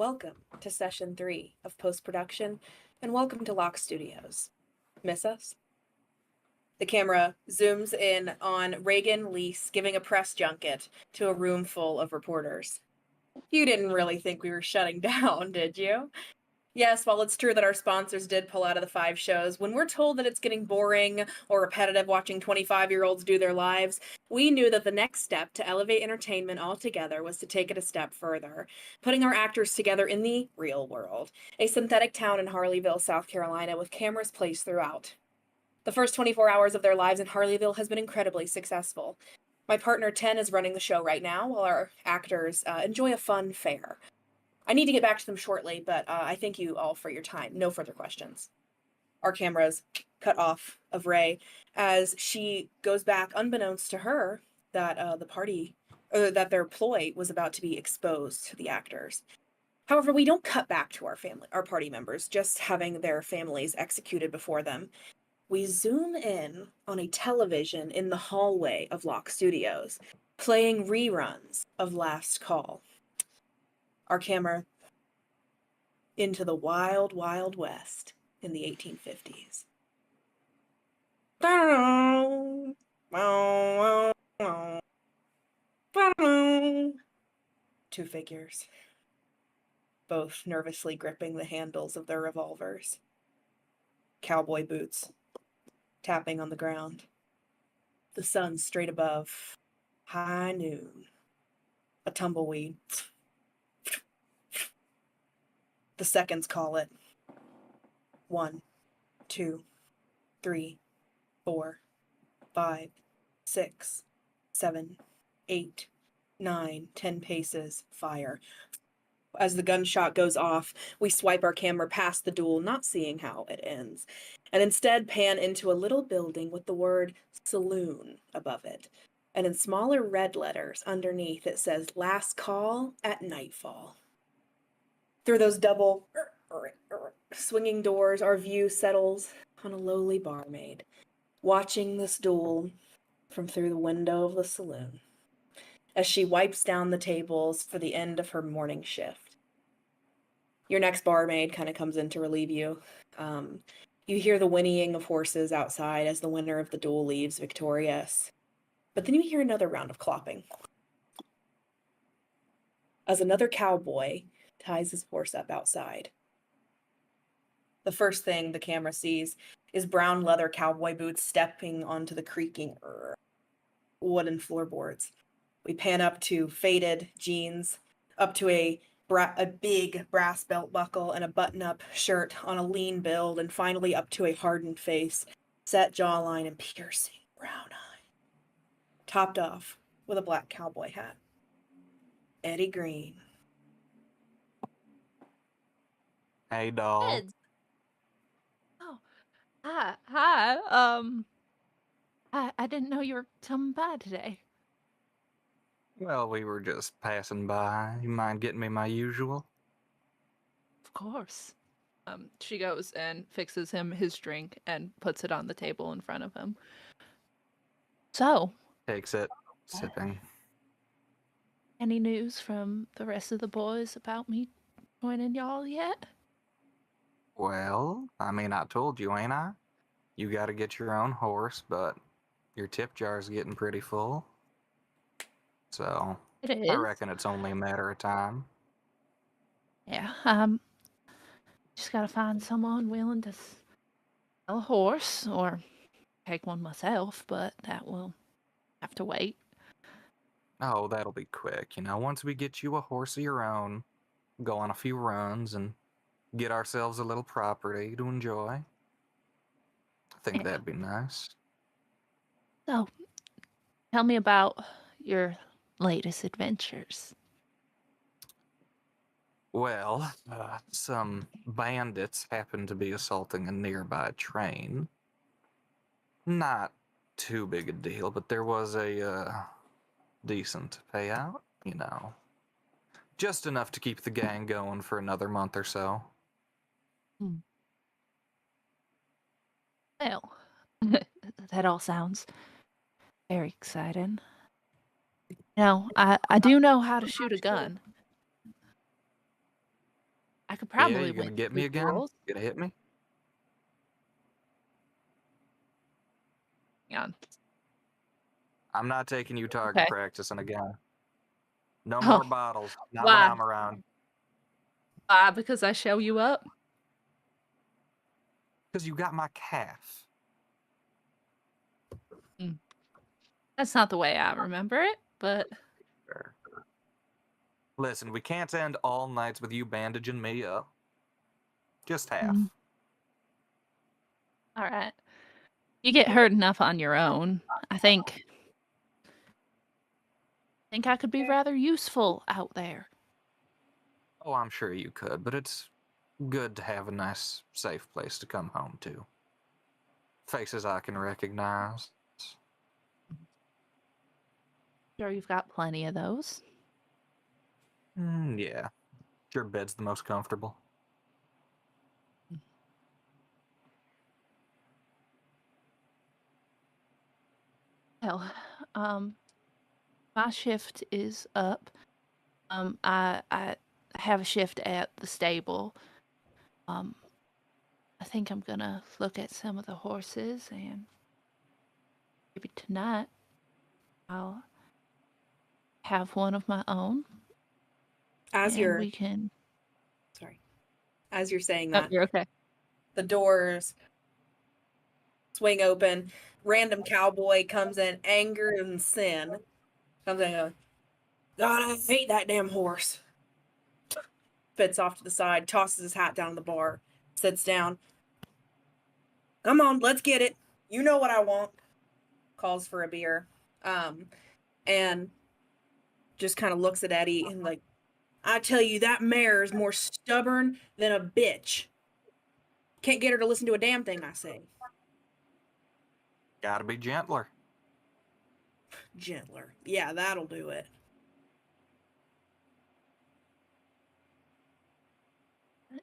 welcome to Session 3 of Post-Production, and welcome to Locke Studios. Miss us? The camera zooms in on Raegan Lease giving a press junket to a room full of reporters. You didn't really think we were shutting down, did you? Yes, while it's true that our sponsors did pull out of the 5 shows, when we're told that it's getting boring or repetitive watching 25-year-olds do their lives, we knew that the next step to elevate entertainment altogether was to take it a step further, putting our actors together in the real world, a synthetic town in Harleyville, South Carolina, with cameras placed throughout. The first 24 hours of their lives in Harleyville has been incredibly successful. My partner, Ten, is running the show right now, while our actors enjoy a fun fair. I need to get back to them shortly, but I thank you all for your time. No further questions. Our cameras cut off of Ray as she goes back, unbeknownst to her, that that their ploy was about to be exposed to the actors. However, we don't cut back to our party members, just having their families executed before them. We zoom in on a television in the hallway of Locke Studios, playing reruns of Last Call. Our camera into the wild, wild west in the 1850s. Two figures, both nervously gripping the handles of their revolvers. Cowboy boots, tapping on the ground. The sun straight above, high noon. A tumbleweed. The seconds call it. 1, 2, 3, 4, 5, 6, 7, 8, 9, 10 paces, fire. As the gunshot goes off, we swipe our camera past the duel, not seeing how it ends, and instead pan into a little building with the word saloon above it. And in smaller red letters underneath it says, "Last call at nightfall." Through those double swinging doors, our view settles on a lowly barmaid, watching this duel from through the window of the saloon, as she wipes down the tables for the end of her morning shift. Your next barmaid kind of comes in to relieve you. You hear the whinnying of horses outside as the winner of the duel leaves victorious. But then you hear another round of clopping, as another cowboy ties his horse up outside. The first thing the camera sees is brown leather cowboy boots stepping onto the creaking wooden floorboards. We pan up to faded jeans, up to a big brass belt buckle and a button-up shirt on a lean build, and finally up to a hardened face, set jawline, and piercing brown eye, topped off with a black cowboy hat. Eddie Green. Hey, doll. Kids. Oh, hi. I didn't know you were coming by today. Well, we were just passing by. You mind getting me my usual? Of course. She goes and fixes him his drink and puts it on the table in front of him. So, Takes it, sipping. any news from the rest of the boys about me joining y'all yet? Well, I mean, I told you, ain't I? You gotta get your own horse, but your tip jar's getting pretty full. So, It is. I reckon it's only a matter of time. Yeah, just gotta find someone willing to sell a horse or take one myself, but that will have to wait. Oh, that'll be quick. Once we get you a horse of your own, go on a few runs, and get ourselves a little property to enjoy. I think Yeah. that'd be nice. So, tell me about your latest adventures. Well, some bandits happened to be assaulting a nearby train. Not too big a deal, but there was a decent payout, Just enough to keep the gang going for another month or so. Well, that all sounds very exciting. I do know how to shoot a gun. I could Yeah, probably you gonna win get me 3 again? duels. Gonna hit me? Hang on. I'm not taking you target Okay. practicing again. No Oh, more bottles. Not when why? I'm around. Because I show you up? Because you got my calf. That's not the way I remember it, but Sure. Listen, we can't end all nights with you bandaging me up. Just half. all right. You get hurt enough on your own. I think I could be rather useful out there. Oh, I'm sure you could, but it's good to have a nice, safe place to come home to. Faces I can recognize. Sure, you've got plenty of those. Yeah. Your bed's the most comfortable. Well, my shift is up. I have a shift at the stable. I think I'm gonna look at some of the horses, and maybe tonight I'll have one of my own. As and you're we can. sorry, as you're saying Oh, that, you're okay. the doors swing open. Random cowboy comes in, anger and sin. Comes in, and goes, God, I hate that damn horse. Spits off to the side, tosses his hat down on the bar, sits down. Come on, let's get it. You know what I want. Calls for a beer. And just kind of looks at Eddie and like, I tell you, that mare is more stubborn than a bitch. Can't get her to listen to a damn thing I say. Gotta be gentler. Gentler. Yeah, that'll do it.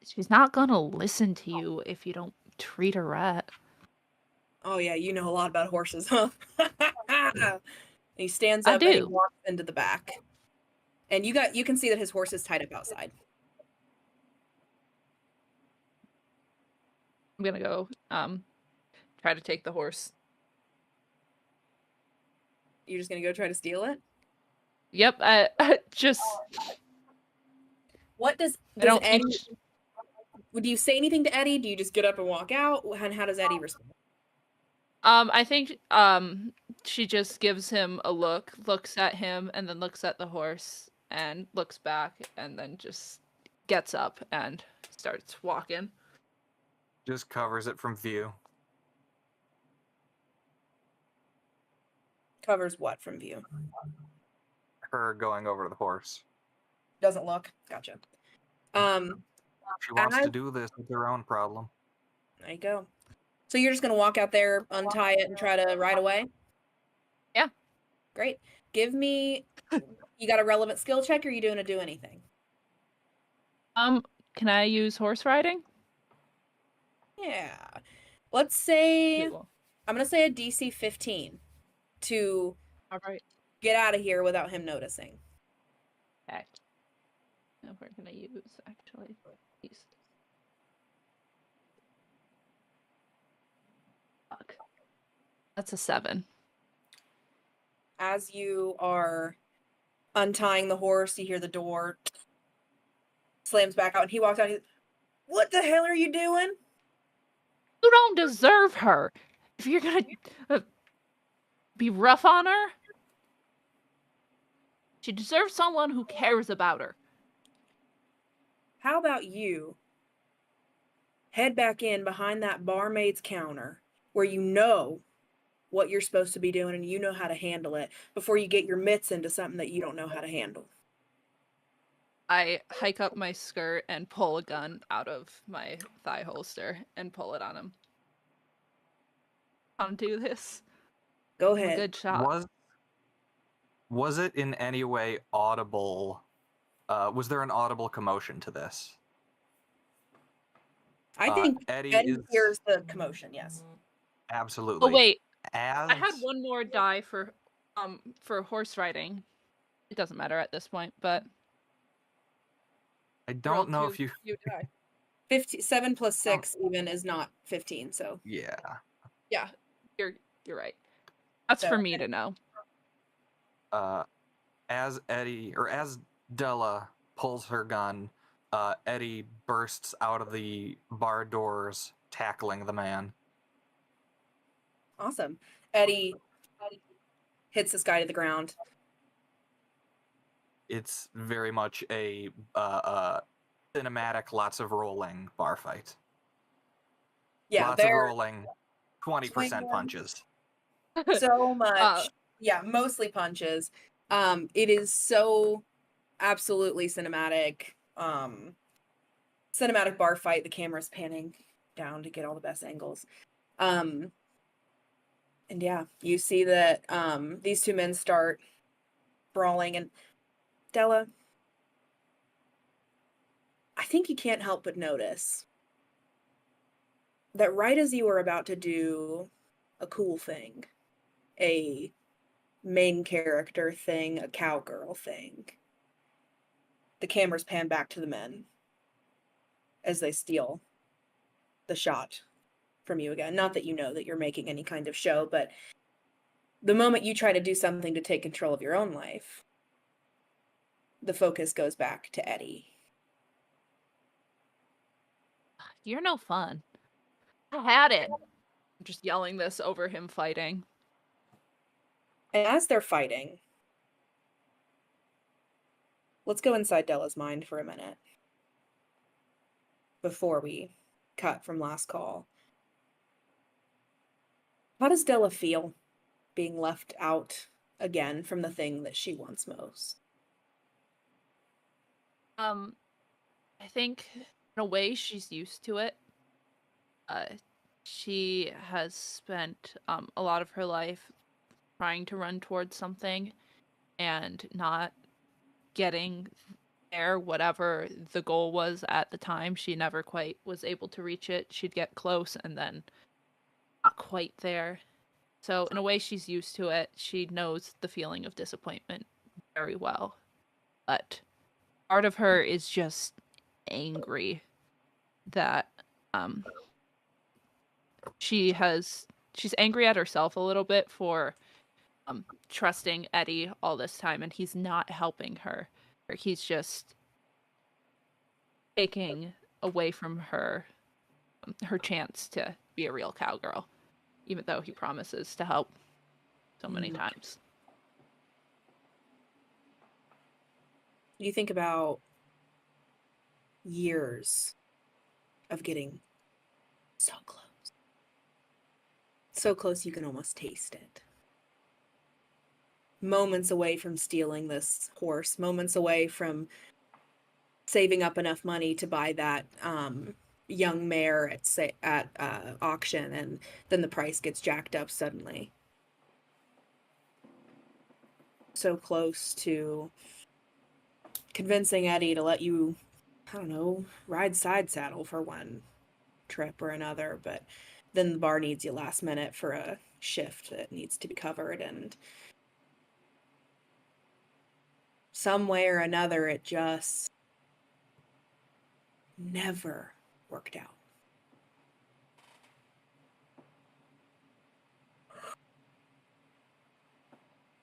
She's not gonna listen to you if you don't treat her right. Oh yeah, you know a lot about horses, huh? He stands I up and he do. walks into the back. And you can see that his horse is tied up outside. I'm gonna go try to take the horse. You're just gonna go try to steal it? Yep, I just What does I don't Eddie teach. would you say anything to Eddie? Do you just get up and walk out? And how does Eddie respond? I think she just gives him a look, looks at him, and then looks at the horse and looks back, and then just gets up and starts walking. Just covers it from view. Covers what from view? Her going over to the horse. Doesn't look. Gotcha. She wants to do this with her own problem. There you go. So you're just gonna walk out there, untie it, and try to ride away? Yeah. Great. Give me. You got a relevant skill check, or are you doing a do anything? Can I use horse riding? Yeah. Let's say Cool. I'm gonna say a DC 15 to All right. get out of here without him noticing. Okay. Now we're gonna use actually these. Fuck. That's a 7. As you are untying the horse, you hear the door slams back out, and he walks out. He's, what the hell are you doing? You don't deserve her. If you're gonna be rough on her, she deserves someone who cares about her. How about you head back in behind that barmaid's counter where you know what you're supposed to be doing and you know how to handle it before you get your mitts into something that you don't know how to handle. I hike up my skirt and pull a gun out of my thigh holster and pull it on him. I'll do this. Go I'm a ahead. good shot. Was it in any way audible? Was there an audible commotion to this? I think Eddie hears the commotion, yes. Absolutely. Oh wait, As I had one more die for horse riding. It doesn't matter at this point, but I don't know if you. You die. 7 plus 6 even is not 15, so. Yeah. Yeah, you're right. That's So, for me to know. As Della pulls her gun, Eddie bursts out of the bar doors, tackling the man. Awesome. Eddie hits this guy to the ground. It's very much a cinematic, lots of rolling bar fight. Yeah, Lots of they're rolling, 20% punches. so much. Yeah, mostly punches. It is so absolutely cinematic. Cinematic bar fight. The camera's panning down to get all the best angles. And yeah, you see that these two men start brawling, and Della, I think you can't help but notice that right as you were about to do a cool thing, a main character thing, a cowgirl thing, the cameras pan back to the men as they steal the shot from you again. Not that you know that you're making any kind of show, but the moment you try to do something to take control of your own life, the focus goes back to Eddie. You're no fun. I had it. I'm just yelling this over him fighting. And as they're fighting, let's go inside Della's mind for a minute before we cut from last call. How does Della feel being left out again from the thing that she wants most? I think in a way she's used to it. She has spent a lot of her life trying to run towards something and not getting there, whatever the goal was at the time. She never quite was able to reach it. She'd get close and then not quite there. So in a way she's used to it. She knows the feeling of disappointment very well. But part of her is just angry that she's angry at herself a little bit for trusting Eddie all this time, and he's not helping her. He's just taking away from her her chance to be a real cowgirl, even though he promises to help so many times. You think about years of getting so close. So close you can almost taste it. Moments away from stealing this horse, moments away from saving up enough money to buy that young mare at auction, and then the price gets jacked up suddenly. So close to convincing Eddie to let you, I don't know, ride side saddle for one trip or another, but then the bar needs you last minute for a shift that needs to be covered, and some way or another it just never worked out.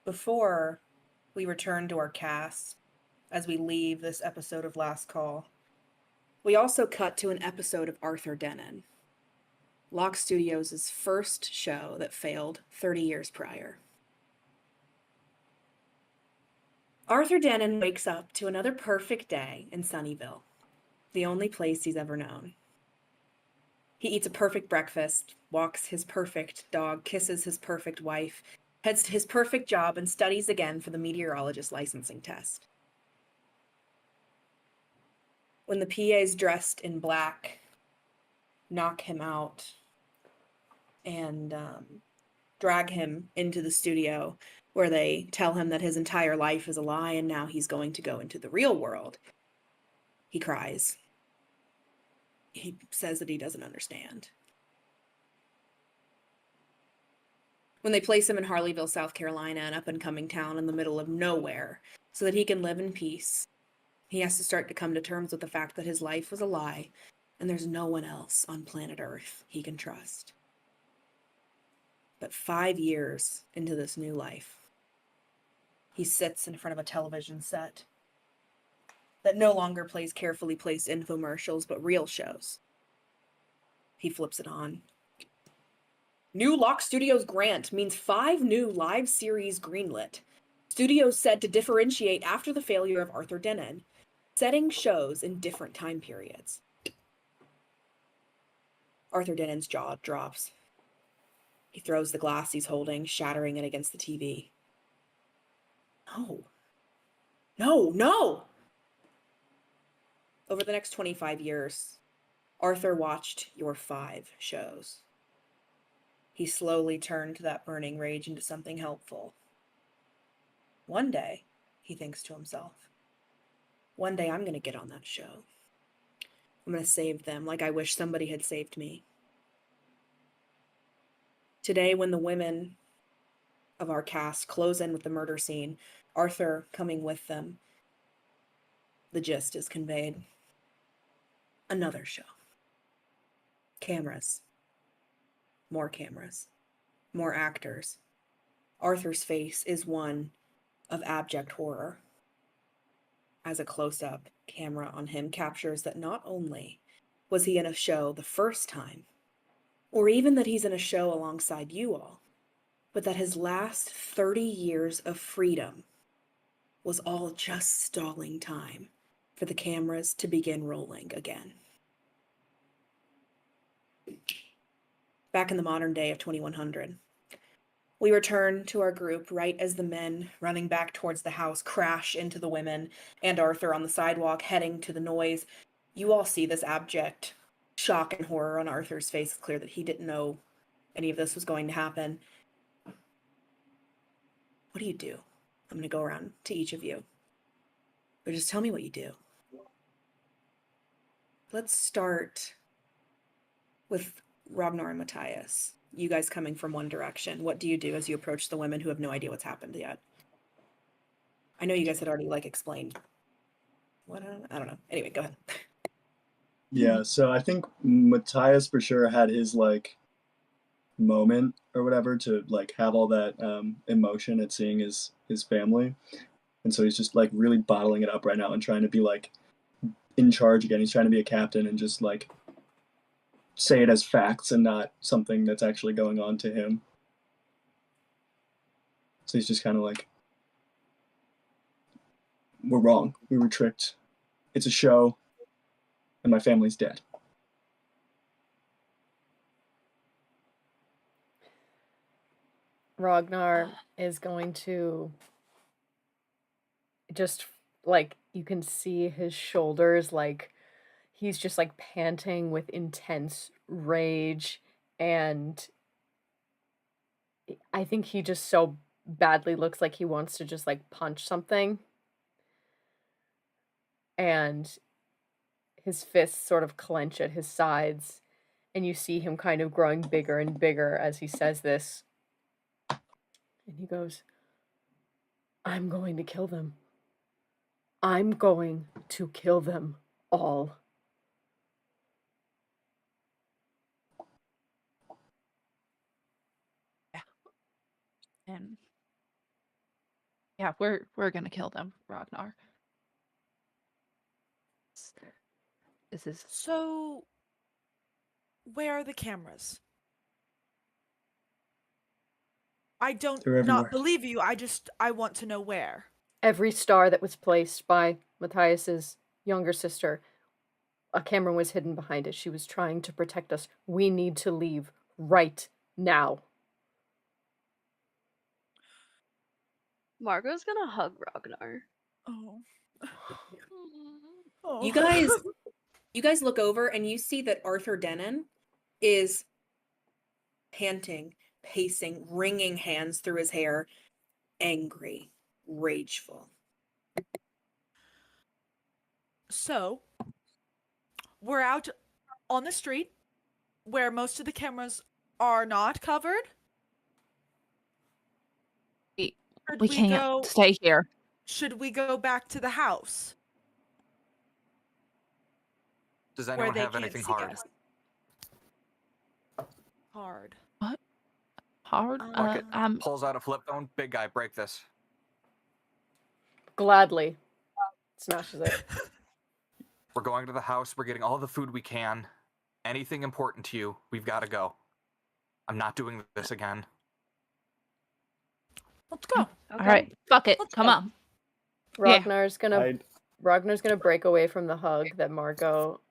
Before we return to our cast, as we leave this episode of Last Call, we also cut to an episode of Arthur Denon, Locke Studios' first show that failed 30 years prior. Arthur Denon wakes up to another perfect day in Sunnyvale, the only place he's ever known. He eats a perfect breakfast, walks his perfect dog, kisses his perfect wife, heads to his perfect job, and studies again for the meteorologist licensing test. When the PAs dressed in black knock him out and drag him into the studio, where they tell him that his entire life is a lie and now he's going to go into the real world, he cries. He says that he doesn't understand. When they place him in Harleyville, South Carolina, an up-and-coming town in the middle of nowhere, so that he can live in peace, He has to start to come to terms with the fact that his life was a lie, and there's no one else on planet Earth he can trust. But 5 years into this new life, he sits in front of a television set that no longer plays carefully placed infomercials, but real shows. He flips it on. New Lock Studios grant means 5 new live series greenlit. Studios said to differentiate after the failure of Arthur Denon, setting shows in different time periods. Arthur Denon's jaw drops. He throws the glass he's holding, shattering it against the TV. No. No, no! Over the next 25 years, Arthur watched your 5 shows. He slowly turned that burning rage into something helpful. One day, he thinks to himself, one day I'm going to get on that show. I'm going to save them like I wish somebody had saved me. Today, when the women of our cast close in with the murder scene, Arthur coming with them, the gist is conveyed. Another show. Cameras. More actors. Arthur's face is one of abject horror. As a close-up camera on him captures that not only was he in a show the first time, or even that he's in a show alongside you all, but that his last 30 years of freedom was all just stalling time for the cameras to begin rolling again. Back in the modern day of 2100, we return to our group right as the men running back towards the house crash into the women and Arthur on the sidewalk heading to the noise. You all see this abject shock and horror on Arthur's face. It's clear that he didn't know any of this was going to happen. What do you do? I'm going to go around to each of you. But just tell me what you do. Let's start with Rognar and Matthias. You guys coming from one direction. What do you do as you approach the women who have no idea what's happened yet? I know you guys had already explained. What? I don't know. Anyway, go ahead. Yeah, so I think Matthias for sure had his moment or whatever to have all that emotion at seeing his family, and so he's just really bottling it up right now and trying to be in charge again. He's trying to be a captain and just say it as facts and not something that's actually going on to him. So he's just kind of we're wrong. We were tricked. It's a show, and my family's dead. Rognar is going to just you can see his shoulders he's just panting with intense rage, and I think he just so badly looks like he wants to just punch something, and his fists sort of clench at his sides, and you see him kind of growing bigger and bigger as he says this, and he goes, I'm going to kill them. I'm going to kill them all. And yeah, we're gonna kill them, Rognar. This is So, where are the cameras? I don't They're everywhere. not believe you. I want to know where. Every star that was placed by Matthias's younger sister, a camera was hidden behind it. She was trying to protect us. We need to leave right now. Margo's gonna hug Rognar. Oh. Oh. You guys look over and you see that Arthur Denon is panting, pacing, wringing hands through his hair, angry, rageful. So, we're out on the street where most of the cameras are not covered. we can't stay here. Should we go back to the house? Does where anyone they have can't anything see hard? us. Hard. Hard. Bucket I'm pulls out a flip phone. Big guy, break this. Gladly. Smashes it. We're going to the house. We're getting all the food we can. Anything important to you, we've got to go. I'm not doing this again. Let's go. all right. Fuck it. Let's Come go. on. Yeah. Ragnar's gonna break away from the hug that Margo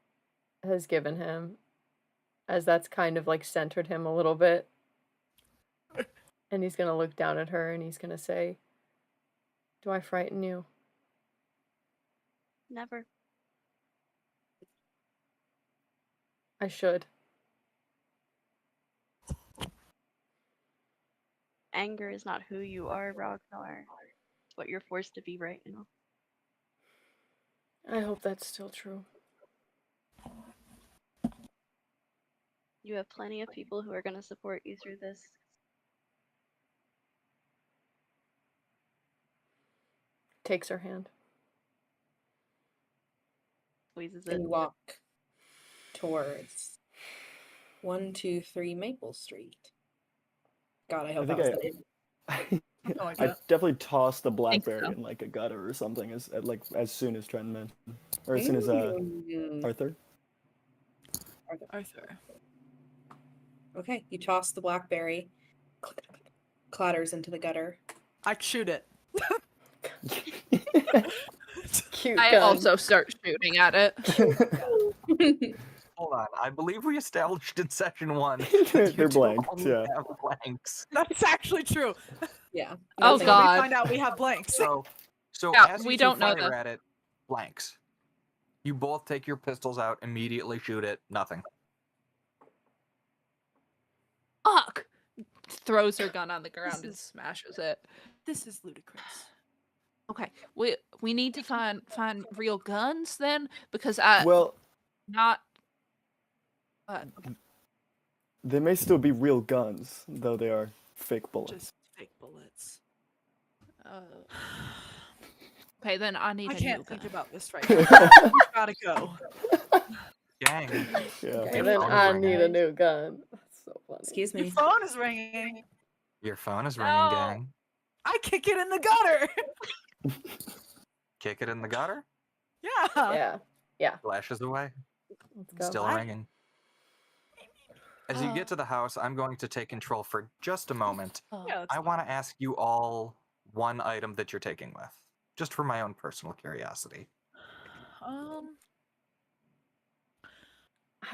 has given him, as that's kind of like centered him a little bit. And he's gonna look down at her and he's gonna say, "Do I frighten you?" Never. I should. Anger is not who you are, Rognar. It's what you're forced to be right now. I hope that's still true. You have plenty of people who are going to support you through this. Takes her hand. Squeezes And it. you walk towards 123 Maple Street. God, I hope that was the name. No I idea. definitely tossed the so. blackberry in like a gutter or something as soon as Trenten mentioned, or as soon as Ooh. Arthur. Arthur. Okay, you toss the blackberry, clatters into the gutter. I shoot it. Cute I gun. also start shooting at it. Hold on. I believe we established in session 1 They're that you two blank, only yeah. have blanks. That's actually true. Yeah. Oh, That's when God. we find out we have blanks. So Yeah, as we you two don't know fire that. at it, blanks. You both take your pistols out, immediately shoot it, nothing. Fuck! Throws her gun on the ground and is- smashes it. This is ludicrous. Okay, we need to find real guns then, because Well, not. they may still be real guns, though they are fake bullets. Just fake bullets. Okay, then I need I a new can't gun. think about this right now. We gotta go. Gang. Yeah. Okay, Your then phone is I ringing. need a new gun. That's so funny. Excuse Your me. phone is ringing. Your phone is ringing, No. gang. I kick it in the gutter. Kick it in the gutter. Yeah. Flashes away. Let's go. Still What? ringing. As you get to the house, I'm going to take control for just a moment. Yeah, that's I want to ask you all one item that you're taking with, just for my own personal curiosity. I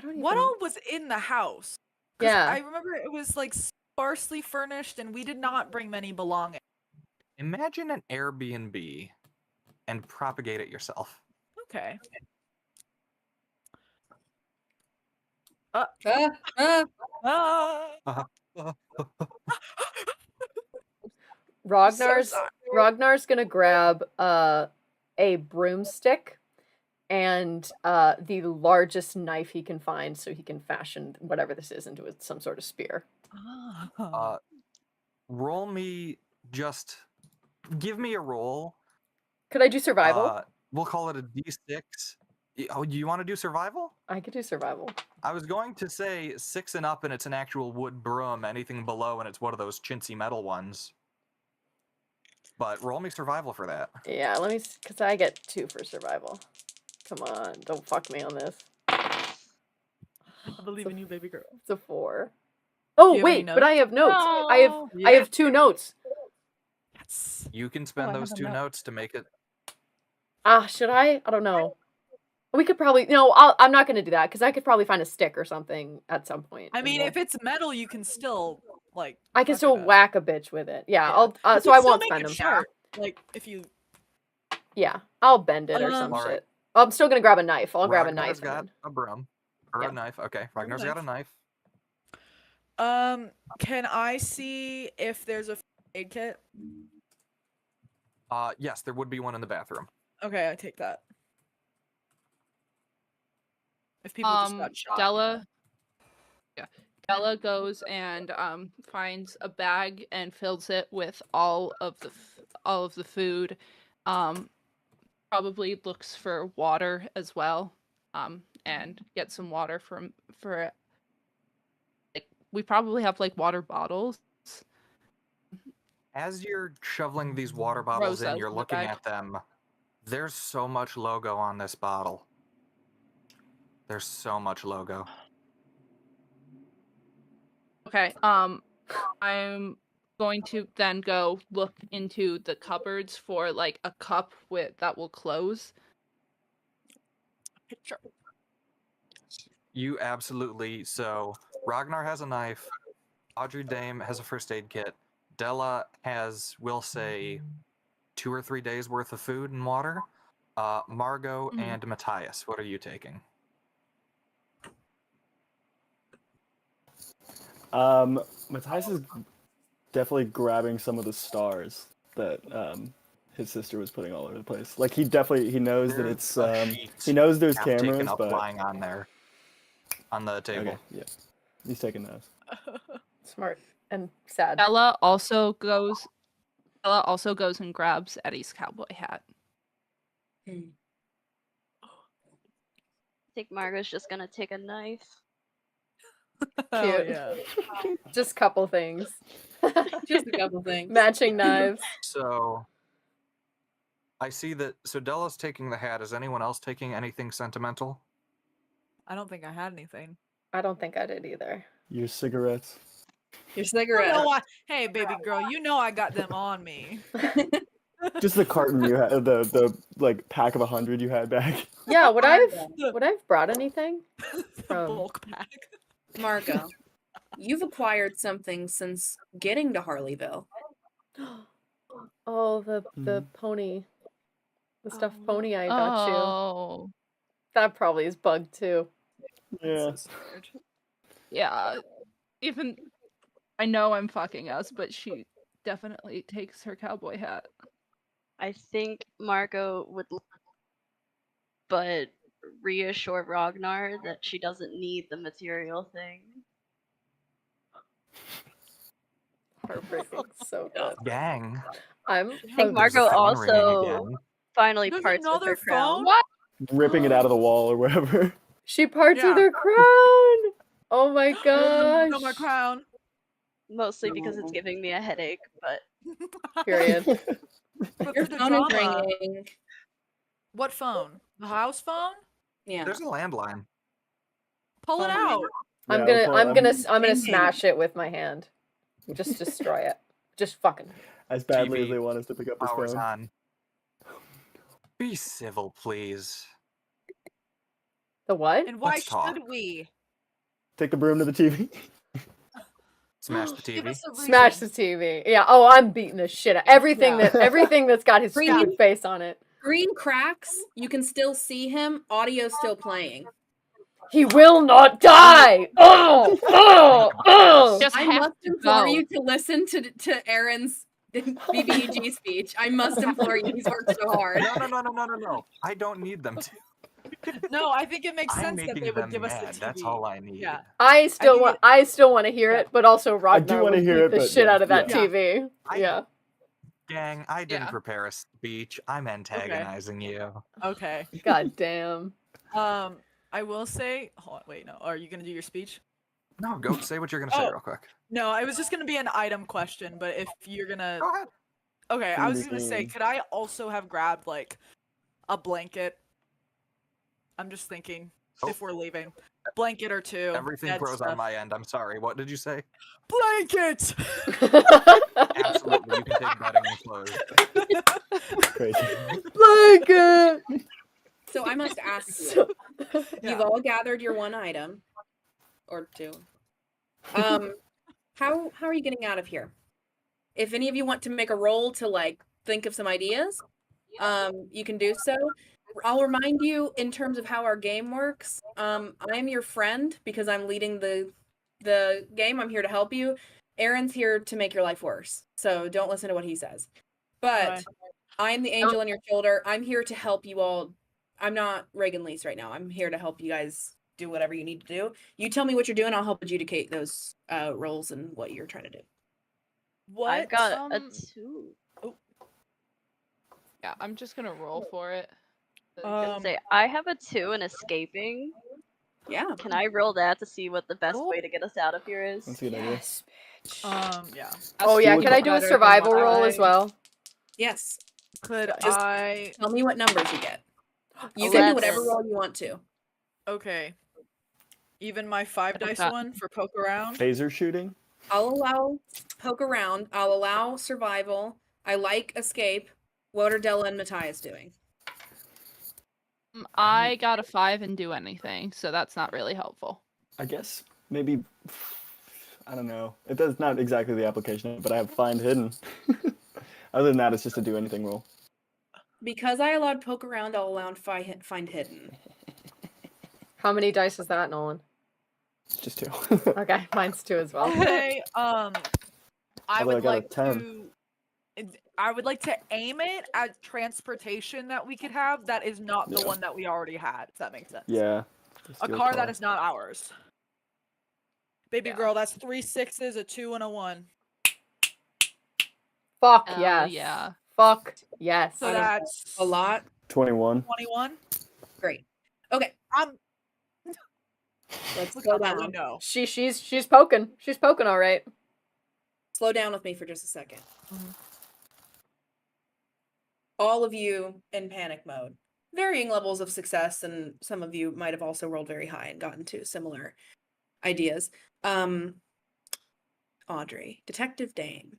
don't even. What all was in the house? 'Cause Yeah. I remember it was like sparsely furnished, and we did not bring many belongings. Imagine an Airbnb and propagate it yourself. Okay. Ah. Rognar's sorry. Rognar's gonna grab a broomstick and the largest knife he can find, so he can fashion whatever this is into some sort of spear. Roll me just. Give me a roll. Could I do survival? We'll call it a D6. Oh, you want to do survival? I could do survival. I was going to say 6 and up, and it's an actual wood broom. Anything below, and it's one of those chintzy metal ones. But roll me survival for that. Yeah, let me, because I get 2 for survival. Come on, don't fuck me on this. I believe in you, baby girl. It's a 4. Oh Do you have any wait, but I have notes. I No. have 2 notes. Yes. You can spend I those have a 2 note. notes to make it. Should I? I don't know. We could probably I'm not gonna do that because I could probably find a stick or something at some point. I and mean, we'll- if it's metal, you can still like. I can fuck still it up. whack a bitch with it. Yeah, Yeah. I'll. You So can I still won't make spend it them. sharp. Like if you. Yeah, I'll bend it or some Alright. shit. I'm still gonna grab a knife. I'll grab a Ragnar's knife. got and a broom. Or Yeah. a knife. Okay, Ragnar's got a knife. Can I see if there's a aid kit? Yes, there would be one in the bathroom. Okay, I take that. If people just got shot. Della goes and finds a bag and fills it with all of the food. Probably looks for water as well. and get some water for. Like, we probably have like water bottles. As you're shoveling these water bottles in, Rosas you're in the looking bag. at them. There's so much logo on this bottle. There's so much logo. Okay. I'm going to then go look into the cupboards for like a cup that will close. Picture. You absolutely. So Rognar has a knife. Audrey Dame has a first aid kit. Della has, we'll say, 2 or 3 days worth of food and water. Margo Mhm. and Matthias, what are you taking? Matthias is definitely grabbing some of the stars that his sister was putting all over the place. Like he knows that There's it's a sheet he knows there's half taken cameras, up but lying on there on the table. okay, yeah, he's taking those. Smart and sad. Ella also goes and grabs Eddie's cowboy hat. I think Margo's just gonna take a knife. Oh Cute. yeah. Just a couple things. Just a couple things. Matching knives. So I see that. So Della's taking the hat. Is anyone else taking anything sentimental? I don't think I had anything. I don't think I did either. Your cigarettes. Your You cigarette. know hey, baby girl, you know I got them on me. Just the carton you had, the like pack of 100 you had back. Yeah, would I Margo. have brought anything? From Bulk pack. Margo, you've acquired something since getting to Harleyville. Oh, the pony. The stuffed pony I got you. Oh. That probably is bugged too. Yeah. So scared. Yeah. Even I know I'm fucking us, but she definitely takes her cowboy hat. I think Margo would, but reassure Rognar that she doesn't need the material thing. Heartbreaking. So good. Gang. I'm I think There's a Margo phone ringing also again. finally There's parts with another her crown. phone? What? Ripping it out of the wall or wherever. She parts with Yeah. her crown. Oh my Got my gosh. crown. Mostly because it's giving me a headache, but Period. But Your for the phone is drama. ringing. What phone? The house phone? Yeah. There's a landline. Pull it Phone out. I'm Yeah, gonna well, I'm gonna smash it with my hand. Just destroy it. Just fucking. as badly as TV they want us to pick up this Powers phone. on. Be civil, please. The what? And why Let's talk. should we? Take the broom to the TV. Smash the Give TV. us a Smash the reason. TV. Yeah. Oh, I'm beating the shit out. Everything Yeah. everything that's got his Green- stupid face on it. Screen cracks. You can still see him. Audio still playing. He will not die. Oh. Just I have must to implore go. you to listen to Aaron's BBEG speech. I must implore you. He's worked so hard. No. I don't need them to. No, I think it makes I'm sense that making they would them give us mad. the TV. That's all I need. Yeah. I still think want to hear yeah. it, but also I do Ragnar wanna would hear beat it, the but shit yeah, out of that yeah. TV. I- Yeah. Gang, I didn't Yeah. prepare a speech. I'm antagonizing you. Okay. God damn. I will say. Hold on, wait, no. Are you gonna do your speech? No, go say what you're gonna say Oh. real quick. No, it was just gonna be an item question, but if you're gonna. Go ahead. Okay, I was gonna say, Indeed. could I also have grabbed like a blanket? I'm just thinking if we're leaving, blanket or two. Everything dead froze on stuff. my end. I'm sorry. What did you say? Blanket. Absolutely. You can take bedding and clothes. Crazy. Blanket. So I must ask you. So- Yeah. You've all gathered your one item. Or two. How are you getting out of here? If any of you want to make a roll to like think of some ideas, you can do so. I'll remind you in terms of how our game works. I'm your friend because I'm leading the game. I'm here to help you. Aaron's here to make your life worse. So don't listen to what he says. But Right. I'm the angel on your shoulder. I'm here to help you all. I'm not Raegan Lease right now. I'm here to help you guys do whatever you need to do. You tell me what you're doing. I'll help adjudicate those roles and what you're trying to do. What? I've got a Um, 2. Yeah, I'm just gonna roll for it. I was gonna say, I have a 2 in escaping. Yeah. Can I roll that to see what the best Roll. way to get us out of here is? That's a good idea. Yes, bitch. Yeah. Oh yeah, do can I do a better than survival what roll as I- well? Yes. Could Just- I? Tell me what numbers you get. You can do whatever 11. roll you want to. Okay. Even my 5 dice that. one for poke around. Phaser shooting. I'll allow poke around. I'll allow survival. I like escape. What are Della and Matthias doing? I got a 5 and do anything, so that's not really helpful. I guess maybe. I don't know. It does not exactly the application, but I have find hidden. Other than that, it's just a do anything roll. Because I allowed poke around, I'll allow find hidden. How many dice is that, Nolan? It's just 2. Okay, mine's 2 as well. Okay. I Although would I got a like 10. to. I would like to aim it at transportation that we could have that is not the Yeah. one that we already had. If that makes sense. Yeah. A Steal car that is not ours. Baby Yeah. girl, that's 3 6s, a 2, and a 1. Fuck Hell yes. yeah. Fuck yes. So Out of that's A lot. 21. 21. Great. Okay, I'm let's look slow out the down. window. She's poking. She's poking all right. Slow down with me for just a second. Mhm. All of you in panic mode. Varying levels of success, and some of you might have also rolled very high and gotten to similar ideas. Audrey, Detective Dame.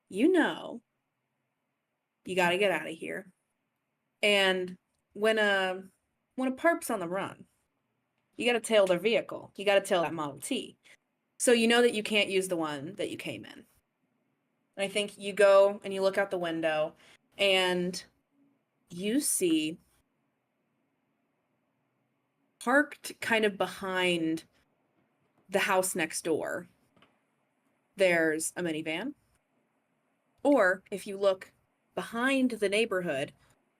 You know you gotta get out of here. And when a perp's on the run, you gotta tail their vehicle. You gotta tail that Model T. So you know that you can't use the one that you came in. And I think you go and you look out the window and you see parked kind of behind the house next door, there's a minivan. Or if you look behind the neighborhood,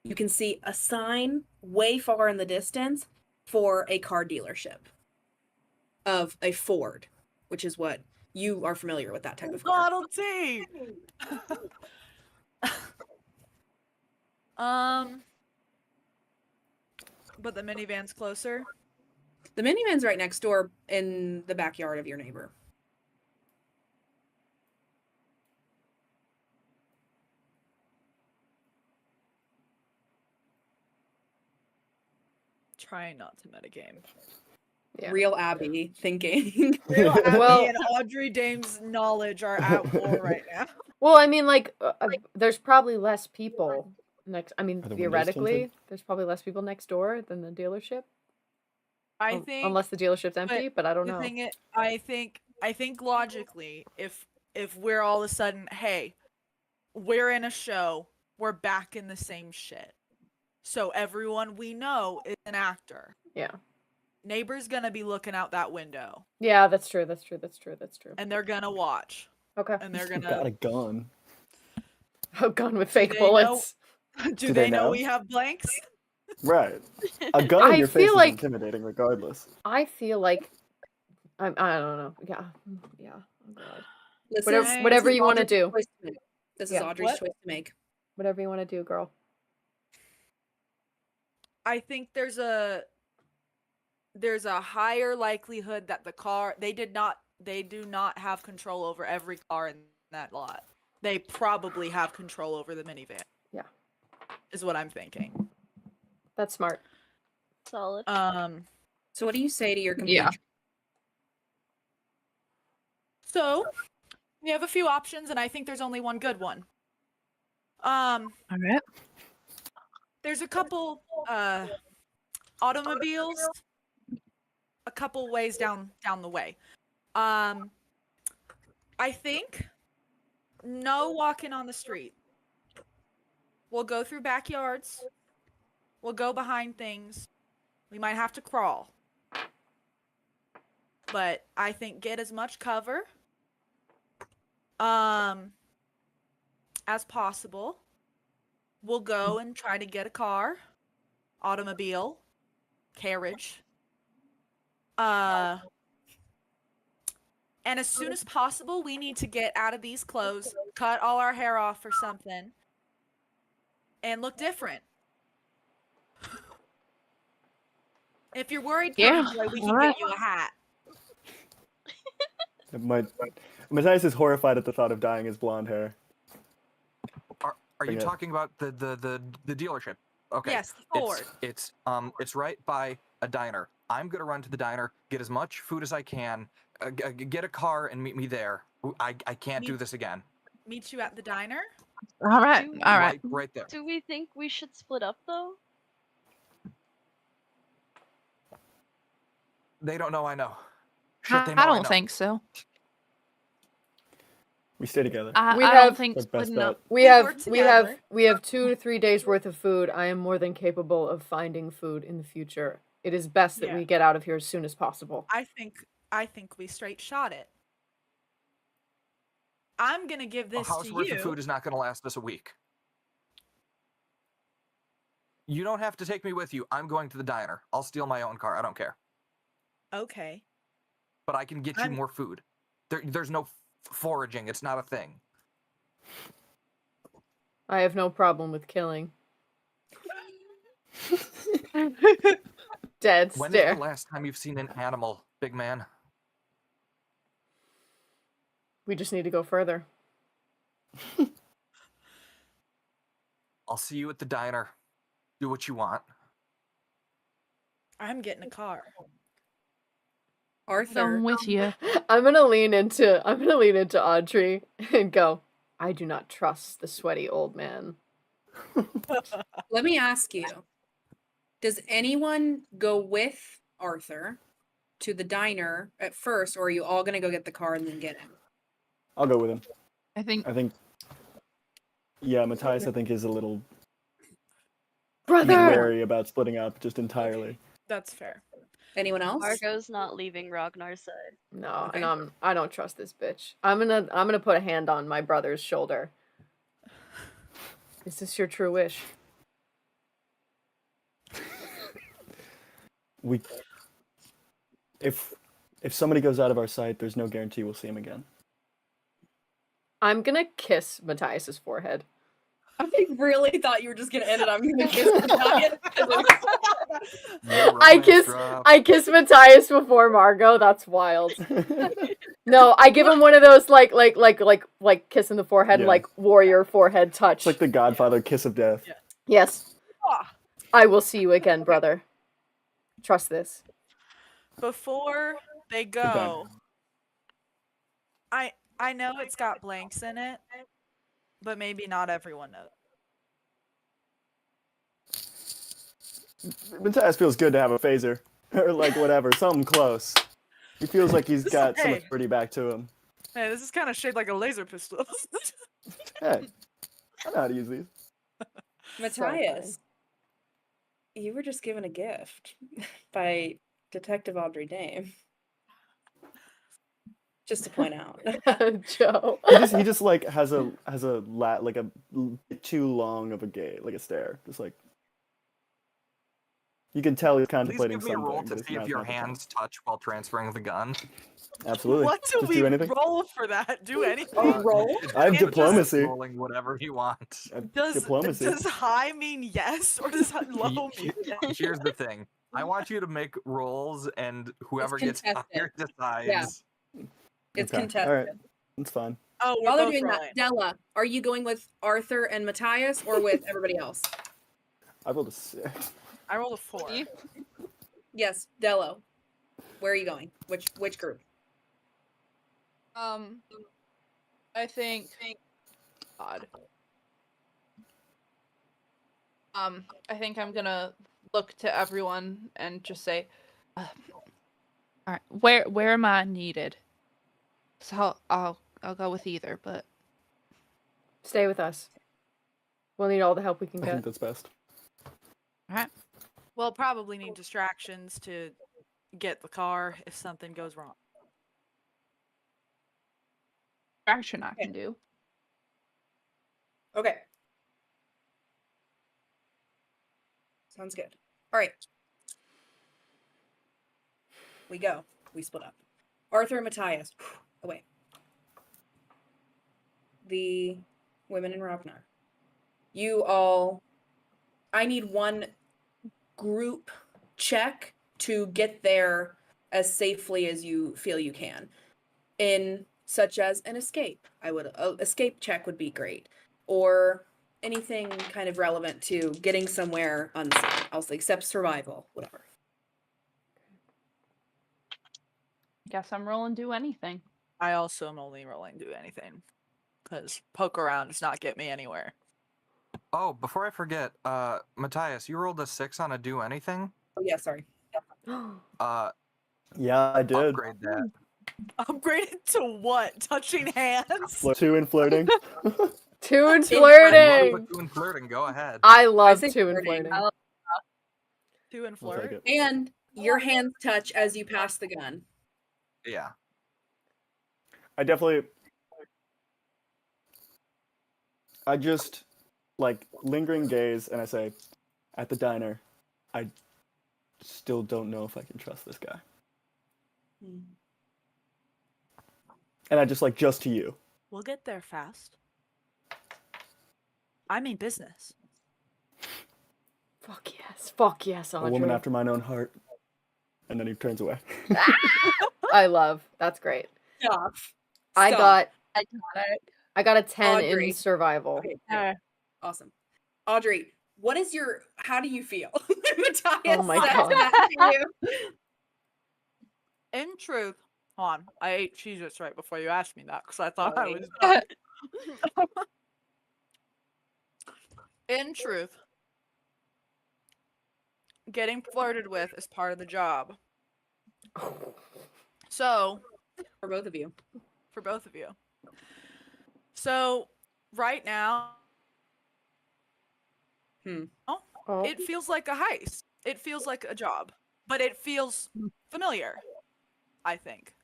you can see a sign way far in the distance for a car dealership of a Ford, which is what you are familiar with, that type of car. Model T. But the minivan's closer. The minivan's right next door in the backyard of your neighbor. Trying not to metagame. Yeah. Real Abby thinking. Real Abby Well- and Audrey Dame's knowledge are at war right now. Well, I mean, like, there's probably less people next. I mean, Are the windows theoretically, tinted? there's probably less people next door than the dealership. I think unless the dealership's empty, but I don't know. I think logically, if we're all of a sudden, hey, we're in a show, we're back in the same shit. So everyone we know is an actor. Yeah. Neighbor's gonna be looking out that window, Yeah, that's true. That's true. and they're gonna watch, Okay. and they're Got gonna. a gun. A gun with fake they know- bullets. Do Do they they know know? we have blanks? Right. A gun I in your face feel is like- intimidating regardless. I feel like I don't know. Yeah. Yeah. Oh god. This Whatever- is- whatever this is you wanna Audrey's do. choice to make. This is Yeah. Audrey's What? choice to make. Whatever you want to do, girl. I think there's a higher likelihood that the car they do not have control over every car in that lot. They probably have control over the minivan. Yeah. Is what I'm thinking. That's smart. Solid. So what do you say to your compatriot? Yeah. So we have a few options, and I think there's only one good one. All right. There's a couple automobiles a couple ways down the way. I think no walking on the street. We'll go through backyards. We'll go behind things. We might have to crawl. But I think get as much cover as possible. We'll go and try to get a car, automobile, carriage. And as soon as possible, we need to get out of these clothes, cut all our hair off or something, and look different. If you're worried, Yeah, Pretty Boy, we can alright. get you a hat. Matthias is horrified at the thought of dyeing his blonde hair. Are you Bring it. talking about the dealership? Okay. Yes, the Ford. It's right by a diner. I'm gonna run to the diner, get as much food as I can, get a car, and meet me there. I can't do this again. Meet you at the diner? All right, Do- all right. Right there. Do we think we should split up though? They don't know I know. Shit, they know I I don't know. think so. We stay together. I We don't have- think That's best splitting up. bet. We We have work we have together. we have 2 to 3 days worth of food. I am more than capable of finding food in the future. It is best that Yeah. we get out of here as soon as possible. I think we straight shot it. I'm gonna give A this house to worth you. of food is not gonna last us a week. You don't have to take me with you. I'm going to the diner. I'll steal my own car. I don't care. Okay. But I can get you more food. There's no foraging. It's not a thing. I have no problem with killing. Dead When is stare. the last time you've seen an animal, big man? We just need to go further. I'll see you at the diner. Do what you want. I'm getting a car. Arthur. I'm with you. I'm gonna lean into Audrey and go, I do not trust the sweaty old man. Let me ask you. Does anyone go with Arthur to the diner at first, or are you all gonna go get the car and then get him? I'll go with him. I think I think. Yeah, Matthias, I think, is a little Brother! wary about splitting up just entirely. That's fair. Anyone else? Margo's not leaving Rognar's side. No, Okay. and I don't trust this bitch. I'm gonna put a hand on my brother's shoulder. Is this your true wish? If somebody goes out of our sight, there's no guarantee we'll see him again. I'm gonna kiss Matthias's forehead. I really thought you were just gonna end it. I'm gonna kiss the giant. I kiss Matthias before Margo. That's wild. No, I give him one of those like kissing the forehead, Yeah. like warrior forehead touch. It's like the Godfather kiss of death. Yeah. Yes, Ah, I will see you again, brother. Trust this. before they go, I know it's got blanks in it, but maybe not everyone knows. Matthias feels good to have a phaser. Or like whatever, something close. He feels like he's got some Hey. authority back to him. Hey, this is kind of shaped like a laser pistol. Hey, I know how to use these. Matthias, you were just given a gift by Detective Audrey Dame. Just to point out. Joe. He just like has a like a bit too long of a gaze, like a stare. Just like you can tell he's Please contemplating give me a something. roll but to it's see if not your the time. hands touch while transferring the gun. Absolutely. What do Just we do anything. roll for that? Do anything? roll? I have Can't just- diplomacy. Rolling whatever you want. I have Does diplomacy. high mean yes or does low mean yes? Here's the thing. I want you to make rolls, and whoever gets contested. higher decides. Yeah. It's Okay, contested. all right. That's fine. Oh, we're While they're both doing rolling. that, Della, are you going with Arthur and Matthias or with everybody else? I rolled a 6. I rolled a 4. Yes, Dello. Where are you going? Which group? I think. Odd. I think I'm gonna look to everyone and just say, all right, where am I needed? So I'll go with either, but Stay with us. We'll need all the help we can I get. think that's best. We'll probably need distractions to get the car if something goes wrong. action I can do. Okay. Sounds good. All right. We go. We split up. Arthur and Matthias. Away. The women in Rognar. You all I need one group check to get there as safely as you feel you can. In such as an escape. Escape check would be great. Or anything kind of relevant to getting somewhere unseen. Also, except survival, whatever. Guess I'm rolling do anything. I also am only rolling do anything. Because poke around does not get me anywhere. Oh, before I forget, Matthias, you rolled a 6 on a do anything? Oh yeah, sorry. Yeah, I did. Upgrade that. Upgraded to what? Touching hands? 2 and flirting. 2 and It's You flirting. want to put 2 and flirting, go ahead. I love say 2 and flirting. flirting. 2 and I'll take flirt? it. And your hands touch as you pass the gun. Yeah. I just, like, lingering gaze, and I say, at the diner, I still don't know if I can trust this guy. And I just, like, just to you. We'll get there fast. I mean business. Fuck yes, Audrey. A woman after mine own heart. And then he turns away. I love. That's great. Stop. I Stop. got a 10 Audrey. in survival. Okay, great. Awesome. Audrey, how do you feel? Matthias Oh my says God. that to you. In truth, hold on. I ate Cheez-Its right before you asked me that because I thought I Sorry. was done. In truth, getting flirted with is part of the job. So, For both of you. for both of you. So, right now, Oh. it feels like a heist. It feels like a job, but it feels familiar, I think.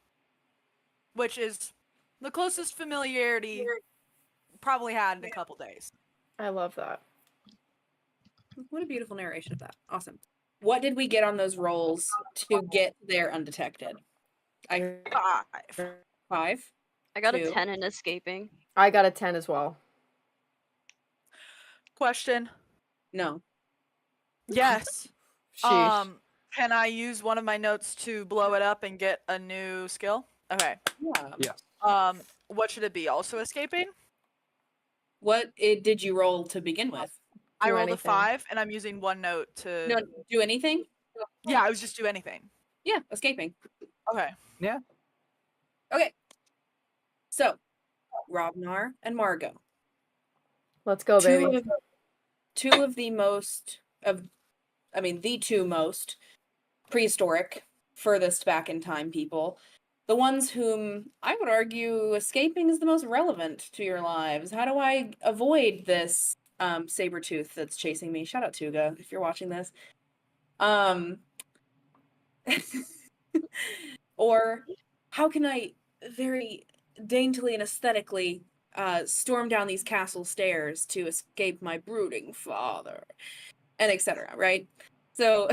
Which is the closest familiarity probably had in a couple days. I love that. What a beautiful narration of that. Awesome. What did we get on those rolls to get there undetected? 5. I got 2. a 10 in escaping. I got a 10 as well. Question. No. Yes. Sheesh. Can I use one of my notes to blow it up and get a new skill? Okay. Yeah. What should it be? Also escaping? What did you roll to begin with? I Do rolled anything. a 5 and I'm using one note to No, do anything? Yeah, I was just do anything. Yeah, escaping. Okay. Okay. So, Rognar and Margo. Let's go, baby. The two most prehistoric, furthest back in time people. The ones whom I would argue escaping is the most relevant to your lives. How do I avoid this saber tooth that's chasing me? Shout out Tuga if you're watching this. Or how can I very daintily and aesthetically storm down these castle stairs to escape my brooding father, and etc. Right? So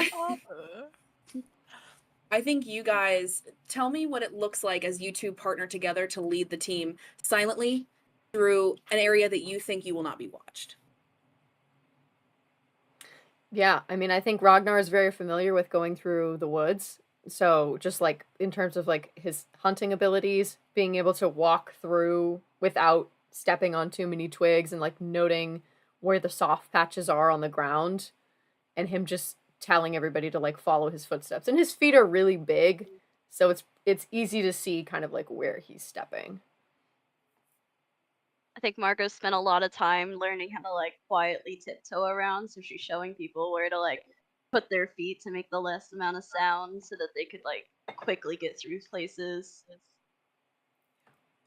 I think you guys tell me what it looks like as you two partner together to lead the team silently through an area that you think you will not be watched. Yeah, I mean, I think Ragnar is very familiar with going through the woods. So just like in terms of like his hunting abilities, being able to walk through without stepping on too many twigs and like noting where the soft patches are on the ground, and him just telling everybody to like follow his footsteps. And his feet are really big, so it's easy to see kind of like where he's stepping. I think Margo spent a lot of time learning how to like quietly tiptoe around, so she's showing people where to like put their feet to make the less amount of sound so that they could like quickly get through places.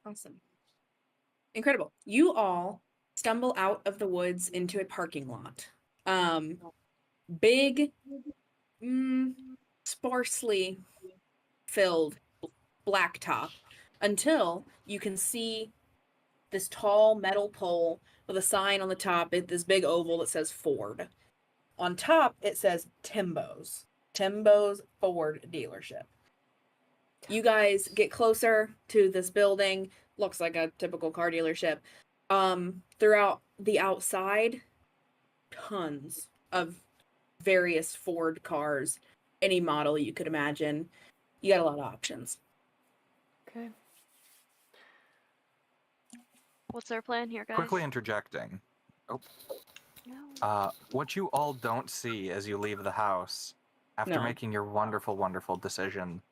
Awesome. Incredible. You all stumble out of the woods into a parking lot. Big, sparsely filled blacktop until you can see this tall metal pole with a sign on the top, this big oval that says Ford. On top, it says Timbo's Ford dealership. You guys get closer to this building. Looks like a typical car dealership. Throughout the outside, tons of various Ford cars, any model you could imagine. You got a lot of options. Okay. What's our plan here, guys? Quickly interjecting. No. What you all don't see as you leave the house, after No. making your wonderful, wonderful decision,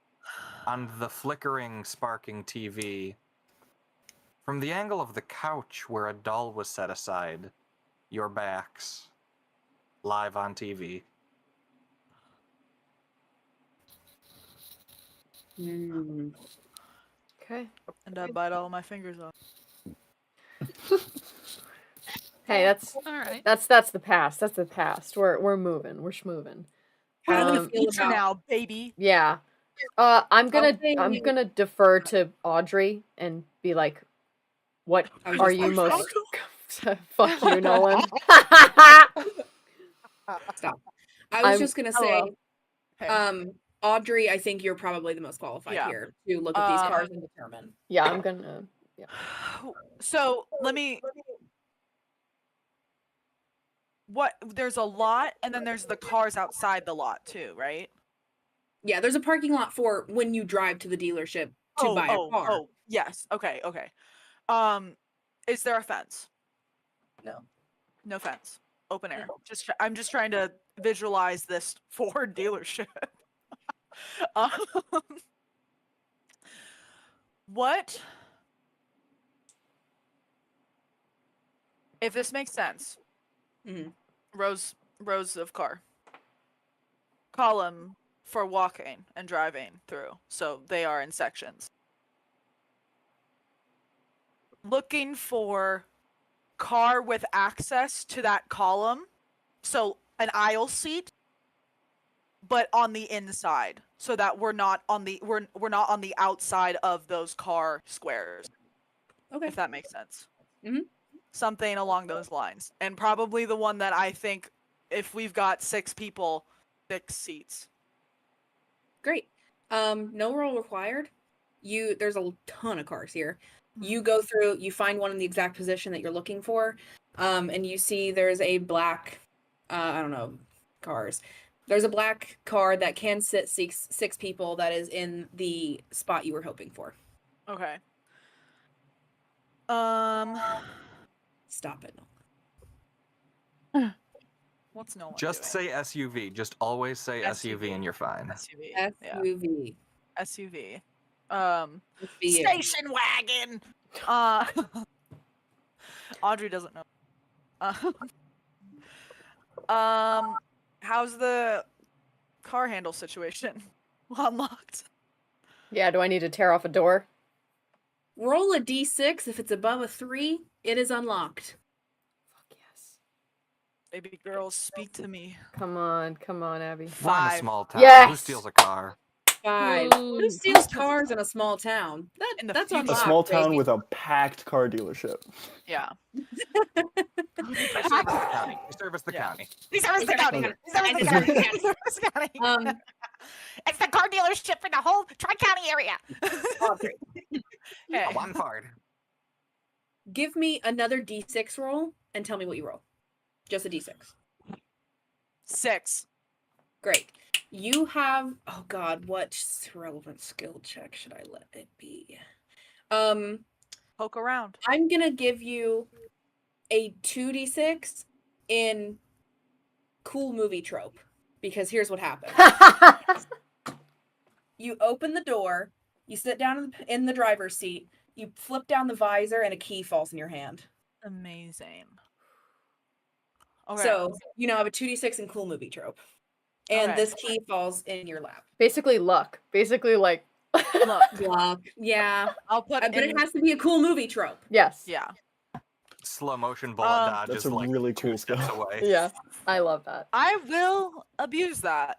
on the flickering, sparking TV, from the angle of the couch where a doll was set aside, your backs, live on TV. Okay. And I bite all my fingers off. Hey, that's All right. that's the past. That's the past. We're moving. We're schmoving. How do you Um, feel Pizza about now, baby. Yeah. I'm gonna Okay. defer to Audrey and be like, what I was are just you about to most fuck you, Nolan. Stop. I was I'm- just gonna oh, say, well. Hey. Audrey, I think you're probably the most qualified Yeah. here to look at these cars and determine. Yeah, I'm gonna So let me. What? There's a lot, and then there's the cars outside the lot too, right? Yeah, there's a parking lot for when you drive to the dealership to buy a car. Oh, yes. Okay. Is there a fence? No. No fence. Open air. I'm just trying to visualize this Ford dealership. um, what? If this makes sense, Mhm. rows of car. Column for walking and driving through, so they are in sections. Looking for car with access to that column, so an aisle seat, but on the inside, so that we're not on the outside of those car squares. Okay. If that makes sense. Mhm. Something along those lines, and probably the one that I think, if we've got 6 people, 6 seats. Great. No roll required. There's a ton of cars here. You go through, you find one in the exact position that you're looking for, and you see there's a black, I don't know, cars. There's a black car that can sit 6 people that is in the spot you were hoping for. Okay. Stop it. What's Nolan Just doing? say SUV. Just always say SUV and you're fine. SUV. Yeah. SUV. SUV. Good for you. Station wagon. Audrey doesn't know. How's the car handle situation? Unlocked. Yeah, do I need to tear off a door? Roll a d6. If it's above a 3, it is unlocked. Fuck yes. Baby girls, speak to me. Come on, Abby. We're in a 5. small town. Yes! Who steals a car? 5. Woo. Who steals cars in a small town? In the That's future. A unlocked. small town baby. with a packed car dealership. Yeah. I service the county. I service the Yeah. county. These are the county. Okay. These are the county. These are the county. It's the car dealership for the whole Tri-County area. Audrey, Hey. A one Ford. give me another d6 roll and tell me what you roll. Just a d6. 6. Great. You have, oh god, what relevant skill check should I let it be? Poke around. I'm gonna give you a 2d6 in cool movie trope, because here's what happened. You open the door, you sit down in the driver's seat, you flip down the visor, and a key falls in your hand. Amazing. Okay. So, I have a 2d6 in cool movie trope. And Okay. this key falls in your lap. Basically luck. Basically like Look, Luck. Yeah. I'll put But in. it has to be a cool movie trope. yes. Yeah. Slow motion bullet dodge That's is a like really 2 cool steps skill. away. Yeah. I love that. I will abuse that.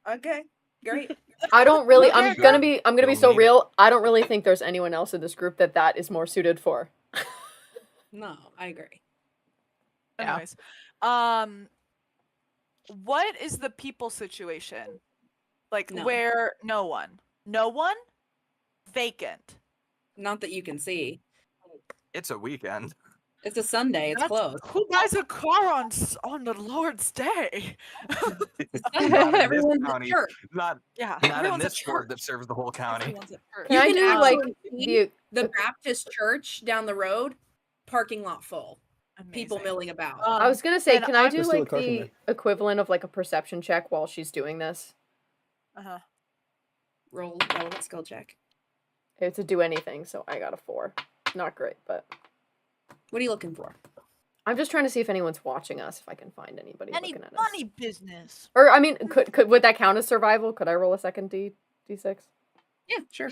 Okay. Great. I don't really Okay, I'm gonna be You'll so need it. real. I don't really think there's anyone else in this group that is more suited for. No, I agree. Yeah. Anyways, what is the people situation? Like No. where no one, vacant. Not that you can see. It's a weekend. It's a Sunday. It's closed. Who buys a car on the Lord's Day? Not in this Everyone's at county. church. Not Yeah, in everyone's this at board church. that serves the whole county. Everyone's at church. Can You I can do actually like see the? the Baptist church down the road, parking lot full. People Amazing. milling about. I was gonna say, and can I I'm- do Let's steal a like car from the there. equivalent of like a perception check while she's doing this? Uh-huh. Roll relevant skill check. To do anything, so I got a 4. Not great, but What are you looking for? I'm just trying to see if anyone's watching us, if I can find anybody Any looking at us. money business. Or I mean, would that count as survival? Could I roll a second D6? Yeah, sure.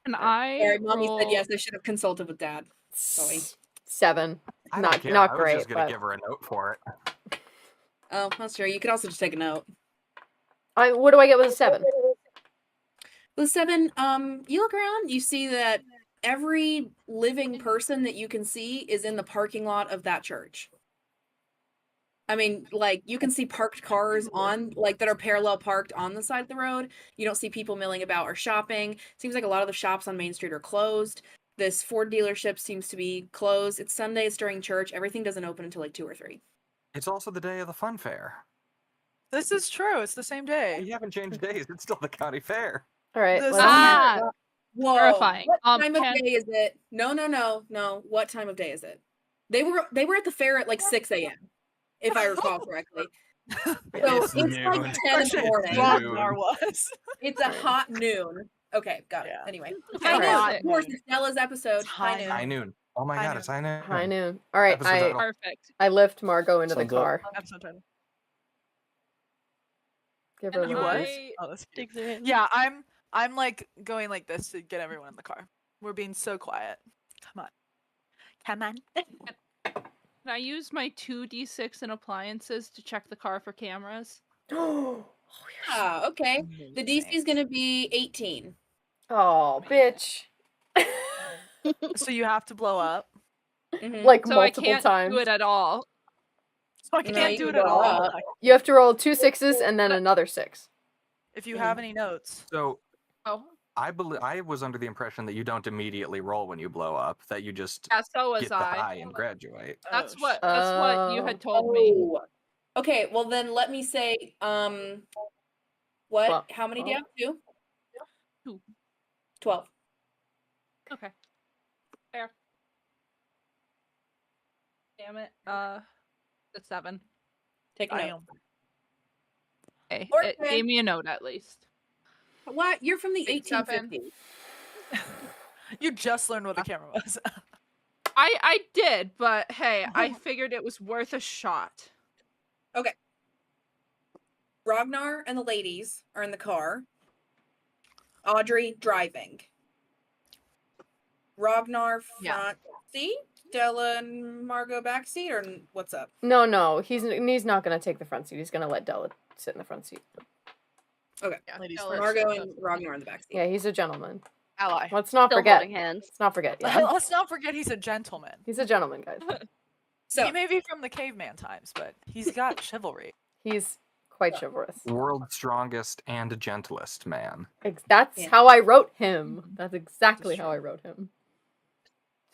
And I Sorry, mommy roll... said yes. I should have consulted with dad. Sorry. 7. I Not don't care. not I was great, just gonna but give her a note for it. Oh, well, sure. You could also just take a note. what do I get with a 7? With 7, you look around, you see that every living person that you can see is in the parking lot of that church. I mean, like, you can see parked cars on, like, that are parallel parked on the side of the road. You don't see people milling about or shopping. Seems like a lot of the shops on Main Street are closed. This Ford dealership seems to be closed. It's Sunday, it's during church. Everything doesn't open until like 2 or 3. It's also the day of the fun fair. This is true. It's the same day. We haven't changed days. It's still the county fair. All right, This- let's- Ah! Whoa. Terrifying. What time of Can- day is it? No. What time of day is it? They were at the fair at like 6 a.m. if I recall correctly. So It's it's like noon. 10 in the morning. Rob- Rognar was. It's a hot noon. Okay, got it. Yeah. Anyway. Okay, High Alright. noon. Of course, it's Stella's episode. It's High high noon. High noon. Oh my High god, it's high noon. high noon. All right, Episode title. Perfect. I lift Margo into the Sounds up. car. Episode title. Give her a And You little what? boost. Oh, that's cute. Takes it. Yeah, I'm like going like this to get everyone in the car. We're being so quiet. Come on. Come on. Can I use my 2d6 and appliances to check the car for cameras? Ah, okay. The DC is going to be 18. Oh, bitch. So you have to blow up. Mhm. Like So I multiple can't times. do it at all. So I No, can't you do can it at blow all. up. You have to roll 2 6s and then another 6. If you have any notes. So Oh, I was under the impression that you don't immediately roll when you blow up, that you just yeah, so was get the I. high and graduate. That's Oh, what you Oh. had told me. Oh. Okay, well then let me say, what? Well, How many do you have? 2? 2. 12. Okay. Fair. Damn it. It's 7. Take a I note. am. Okay. Or It 10. gave me a note at least. What? You're from the 7. 1850s. You just learned what the camera was. I did, but hey, I figured it was worth a shot. Rognar and the ladies are in the car. Audrey driving. Rognar front Yeah. seat. Della and Margo back seat, or what's up? No, he's not gonna take the front seat. He's gonna let Della sit in the front seat. Okay. Yeah, Ladies Della first. Margo shows and up. Ragnar in the back seat. Yeah, he's a gentleman. Ally. Let's not Still forget. holding hands. Let's not forget. Yeah, Let's not forget he's a gentleman. he's a gentleman, guys. So He may be from the caveman times, but he's got chivalry. He's quite chivalrous. World's strongest and gentlest man. That's Yeah. how I wrote him. That's exactly That's how I true. wrote him.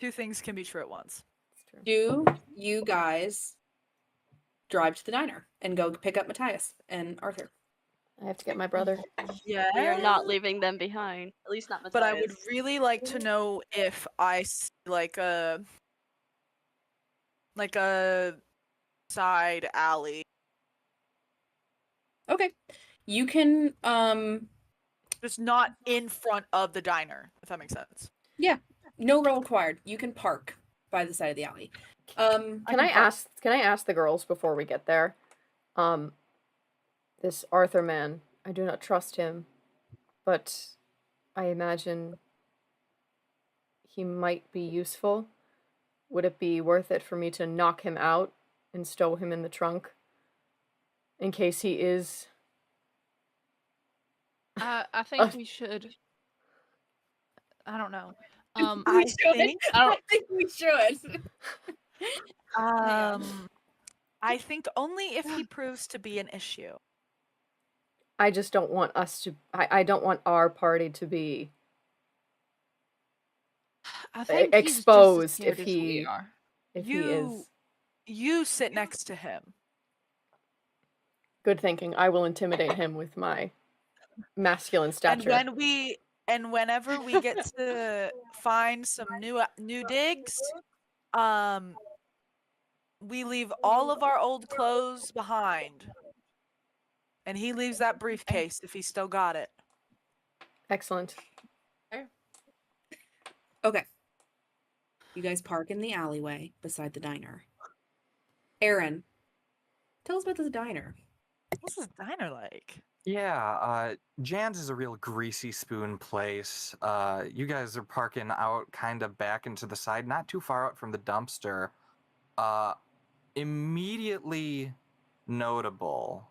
Two things can be true at once. It's true. do you guys drive to the diner and go pick up Matthias and Arthur? I have to get my brother. Yeah. We are not leaving them behind. At least not Matthias. But I would really like to know if I see like a side alley. Okay. You can Just not in front of the diner, if that makes sense. no roll required. You can park by the side of the alley. Can I ask the girls before we get there? This Arthur man, I do not trust him, but I imagine he might be useful. Would it be worth it for me to knock him out and stow him in the trunk in case he is? I think we should. I don't know. I think I think we should. I think only if he proves to be an issue. I just don't want us to. I don't want our party to be I think exposed he's if just as scared as we he are. if he You is. you sit next to him. Good thinking. I will intimidate him with my masculine stature. And whenever we get to find some new digs, we leave all of our old clothes behind. And he leaves that briefcase if he's still got it. Excellent. Okay. You guys park in the alleyway beside the diner. Aaron, tell us about this diner. What's this diner like? Yeah, Jan's is a real greasy spoon place. You guys are parking out kind of back into the side, not too far out from the dumpster. Immediately notable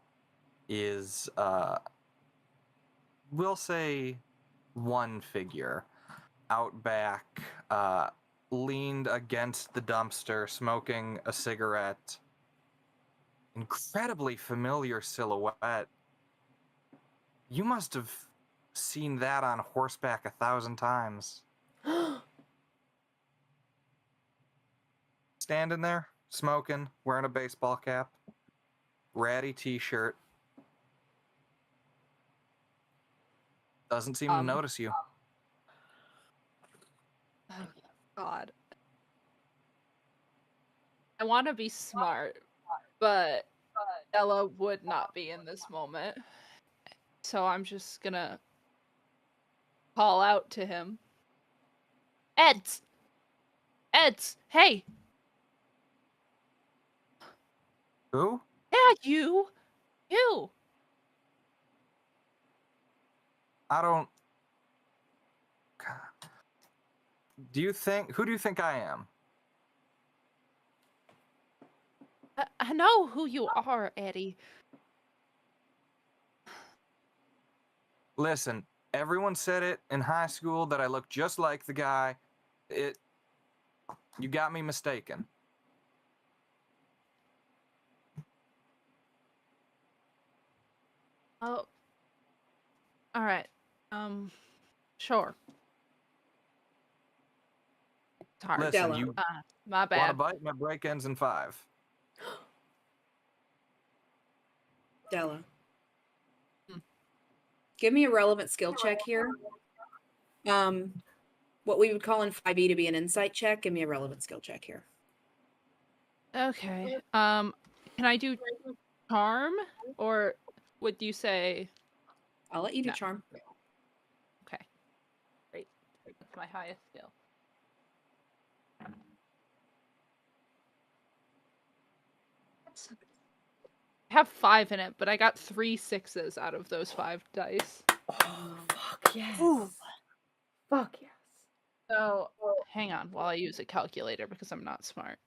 is, we'll say, one figure out back, leaned against the dumpster, smoking a cigarette. Incredibly familiar silhouette. You must have seen that on horseback 1,000 times. Standing there, smoking, wearing a baseball cap, ratty t-shirt. Doesn't seem to notice you. Oh, God. I want to be smart, but Ella would not be in this moment. So I'm just gonna call out to him. Eds! Eds! Hey! Who? Yeah, you! You! I don't... Who do you think I am? I know who you are, Eddie. Listen, everyone said it in high school that I look just like the guy. You got me mistaken. Oh. Alright. Sure. It's hard. Listen, Della. you My want to bad. bite? My break ends in 5. Della. Hmm. Give me a relevant skill check here. What we would call in 5e to be an insight check. Give me a relevant skill check here. Okay. Can I do charm? Or would you say... I'll let you do No. charm. Okay. Great. That's my highest skill. I have 5 in it, but I got 3 6s out of those 5 dice. Oh, fuck yes. Ooh. Fuck yes. So, hang on while I use a calculator because I'm not smart.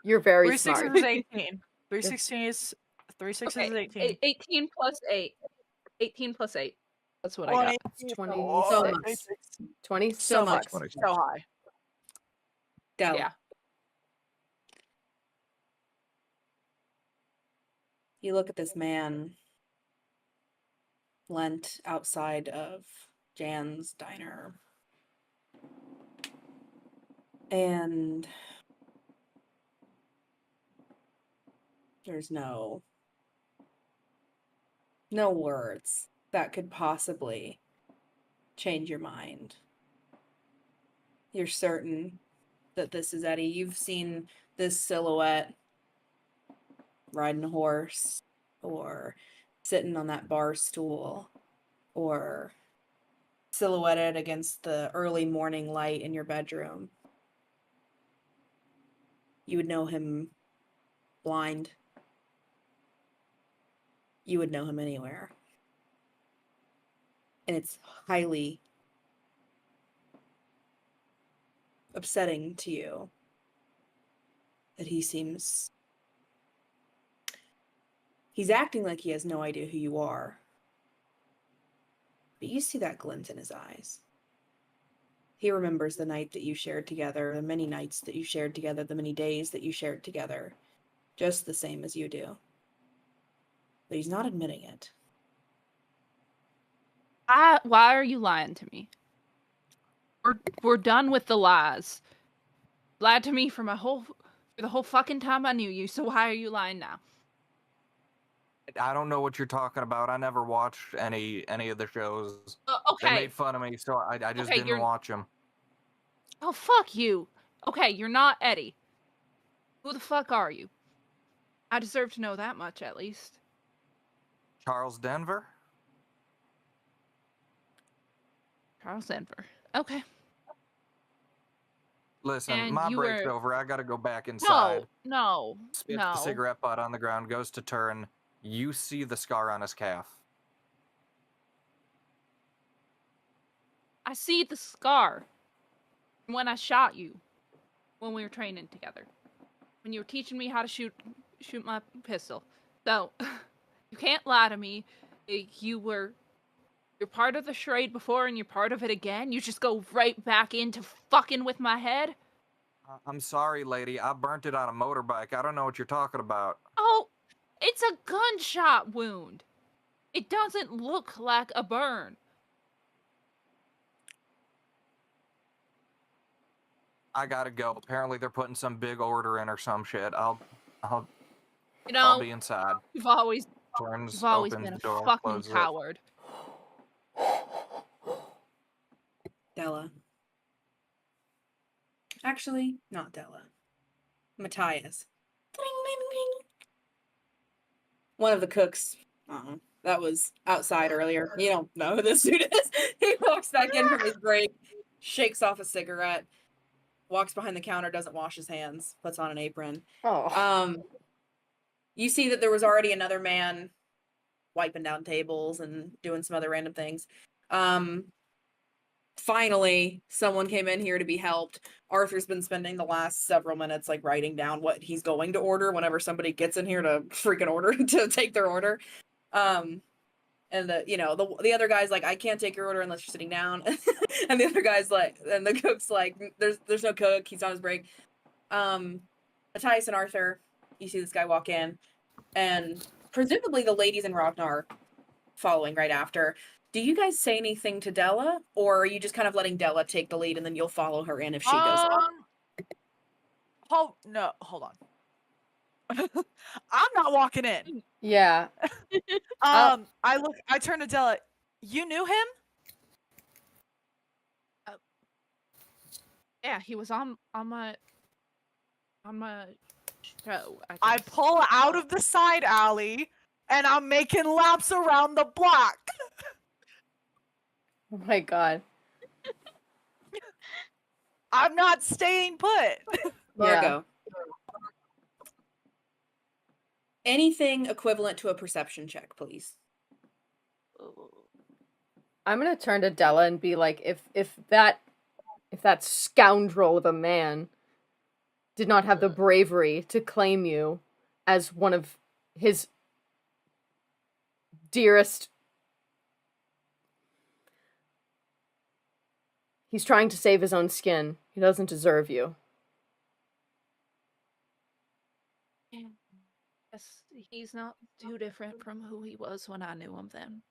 You're very 3 smart. 6s is 18. 3 16 is 3 6s Okay, is 18. 18 plus 8. 18 plus 8. That's what I got. It's 26. 26. So much. So high. Della. Yeah. You look at this man lent outside of Jan's diner. And there's no words that could possibly change your mind. You're certain that this is Eddie. You've seen this silhouette riding a horse or sitting on that bar stool or silhouetted against the early morning light in your bedroom. You would know him blind. You would know him anywhere. And it's highly upsetting to you that he's acting like he has no idea who you are. But you see that glint in his eyes. He remembers the night that you shared together, the many nights that you shared together, the many days that you shared together, just the same as you do. But he's not admitting it. Why are you lying to me? We're done with the lies. Lied to me for the whole fucking time I knew you, so why are you lying now? I don't know what you're talking about. I never watched any of the shows. They Okay. made fun of me, so I just Okay, didn't watch them. Oh, fuck you. Okay, you're not Eddie. Who the fuck are you? I deserve to know that much, at least. Charles Denver? Charles Denver. Okay. Listen, And my you break's were... over. I gotta go back inside. No. Spits the cigarette butt on the ground, goes to turn. You see the scar on his calf. I see the scar from when I shot you, when we were training together, when you were teaching me how to shoot my pistol. So, you can't lie to me. You're part of the charade before and you're part of it again. You just go right back into fucking with my head. I'm sorry, lady. I burnt it on a motorbike. I don't know what you're talking about. Oh, it's a gunshot wound. It doesn't look like a burn. I gotta go. Apparently they're putting some big order in or some shit. I'll be inside. You've always Turns, been opens a the door, fucking closes it. coward. Della. Actually, not Della. Matthias. Ding, ding, ding. One of the cooks. That was outside earlier. You don't know who this dude is. He walks back in from his break, shakes off a cigarette, walks behind the counter, doesn't wash his hands, puts on an apron. Oh. You see that there was already another man wiping down tables and doing some other random things. Finally, someone came in here to be helped. Arthur's been spending the last several minutes like writing down what he's going to order whenever somebody gets in here to freaking order to take their order. And the other guy's like, I can't take your order unless you're sitting down. And the other guy's like, and the cook's like, there's no cook, he's on his break. Matthias and Arthur, you see this guy walk in, and presumably the ladies and Rognar following right after. Do you guys say anything to Della, or are you just kind of letting Della take the lead and then you'll follow her in if she goes on? Hold on. I'm not walking in. Yeah. I turn to Della. You knew him? Yeah, he was on my show. I pull out of the side alley and I'm making laps around the block. Oh my god. I'm not staying put. Margo. Anything equivalent to a perception check, please. I'm gonna turn to Della and be like, if that scoundrel of a man did not have the bravery to claim you as one of his dearest, he's trying to save his own skin. He doesn't deserve you. Yes, he's not too different from who he was when I knew him then.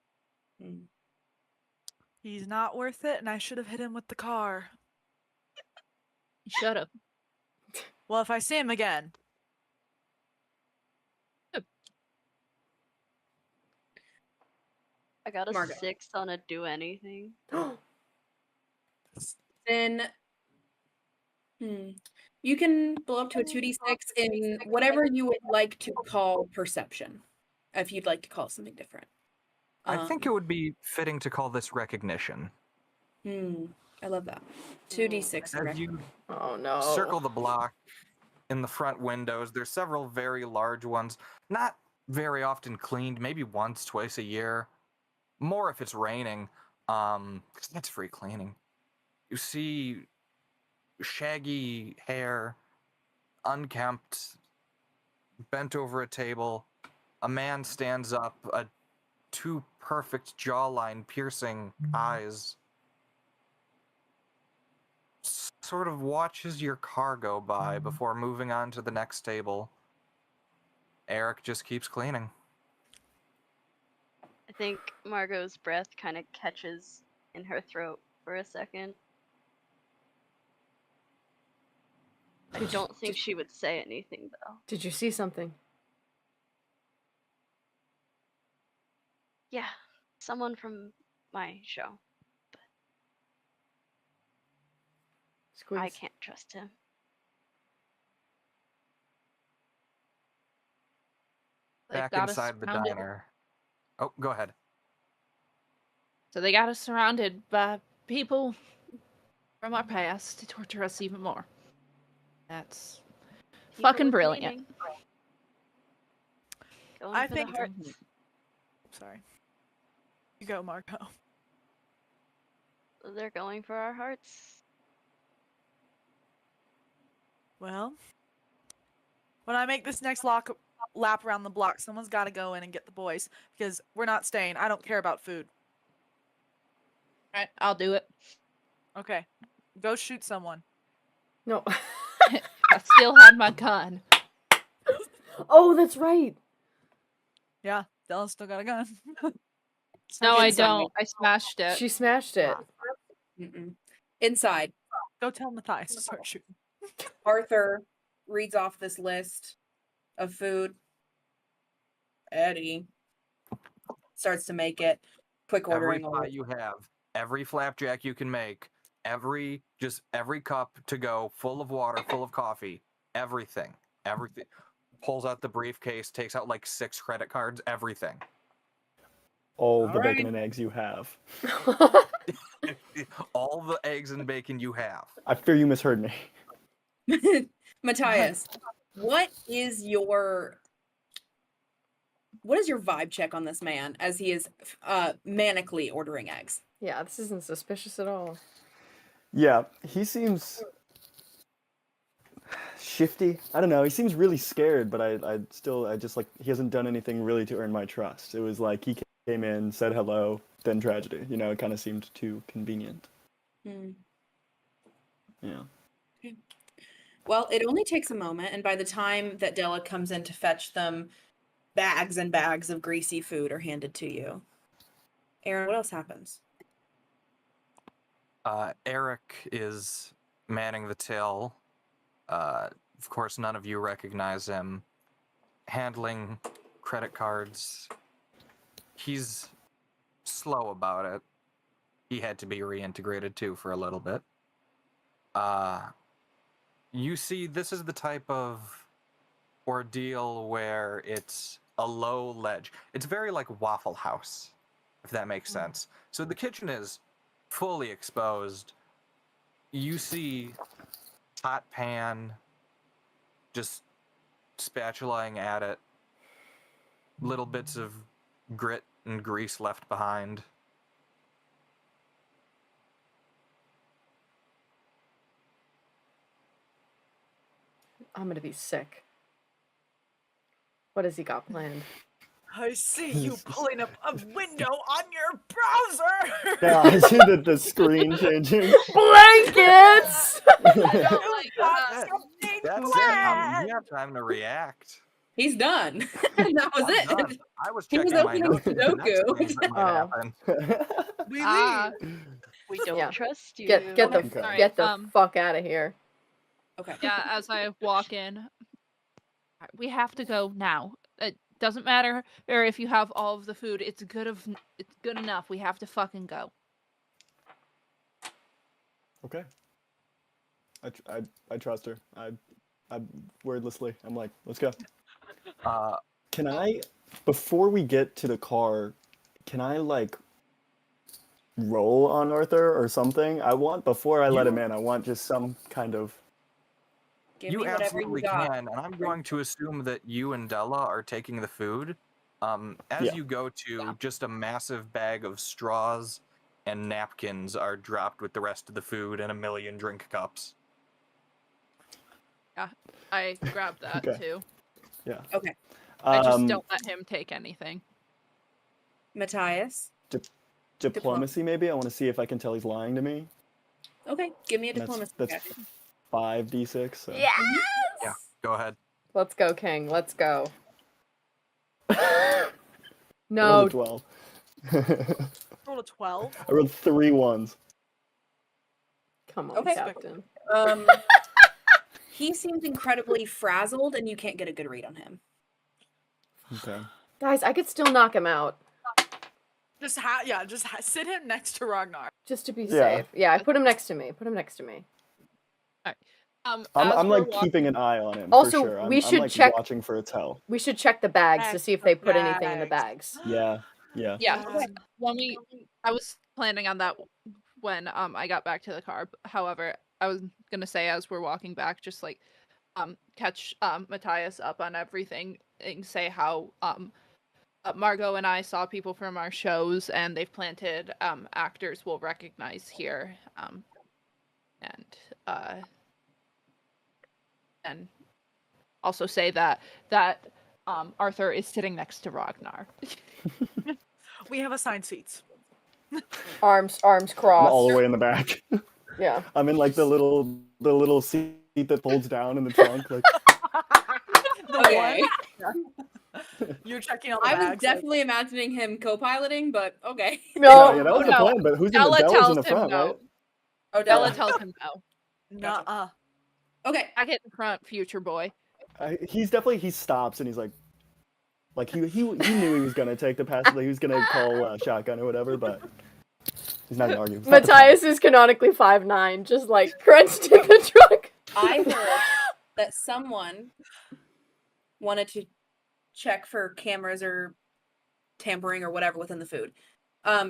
He's not worth it, and I should have hit him with the car. You should have. Well, if I see him again. I got a Margo. 6 on a do anything. Then you can blow up to a 2d6 in whatever you would like to call perception, if you'd like to call something different. I think it would be fitting to call this recognition. I love that. 2d6. As you Oh no. circle the block in the front windows, there's several very large ones, not very often cleaned, maybe once, twice a year. More if it's raining, because that's free cleaning. You see shaggy hair, unkempt, bent over a table. A man stands up, two perfect jawline piercing eyes. Sort of watches your car go by before moving on to the next table. Eric just keeps cleaning. I think Margot's breath kind of catches in her throat for a second. I don't think she would say anything though. Did you see something? Yeah, someone from my show. Squeeze. I can't trust him. They've Back got us inside the surrounded. diner. Oh, go ahead. So they got us surrounded by people from our past to torture us even more. That's People fucking with brilliant. meaning. Going I for think the hearts. Sorry. You go, Margo. They're going for our hearts. Well, when I make this next lap around the block, someone's got to go in and get the boys because we're not staying. I don't care about food. Alright, I'll do it. Okay, go shoot someone. No. I still had my gun. Oh, that's right. Yeah, Della's still got a gun. No, I Inside. don't. I smashed it. She smashed it. Mm-mm. Inside, Go tell Matthias to start shooting. Arthur reads off this list of food. Eddie starts to make it. Quick Every ordering. pie you have, every flapjack you can make, every cup to go, full of water, full of coffee, everything. Pulls out the briefcase, takes out like 6 credit cards, everything. All the All bacon right. and eggs you have. All the eggs and bacon you have. I fear you misheard me. Matthias, what is your vibe check on this man as he is manically ordering eggs? Yeah, this isn't suspicious at all. Yeah, he seems shifty. I don't know. He seems really scared, but I just like he hasn't done anything really to earn my trust. It was like he came in, said hello, then tragedy. You know, it kind of seemed too convenient. Hmm. Yeah. Well, it only takes a moment, and by the time that Della comes in to fetch them, bags and bags of greasy food are handed to you. Aaron, what else happens? Eric is manning the till. Of course, none of you recognize him. Handling credit cards. He's slow about it. He had to be reintegrated too for a little bit. You see, this is the type of ordeal where it's a low ledge. It's very like Waffle House, if that makes sense. So the kitchen is fully exposed. You see hot pan, just spatulaing at it. Little bits of grit and grease left behind. I'm gonna be sick. What has he got planned? I see you pulling up a window on your browser. Yeah, I see the screen changing. Blankets! You got something That's it. planned. You have time to react. He's done. That was I'm it. done. I was He was checking my opening notes for the next Sudoku. things that might Oh. happen. We Ah, leave. We don't Yeah. trust you. Get the Okay. Alright, get the fuck out of here. Okay. yeah, as I walk in, we have to go now. It doesn't matter or if you have all of the food. It's good enough. We have to fucking go. Okay. I trust her. I wordlessly. I'm like, let's go. Can I, before we get to the car, can I like roll on Arthur or something? Before I let him in, I want just some kind of. Give You me whatever absolutely you got. can, and I'm going to assume that you and Della are taking the food. As Yeah. you go to, just a massive bag of straws and napkins are dropped with the rest of the food and a million drink cups. Yeah, I grab that Okay. too. Yeah. Okay. I just don't let him take anything. Matthias. Diplomacy, maybe? I want to see if I can tell he's lying to me. Okay, give me a And diplomacy that's check. 5d6. So. Yes! Yeah, go ahead. Let's go, King. Let's go. I No. rolled a 12. Roll a 12. I rolled 3 ones. Come on, Okay. Captain. he seems incredibly frazzled, and you can't get a good read on him. Okay. Guys, I could still knock him out. Just sit him next to Rognar. Just to be Yeah. safe. Yeah, put him next to me. I'm as we're like keeping an eye on him. Also, for sure. we I'm should like check- watching for a tell. We should check the bags to see if they put anything in the bags. Yeah. Yeah. Yes. I was planning on that when I got back to the car. However, I was gonna say as we're walking back, just like catch Matthias up on everything and say how Margo and I saw people from our shows and they've planted actors we'll recognize here, and also say that Arthur is sitting next to Rognar. We have assigned seats. Arms I'm crossed. all the way in the back. Yeah. I'm in like the little seat that folds down in the trunk. Like, Okay. You're checking all the I was bags. definitely imagining him co-piloting, but okay. No. yeah, that was the no. plan. But who's in the Della Della's tells in the him front, no. right? Oh, Della Della. tells him no. Nuh-uh. Okay. I get in front, future boy. He stops and he's like he knew he was gonna take the pass. He was gonna call shotgun or whatever, but he's not gonna argue. It's not the plan. Matthias is canonically 5'9", just like crunched in the trunk. I heard that someone wanted to check for cameras or tampering or whatever within the food.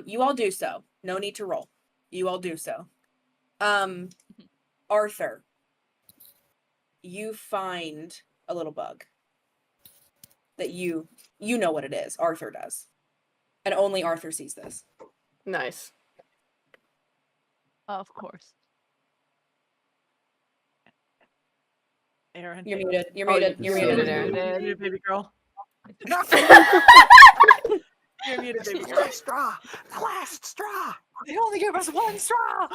You all do so. No need to roll. You all do so. Arthur, you find a little bug that you know what it is. Arthur does. And only Arthur sees this. Nice. Of course. Aaron. You're muted. You're Oh, muted. you're You're muted, muted. Aaron. You're muted, baby girl. You're muted, baby girl. Last straw. The last straw. They only gave us one straw.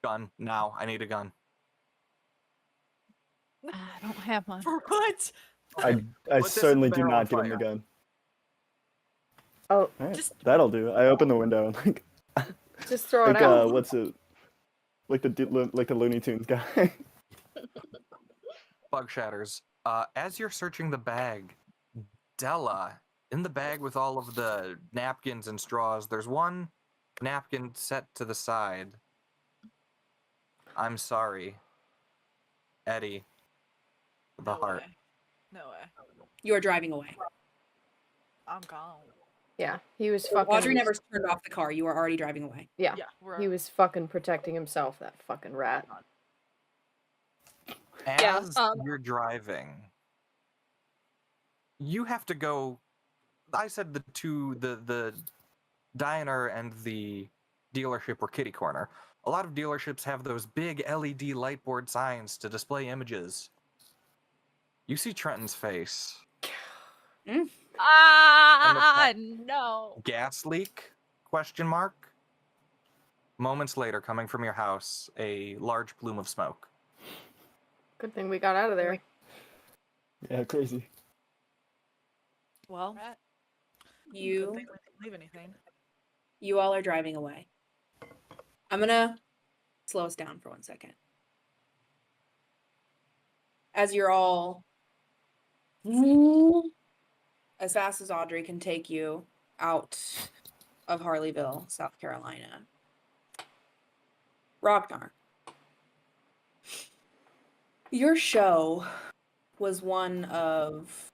Gun. Now. I need a gun. I don't have one. For what? I Put this in certainly the do barrel not of give him the fire. gun. Oh, All right, Just- that'll do. I open the window and like just throw it like out. what's it? Like the Looney Tunes guy. Bug shatters. As you're searching the bag, Della, in the bag with all of the napkins and straws, there's one napkin set to the side. I'm sorry. Eddie. The No heart. way. No way. You are driving away. I'm gone. Yeah, he was fucking. Audrey never turned off the car. You are already driving away. Yeah, Yeah, he was fucking protecting himself. That fucking rat. As Yeah, you're driving, you have to go. I said the diner and the dealership were kitty corner. A lot of dealerships have those big LED lightboard signs to display images. You see Trenton's face. No. Gas leak? Question mark. Moments later, coming from your house, a large plume of smoke. Good thing we got out of there. Yeah, crazy. Well, good You thing we didn't leave anything. you all are driving away. I'm gonna slow us down for 1 second. As you're all as fast as Audrey can take you out of Harleyville, South Carolina. Rognar, your show was one of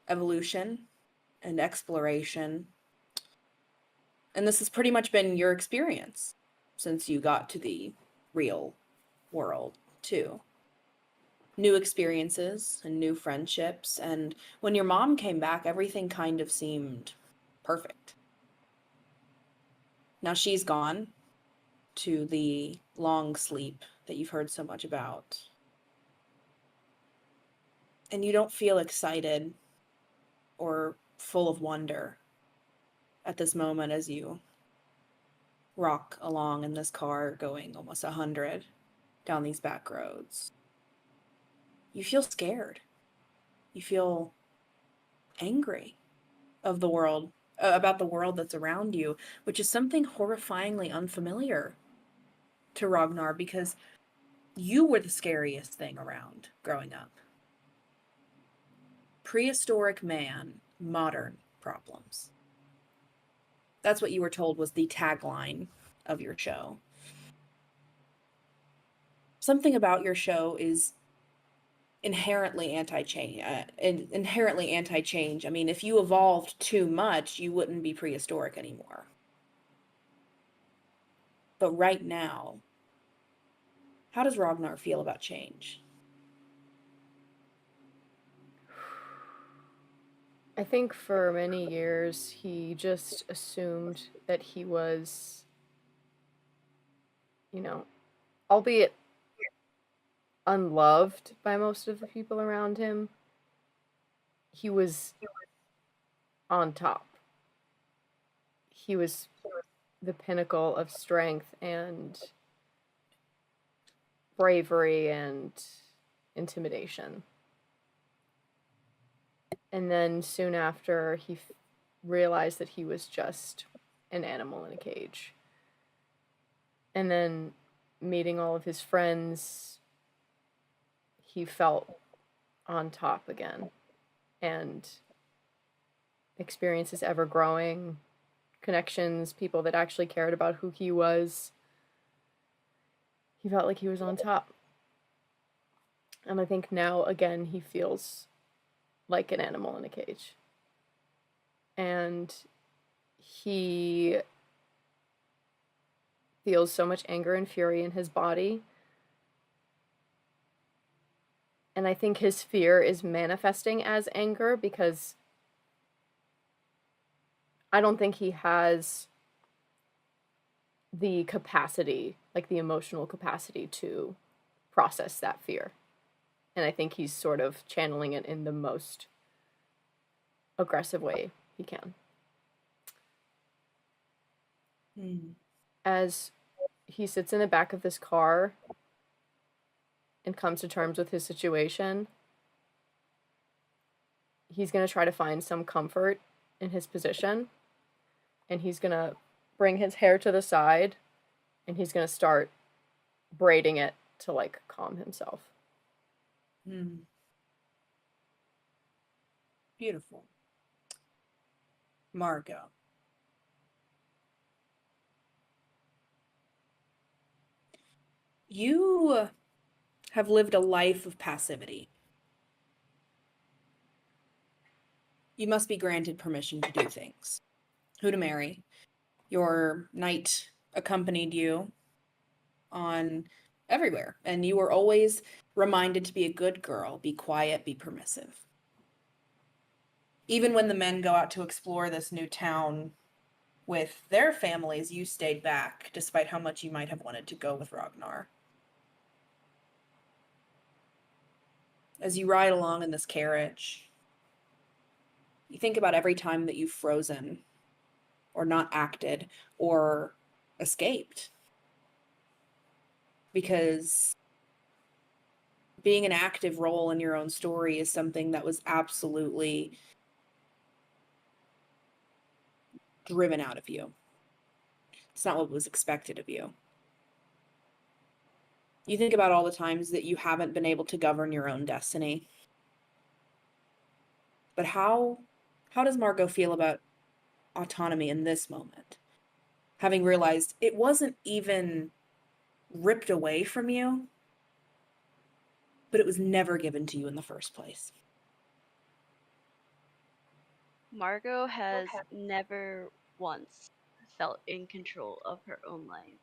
evolution and exploration. And this has pretty much been your experience since you got to the real world, too. New experiences and new friendships. And when your mom came back, everything kind of seemed perfect. Now she's gone to the long sleep that you've heard so much about. And you don't feel excited or full of wonder at this moment as you rock along in this car going almost 100 down these back roads. You feel scared. You feel angry of the world about the world that's around you, which is something horrifyingly unfamiliar to Rognar, because you were the scariest thing around growing up. Prehistoric man, modern problems. That's what you were told was the tagline of your show. Something about your show is inherently anti-change. I mean, if you evolved too much, you wouldn't be prehistoric anymore. But right now, how does Rognar feel about change? I think for many years he just assumed that he was, albeit unloved by most of the people around him, he was on top. He was the pinnacle of strength and bravery and intimidation. And then soon after, he realized that he was just an animal in a cage. And then meeting all of his friends, he felt on top again. And experiences ever growing, connections, people that actually cared about who he was. He felt like he was on top. And I think now, again, he feels like an animal in a cage. And he feels so much anger and fury in his body. And I think his fear is manifesting as anger, because I don't think he has the capacity, like the emotional capacity, to process that fear. And I think he's sort of channeling it in the most aggressive way he can. As he sits in the back of this car and comes to terms with his situation, he's going to try to find some comfort in his position. And he's going to bring his hair to the side, and he's going to start braiding it to, like, calm himself. Beautiful. Margo. You have lived a life of passivity. You must be granted permission to do things. Who to marry. Your knight accompanied you on everywhere, and you were always reminded to be a good girl, be quiet, be permissive. Even when the men go out to explore this new town with their families, you stayed back, despite how much you might have wanted to go with Rognar. As you ride along in this carriage, you think about every time that you've frozen, or not acted, or escaped. Because being an active role in your own story is something that was absolutely driven out of you. It's not what was expected of you. You think about all the times that you haven't been able to govern your own destiny. But how does Margo feel about autonomy in this moment? Having realized it wasn't even ripped away from you, but it was never given to you in the first place. Margo has never once felt in control of her own life.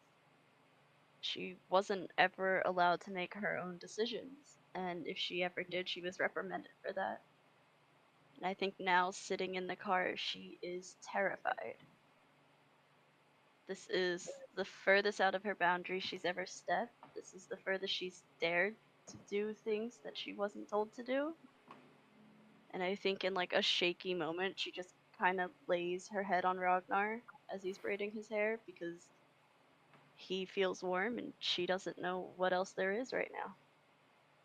She wasn't ever allowed to make her own decisions, and if she ever did, she was reprimanded for that. And I think now, sitting in the car, she is terrified. This is the furthest out of her boundary she's ever stepped. This is the furthest she's dared to do things that she wasn't told to do. And I think in like a shaky moment, she just kind of lays her head on Rognar as he's braiding his hair, because he feels warm and she doesn't know what else there is right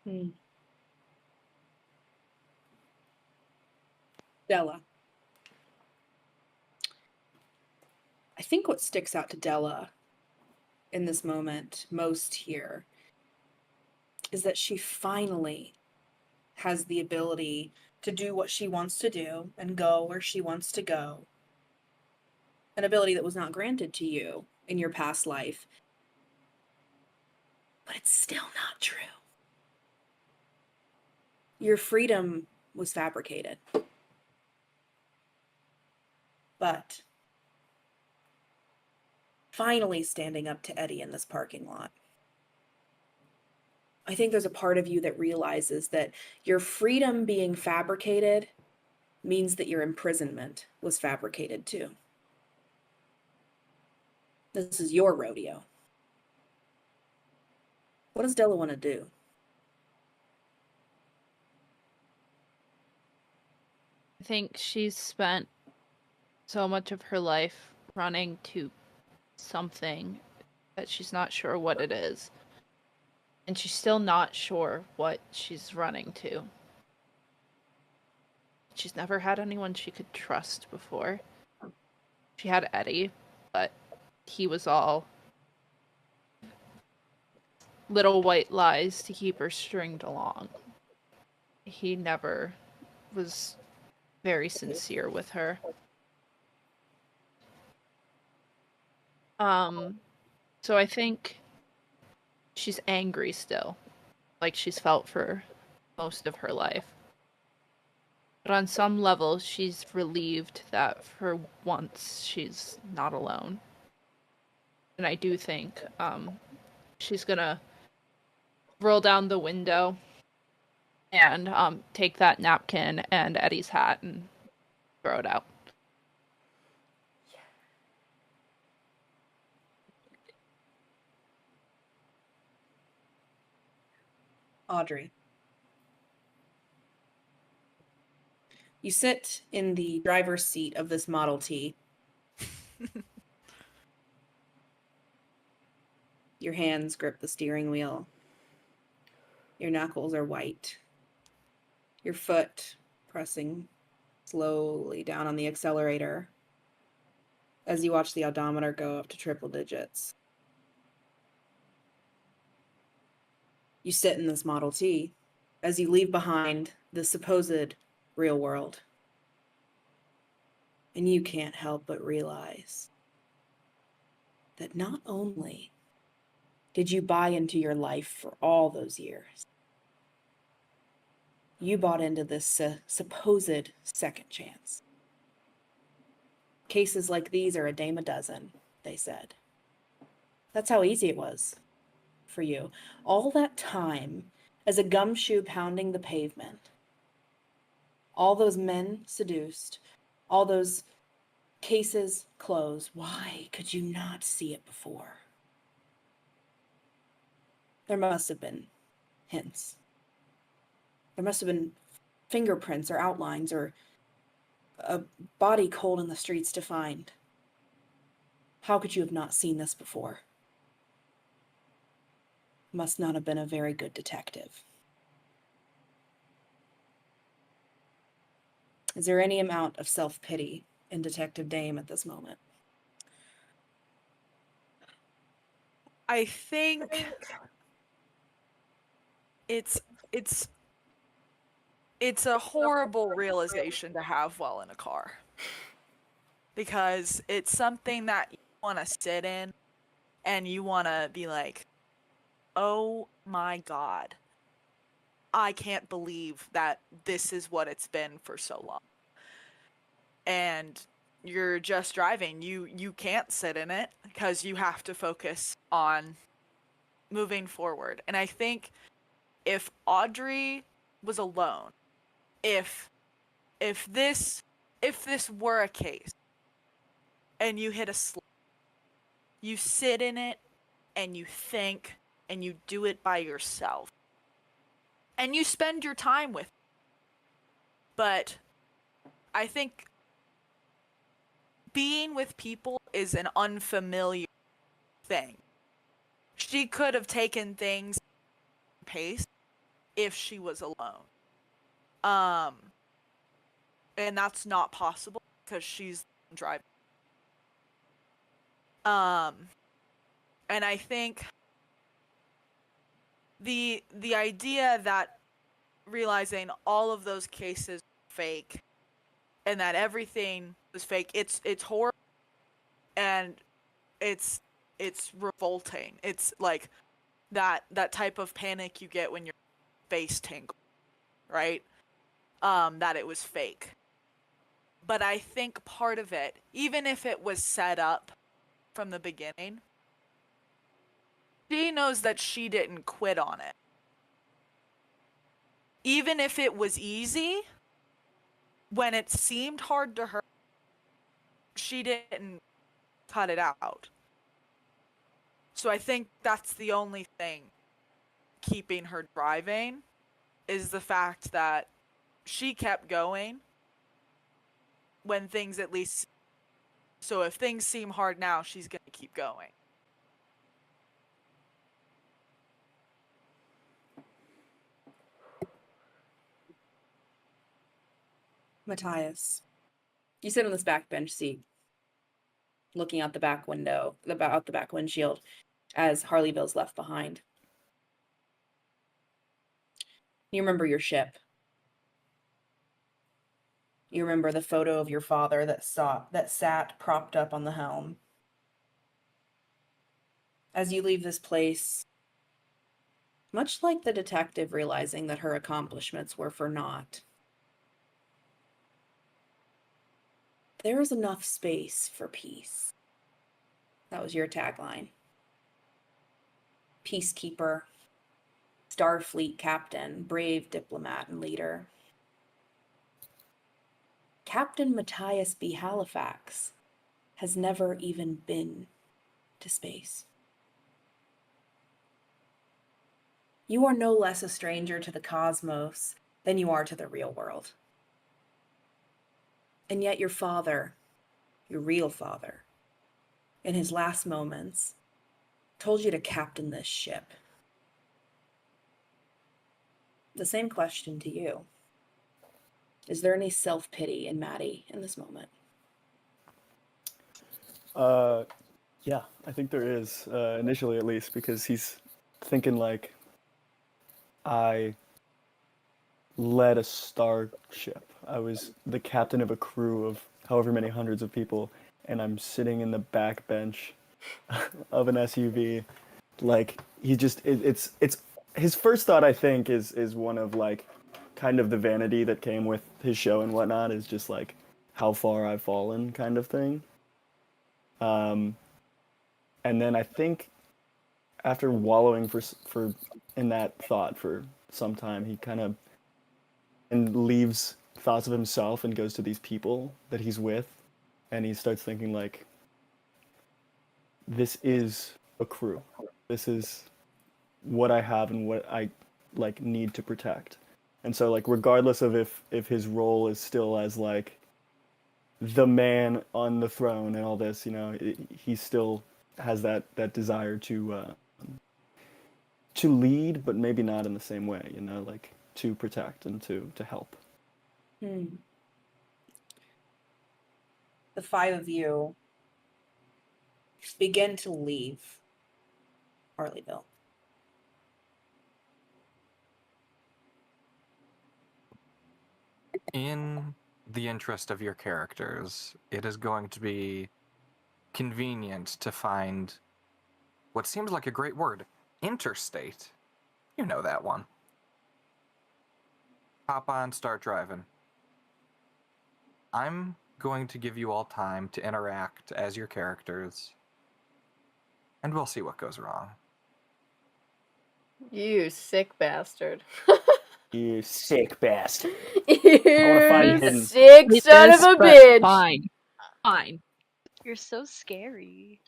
now. Stella. I think what sticks out to Della in this moment most here is that she finally has the ability to do what she wants to do and go where she wants to go. An ability that was not granted to you in your past life. But it's still not true. Your freedom was fabricated. But finally standing up to Eddie in this parking lot, I think there's a part of you that realizes that your freedom being fabricated means that your imprisonment was fabricated too. This is your rodeo. What does Della want to do? I think she's spent so much of her life running to something that she's not sure what it is. And she's still not sure what she's running to. She's never had anyone she could trust before. She had Eddie, but he was all little white lies to keep her stringed along. He never was very sincere with her. So I think she's angry still, like she's felt for most of her life. But on some level, she's relieved that for once she's not alone. And I do think she's gonna roll down the window and take that napkin and Eddie's hat and throw it out. Audrey. You sit in the driver's seat of this Model T. Your hands grip the steering wheel. Your knuckles are white. Your foot pressing slowly down on the accelerator as you watch the odometer go up to triple digits. You sit in this Model T as you leave behind the supposed real world. And you can't help but realize that not only did you buy into your life for all those years, you bought into this supposed second chance. Cases like these are a dime a dozen, they said. That's how easy it was for you. All that time as a gumshoe pounding the pavement, all those men seduced, all those cases closed. Why could you not see it before? There must have been hints. There must have been fingerprints or outlines or a body cold in the streets to find. How could you have not seen this before? Must not have been a very good detective. Is there any amount of self-pity in Detective Dame at this moment? I think it's a horrible realization to have while in a car. Because it's something that you want to sit in and you want to be like, oh my God, I can't believe that this is what it's been for so long. And you're just driving. You can't sit in it because you have to focus on moving forward. And I think if Audrey was alone, if this were a case and you hit a slip, you sit in it and you think and you do it by yourself. And you spend your time with it. But I think being with people is an unfamiliar thing. She could have taken things at pace if she was alone. And that's not possible because she's driving. And I think the idea that realizing all of those cases were fake and that everything was fake, it's horrible and it's revolting. It's like that type of panic you get when your face tingles, right? That it was fake. But I think part of it, even if it was set up from the beginning, she knows that she didn't quit on it. Even if it was easy, when it seemed hard to her, she didn't cut it out. So I think that's the only thing keeping her driving, is the fact that she kept going when things at least... So if things seem hard now, she's going to keep going. Matthias, you sit on this back bench seat, looking out the back window, out the back windshield, as Harleyville's left behind. You remember your ship. You remember the photo of your father that sat propped up on the helm. As you leave this place, much like the detective realizing that her accomplishments were for naught, there is enough space for peace. That was your tagline. Peacekeeper, Starfleet captain, brave diplomat and leader. Captain Matthias B. Halifax has never even been to space. You are no less a stranger to the cosmos than you are to the real world. And yet your father, your real father, in his last moments, told you to captain this ship. The same question to you. Is there any self-pity in Maddie in this moment? Yeah, I think there is, initially at least, because he's thinking like, I led a starship. I was the captain of a crew of however many hundreds of people, and I'm sitting in the back bench of an SUV. Like, he just, it's his first thought, I think, is one of like, kind of the vanity that came with his show and whatnot, is just like how far I've fallen kind of thing. And then I think after wallowing for in that thought for some time, he kind of leaves thoughts of himself and goes to these people that he's with, and he starts thinking like, this is a crew. This is what I have and what I like need to protect. And so like, regardless of if his role is still as like the man on the throne and all this, you know, he still has that desire to lead, but maybe not in the same way, you know, like to protect and to help. The five of you begin to leave Harleyville. In the interest of your characters, it is going to be convenient to find what seems like a great word, interstate. You know that one. Hop on, start driving. I'm going to give you all time to interact as your characters, and we'll see what goes wrong. You sick bastard. You sick bastard. You sick son of a bitch. Fine. You're so scary.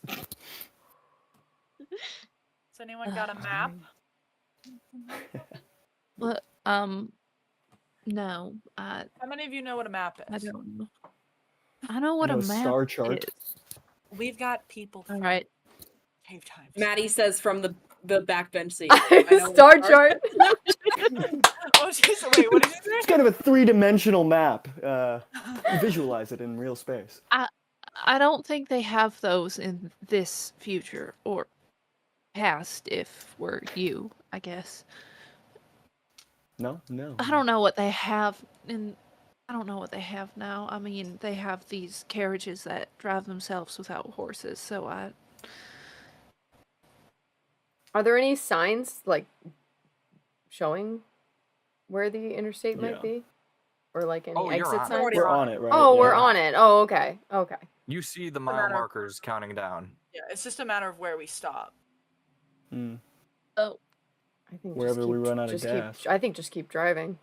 Has anyone got a map? What? No. How many of you know what a map I is? don't know. I know what a map star chart. is. We've got people All from right. cave times. Maddie says from the backbench seat. I know Star chart. Wait, what did you say? It's kind of a three-dimensional map. Visualize it in real space. I don't think they have those in this future or past. If we're you, I guess. No. I don't know what they have in. I don't know what they have now. I mean, they have these carriages that drive themselves without horses. So Are there any signs like showing where the interstate might Yeah. be, or like any Oh, you're exit on it. signs? Already We're on on it, right? Oh, we're Yeah. on it. Oh, okay. Okay. You see the a mile matter of- markers counting down. Yeah, it's just a matter of where we stop. Mm. oh, I think Wherever just we keep, run out of just gas. Keep, I think just keep driving.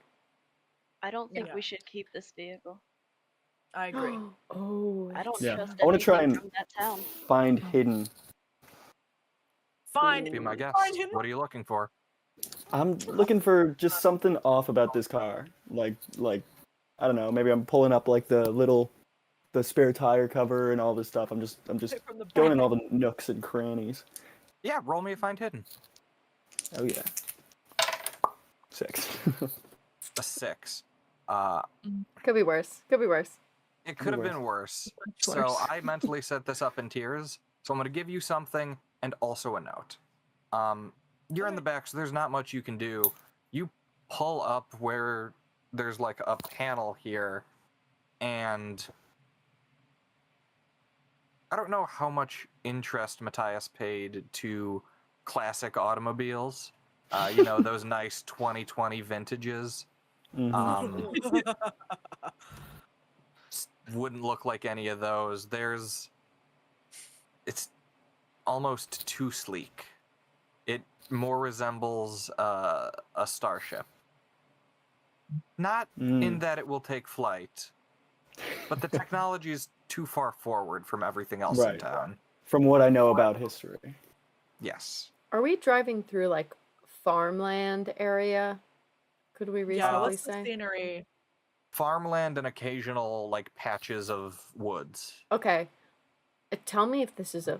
I don't think Yeah. we should keep this vehicle. I agree. Oh, I don't Yeah. trust I wanna try anything and- from that town. Find hidden. Find Be my guest. Find him. What are you looking for? I'm looking for just something off about this car. Like I don't know. Maybe I'm pulling up like the spare tire cover and all this stuff. I'm just from the going in back. all the nooks and crannies. Yeah, roll me a find hidden. Oh yeah. 6. A 6. could be worse. Could be worse. It could have worse. been worse. Much So worse. I mentally set this up in tiers. So I'm going to give you something and also a note. You're in the back, so there's not much you can do. You pull up where there's like a panel here, and I don't know how much interest Matthias paid to classic automobiles. You know, those nice 2020 vintages. Mhm. Wouldn't look like any of those. It's almost too sleek. It more resembles a starship. Not in that it will take flight, but the technology is too far forward from everything else in Right. town. From what I know about history. Yes. Are we driving through like farmland area? Could we Yeah, reasonably what's the say? scenery? Farmland and occasional like patches of woods. Okay. Tell me if this is a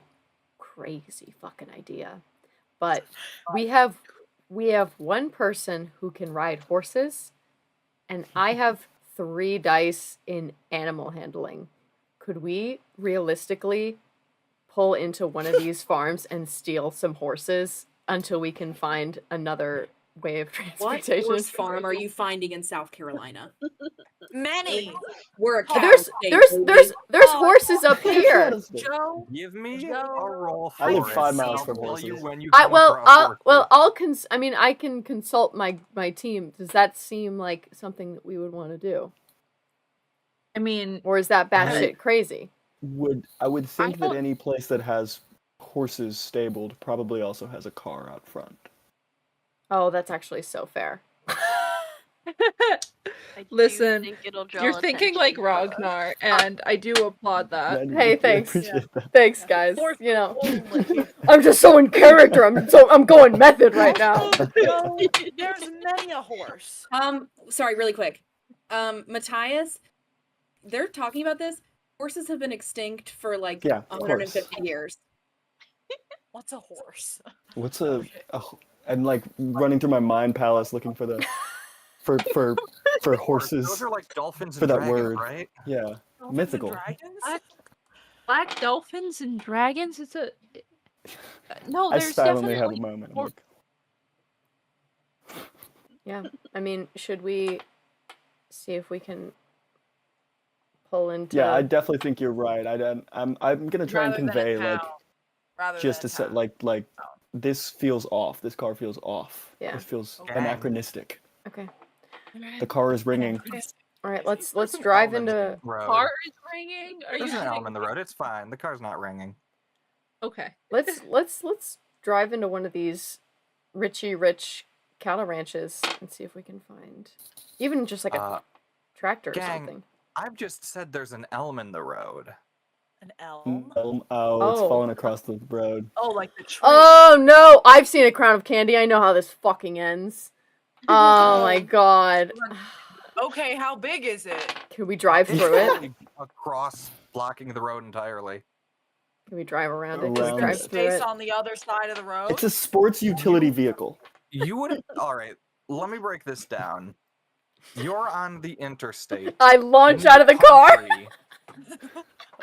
crazy fucking idea. But we have one person who can ride horses, and I have 3 dice in animal handling. Could we realistically pull into one of these farms and steal some horses until we can find another way of What transportation? horse farm are you finding in South Carolina? Many. We're a cow There's state, there's baby. there's there's horses up here. Joe. Give me Joe, a roll for I live it. 5 miles I'll from tell you horses. when you I come well across horses. I mean I can consult my team. Does that seem like something that we would want to do? I mean, Or is that batshit crazy? I would think that don't- any place that has horses stabled probably also has a car out front. Oh, that's actually so fair. I do Listen, think it'll draw you're thinking like attention. Rognar, and I do applaud that. Yeah, Hey, I thanks. appreciate that. Thanks, guys. Horse You know, only. I'm just so in character. I'm going method right now. Joe, there's many a horse. Sorry, really quick. Matthias, they're talking about this. Horses have been extinct for like Yeah, of 150 years. What's a horse? What's I'm like running through my mind palace looking for the for horses. Those are like dolphins for and that dragons, word. right? Yeah, Dolphins and mythical. dragons? Black dolphins and dragons. It's a no. I There's silently have a definitely moment. I'm hor- like, Yeah, I mean, should we see if we can pull into? yeah, I definitely think you're right. I'm gonna try and Rather than a convey like town. Rather just than to a set town. like this feels off. This car feels off. Yeah. It feels Okay. anachronistic. Okay. The car is ringing. All right, let's There's an drive elm in into. the road. car is ringing. Are you There's an elm kidding in the me? road. It's fine. The car's not ringing. Okay. Let's drive into one of these Richie rich cattle ranches and see if we can find even just like a Uh, tractor or gang. something. I've just said there's an elm in the road. An elm? Oh, it's Oh. falling across the road. Oh, like the tree. Oh no! I've seen a crown of candy. I know how this fucking ends. Oh my god! Okay, how big is it? Can we drive It's through it? totally across, blocking the road entirely. Can we drive around it? Around Just Is it. drive there through space it. on the other side of the road? It's a sports utility vehicle. You wouldn't. All right. let me break this down. You're on the interstate. I launch in out of the car. country.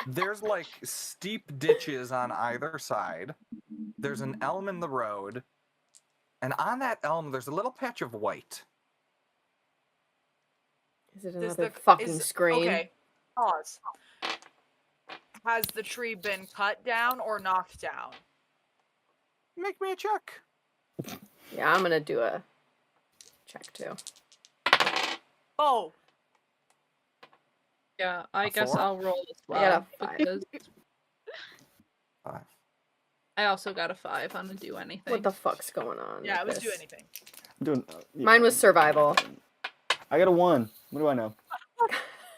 There's like steep ditches on either side. There's an elm in the road. And on that elm, there's a little patch of white. Is it Does another the- fucking is- screen? Okay, pause. Has the tree been cut down or knocked down? Make me a check. Yeah, I'm gonna do a check too. Oh, Yeah, I A guess 4? I'll roll as I got a well. 5. Because 5. I also got a 5 on the do anything. What the fuck's going on? yeah, with it was do this? anything. I'm doing. Mine was survival. I got a 1. What do I know?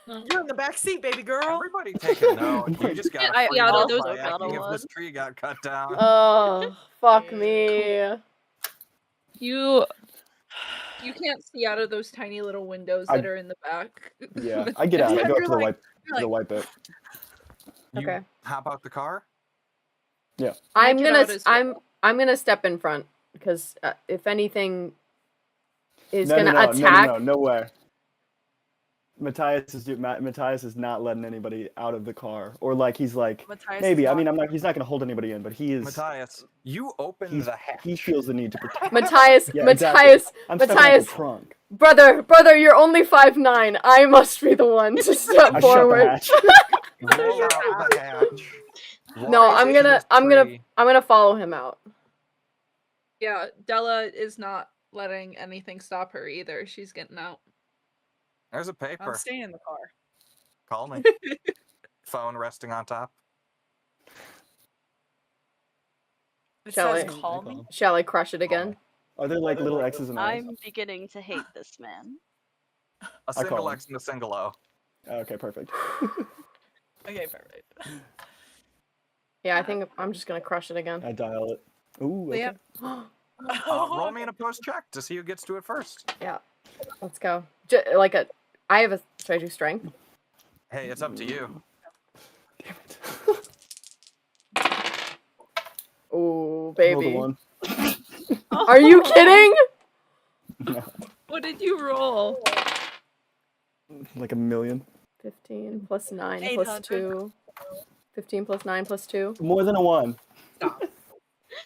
You're in the back seat, baby girl. Everybody take a note. You just got I a free also note got by a asking if one. this tree got cut down. Oh, fuck Yeah. me. You can't see out of those tiny little windows that are in the back. Yeah, I get out. I go up to the white, you're the white bit. You Okay. hop out the car. I'm get gonna out as well. I'm gonna step in front because if anything is No, gonna no, no, attack, no way. Matthias is not letting anybody out of the car, or like he's like Matthias maybe. is I mean, not- he's not gonna hold anybody in, but he is. Matthias, you open He's, the hatch. he feels the need to protect. Matthias, Yeah, Matthias, exactly. I'm stepping out Matthias, the trunk. brother, you're only 5'9". I must be the one to step I forward. shut the hatch. Roll out the hatch. No, Walk I'm into gonna this I'm gonna tree. follow him out. Yeah, Della is not letting anything stop her either. She's getting out. There's a I'm paper. staying in the car. Call me. Phone resting on top. It Shall says I- call me. Shall I crush it again? Are there like little X's and O's? I'm beginning to hate this man. A I call single him. X and a single O. Okay, perfect. Okay, perfect. Yeah, I think I'm just gonna crush it again. I dial it. Ooh, okay. Yeah. Roll me in a post check to see who gets to it first. Yeah, let's go. I have a should I do strength? Hey, it's up to you. Damn it. Ooh, Roll the baby. 1. Are you kidding? No, What did you roll? like a million. 15 plus 9 plus 800. 2. 15 plus 9 plus 2. More than a 1. Stop.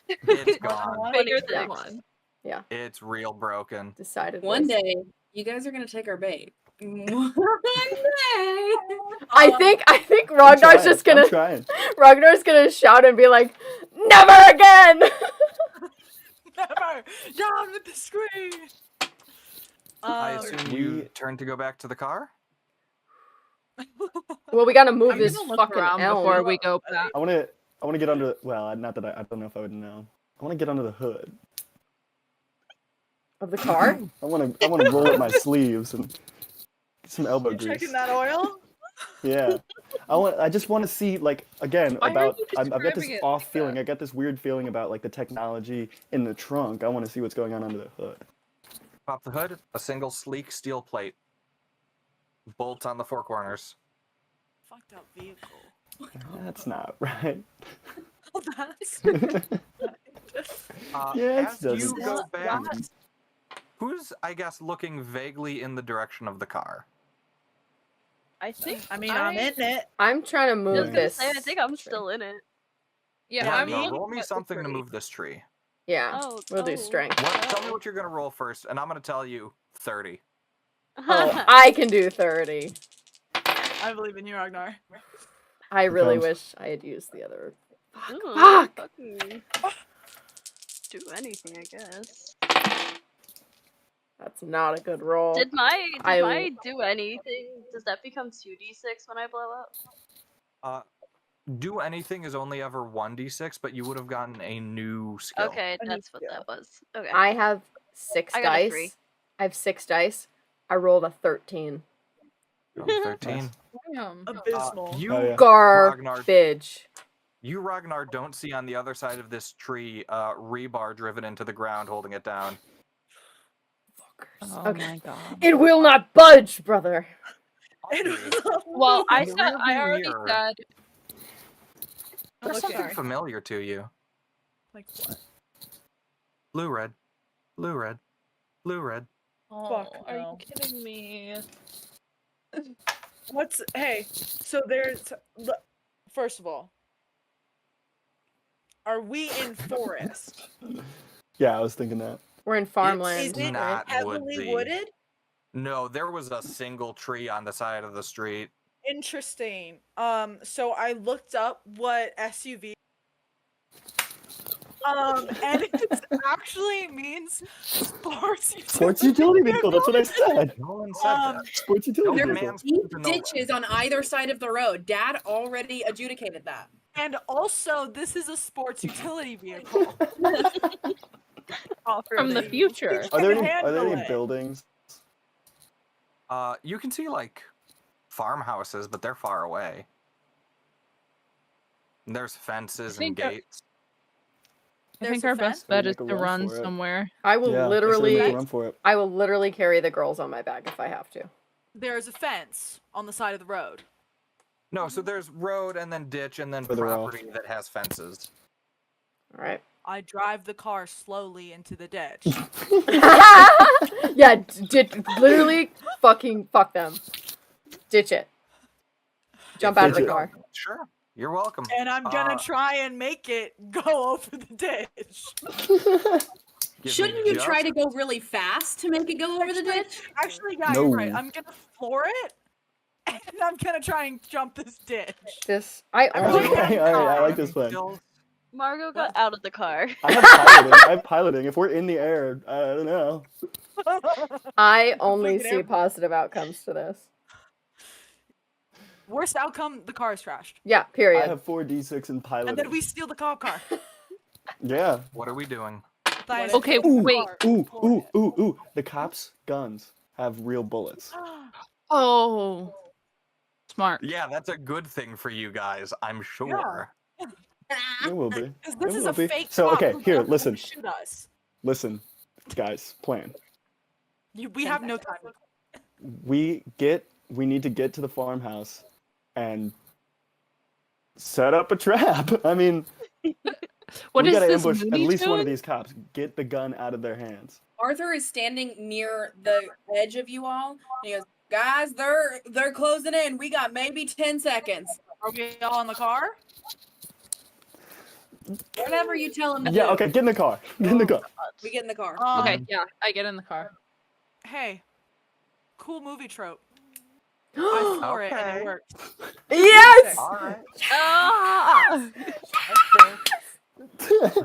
It's gone. Bigger than 26. 1. It's real broken. Decided. One day, you guys are gonna take our bait. One day. I think Rognar's just gonna I'm trying. Rognar's gonna shout and be like, "Never again!" Never down with the screen. I assume we- you turn to go back to the car? Well, we gotta move I'm this gonna look fucking around elm. before we go back. I want to get under. Well, not that I don't know if I would know. I want to get under the hood. Of the car? I want to roll up my sleeves and get some elbow You grease. checking that oil? Yeah. I just want to see, like, again, Why are about you I've got this describing it off like feeling. that? I got this weird feeling about like the technology in the trunk. I want to see what's going on under the hood. Pop the hood, a single sleek steel plate. Bolt on the four corners. Fucked up vehicle. That's not right. That's Yeah, As it you doesn't. go back, who's, I guess, looking vaguely in the direction of the car? I think. I mean, I'm in it. I'm trying to I was move gonna this. say, I think I'm still in it. Yeah, Yeah, I'm me- looking roll me at the something to tree. move this tree. Yeah, Oh, we'll do oh. strength. Tell me what you're gonna roll first, and I'm gonna tell you 30. Oh, I can do 30. I believe in you, Rognar. I really Comes. wish I had used the other. Ooh, Fuck! fucking do anything, I guess. That's not a good roll. Did my I- do anything? Does that become 2d6 when I blow up? Do anything is only ever 1d6, but you would have gotten a new skill. Okay, A new that's what skill. that was. Okay. I have 6 I got a dice. 3. I have 6 dice. I rolled a 13. Roll 13. Damn. Abysmal. You, Oh, yeah. Rognar, Garbage. you, Rognar, don't see on the other side of this tree rebar driven into the ground holding it down. Oh Okay. my god. It will not budge, brother. Well, I In the said I rearview already mirror, said. There's Okay. something familiar to you. Like what? Blue red, blue red, blue red, Fuck Are you no. kidding me? Hey, so first of all, are we in forest? Yeah, I was thinking that. We're in farmland, Is it not right? heavily woodsy. wooded? No, there was a single tree on the side of the street. Interesting. So I looked up what SUV. And it actually means Sports utility vehicle. That's what I said. Nolan said that. Sports utility Your vehicle. man's Deep to Nolan. ditches on either side of the road. Dad already adjudicated that. And also, this is a sports utility vehicle. From the future. Are there Handle any it. buildings? You can see like farmhouses, but they're far away. And there's fences and think that- gates. I There's think a our fence? best bet Make is a to run run for it. somewhere. I will Yeah, literally, make a run for it. I will literally carry the girls on my back if I have to. There's a fence on the side of the road. No, so there's road and then ditch and then Further off. property that has fences. All right. I drive the car slowly into the ditch. Yeah, literally fucking fuck them. Ditch it. Jump out of the Ditch it. car. Sure, you're welcome. And I'm gonna try and make it go over the ditch. Give me Shouldn't you try just- to go really fast to make it go over the ditch? Actually, yeah, you're right. No. I'm gonna floor it, and I'm gonna try and jump this ditch. This I I'm only really- Okay, all right, I like this plan. Skills? Margo got out of the car. I have piloting. I have piloting. If we're in the air, I don't know. I only Fucking see airport. positive outcomes to this. Worst outcome: the car is trashed, Yeah, I period. have 4d6 in piloting. and then we steal the cop car. Yeah. What are we doing? Matthias Okay, steals the wait. car. Ooh. The cops' guns have real bullets. Oh. Smart. Yeah, that's a good thing for you guys, I'm sure. It will be. Because this It is will a be. fake So, cop okay, who here, comes to listen. shoot us. Listen, guys, plan. We have no time. We need to get to the farmhouse and set up a trap. I mean, What we is gotta this ambush at Looney least one of Tunes? these cops. Get the gun out of their hands. Arthur is standing near the edge of you all. And he goes, guys, they're closing in. We got maybe 10 seconds. Are we all in the car? Whatever you tell them to Yeah, do. okay, get in the car. Get in the car. We get in the car. Okay, yeah, I get in the car. Hey, cool movie trope. I floor it and Okay. it works. Yes! All right. Ah!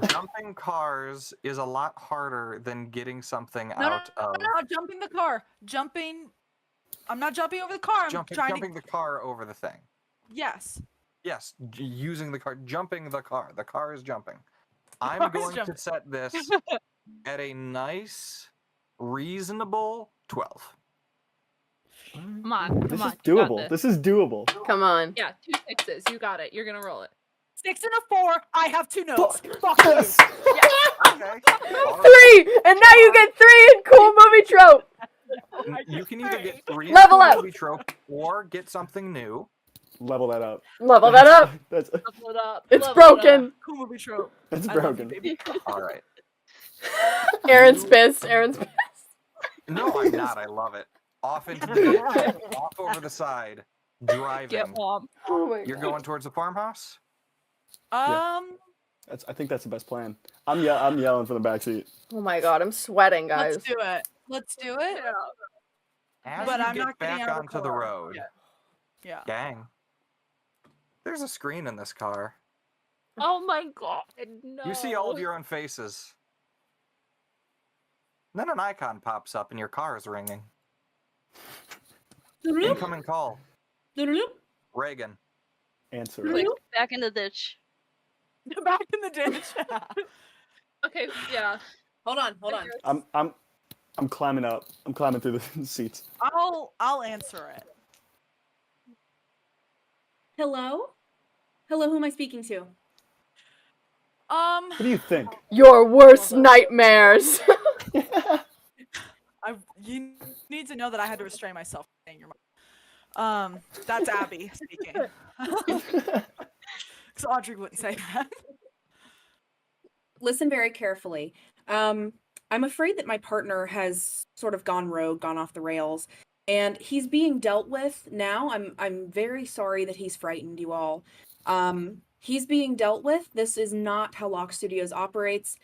Jumping cars is a lot harder than getting something No, out no, of I'm not jumping the car. I'm not jumping over the car. I'm jumping the car over the thing. Yes. Yes, using the car, jumping the car. The car is jumping. I'm car is going jumping. to set this at a nice, reasonable 12. Come on, This come is on. You got doable. This is doable. Come on. Yeah, 2 6s. You got it. You're gonna roll it. 6 and a 4. I have 2 notes. Fuck. Fuck Yes. Okay. 3! And now you get 3 in cool movie trope! You can either get 3 in Level the up. movie trope or get something new. Level that up. Level that up! That's Level it up. It's level it up. broken! Cool movie trope. that's I love you, broken. baby. All right. Aaron's pissed. Aaron's pissed. No, I'm not. I love it. Off into the ditch, off over the side, driving. Get mom. Oh my You're God. going towards the farmhouse? I think that's the best plan. I'm yelling from the backseat. Oh my God, I'm sweating, guys. Let's do it. Let's do it. As But you I'm get not getting back out of onto the car. road, Yeah. gang, there's a screen in this car. Oh my god, no. You see all of your own faces. Then an icon pops up and your car is ringing. Incoming call. Raegan. Answer. Quick, back in the ditch. Back in the ditch. Okay, yeah. Hold on. I'm climbing up. I'm climbing through the seats. I'll answer it. Hello? Hello, who am I speaking to? What do you think? Your worst nightmares! You need to know that I had to restrain myself from saying your mom. That's Abby speaking. Because Audrey wouldn't say that. Listen very carefully. I'm afraid that my partner has sort of gone rogue, gone off the rails, and he's being dealt with now. I'm very sorry that he's frightened you all. He's being dealt with. This is not how Lock Studios operates,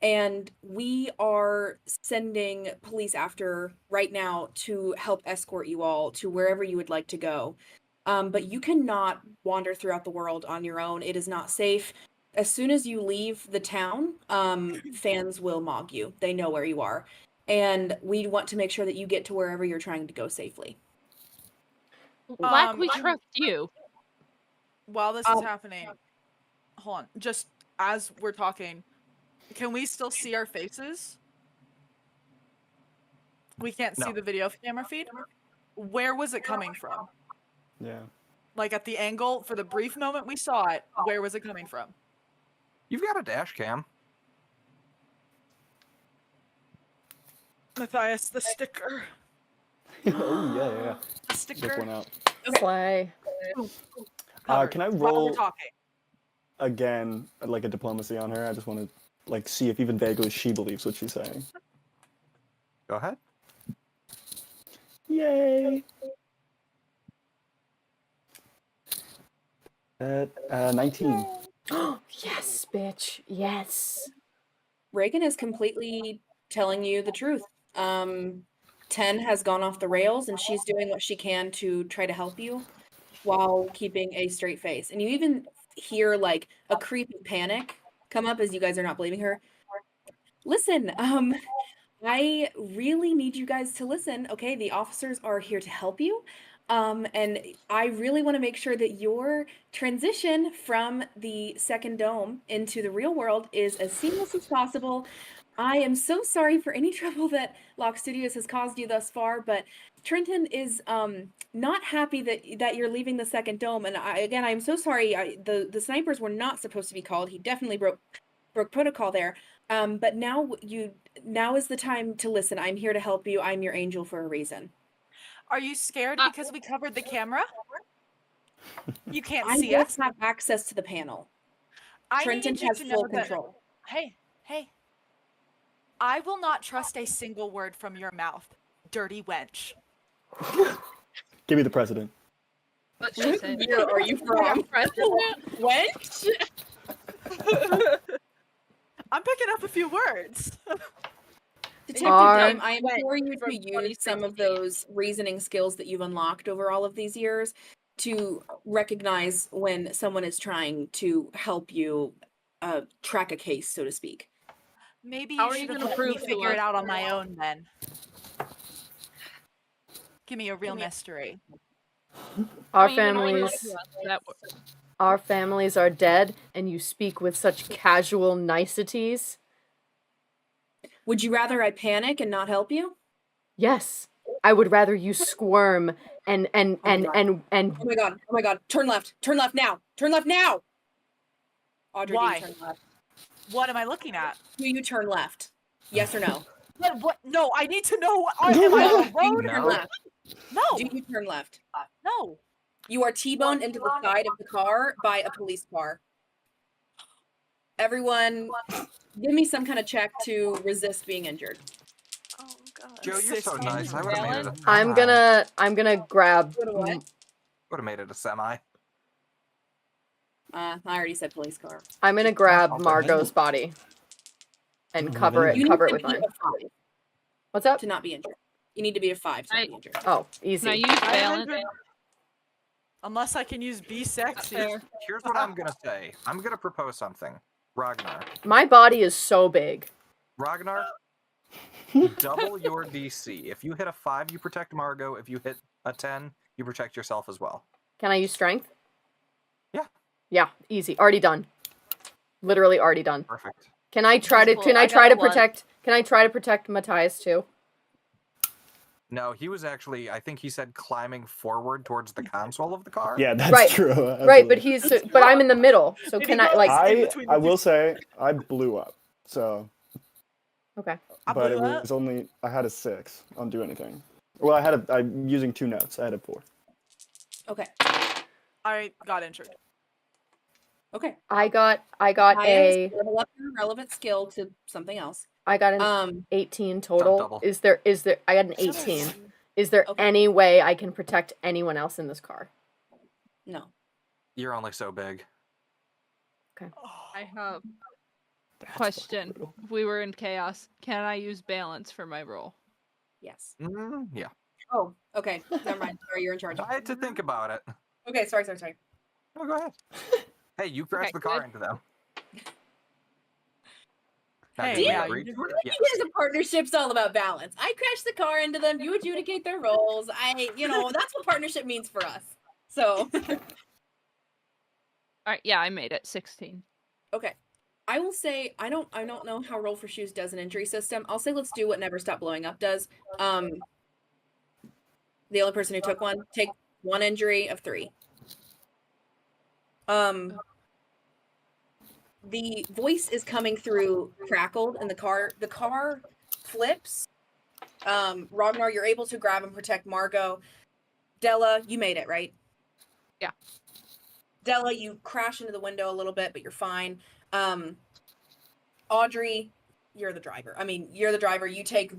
and we are sending police after right now to help escort you all to wherever you would like to go. But you cannot wander throughout the world on your own. It is not safe. As soon as you leave the town, fans will mog you. They know where you are. And we want to make sure that you get to wherever you're trying to go safely. Black, we can- trust you. While this is happening, hold on. Just as we're talking, can we still see our faces? We can't see No. the video camera feed? Where was it coming from? Yeah. Like at the angle, for the brief moment we saw it, where was it coming from? You've got a dash cam. Matthias, the sticker. Oh yeah. The Whip sticker. one out. Slay. Covered. Can I While we're roll talking. again, like a diplomacy on her? I just want to like see if even vaguely she believes what she's saying. Go ahead. Yay! 19. Yes, bitch. Yes. Raegan is completely telling you the truth. 10 has gone off the rails, and she's doing what she can to try to help you while keeping a straight face. And you even hear like a creepy panic come up as you guys are not believing her. Listen, I really need you guys to listen. Okay, the officers are here to help you. And I really want to make sure that your transition from the second dome into the real world is as seamless as possible. I am so sorry for any trouble that Lock Studios has caused you thus far, but Trenten is not happy that you're leaving the second dome. And I'm so sorry. The snipers were not supposed to be called. He definitely broke protocol there. But now is the time to listen. I'm here to help you. I'm your angel for a reason. Are you scared because we covered the camera? You can't I see just us. have access to the panel. I Trenten need you has to full know that. control. Hey. I will not trust a single word from your mouth, dirty wench. Give me the president. What she What said. year are you from? Wench? I'm picking up a few words. Detective Are- Dime, I implore you from to use some of 2016. those reasoning skills that you've unlocked over all of these years to recognize when someone is trying to help you track a case, so to speak. Maybe How you are you should have gonna let me prove to figure it us out on you're my wrong? own then. Give me a real mystery. Our How are you gonna prove families, to us that our families are dead, and you speak with such casual niceties. Would you rather I panic and not help you? Yes, I would rather you squirm and Oh my god, turn left now! Turn left now! Audrey, Why? do you turn left? What am I looking at? Do you turn left? Yes or no? What? No, I need to know. Am I on a Do you road? turn No. left? No. Do you turn left? No. You are T-boned into the side of the car by a police car. Everyone, give me some kind of check to resist being injured. Oh god. Joe, you're so Assist nice. I would have made it a semi. I'm gonna grab. Go to what? Would have made it a semi. I already said police car. I'm gonna grab I'll take Margot's it. body and I don't have cover it. anything. Cover it to with be mine. a 5 What's up? to not be injured. You need to be a 5 to not be injured. Oh, Can I easy. use balance? Unless I can use be sexy. Fair. Here's what I'm gonna say. I'm gonna propose something. Ragnar. My body is so big. Ragnar, double your DC. If you hit a 5, you protect Margo. If you hit a 10, you protect yourself as well. Can I use strength? Yeah. Yeah, easy. Already done. Literally already done. Perfect. Can I try to? Cool, Can I I try got to a 1. protect? Can I try to protect Matthias too? No, he was actually, I think he said climbing forward towards the console of the car. Yeah, that's Right. true. Right, but absolutely. but I'm in the middle. So Maybe can I go like? in I between I the will two. say I blew up. So, Okay. I but it blew up. was only I had a 6 on do anything. Well, I'm using 2 notes. I had a 4. Okay. I got injured. Okay. I got Matthias, a. level up your relevant skill to something else. I got an 18 total. Double. Is there I got an 18. Is there Okay. any way I can protect anyone else in this car? No. You're only so big. I have That's question. brutal. If we were in chaos, can I use balance for my roll? Yes. Yeah. Oh, okay. Never mind. Sorry, you're in charge. I had to think about it. Okay, sorry. Oh, go ahead. Hey, you crashed the car good. into them. Now, Hey, did we yeah, agree you to it? I Yes. think as a partnership's all about balance. I crash the car into them, you adjudicate their roles. That's what partnership means for us. So Alright, yeah, I made it. 16. okay. I will say I don't know how Roll for Shoes does an injury system. I'll say let's do what Never Stop Blowing Up does. The only person who took one, take 1 injury of 3. The voice is coming through crackled and the car flips. Rognar, you're able to grab and protect Margo. Della, you made it, right? Yeah. Della, you crash into the window a little bit, but you're fine. Audrey, you're the driver. You're the driver. You take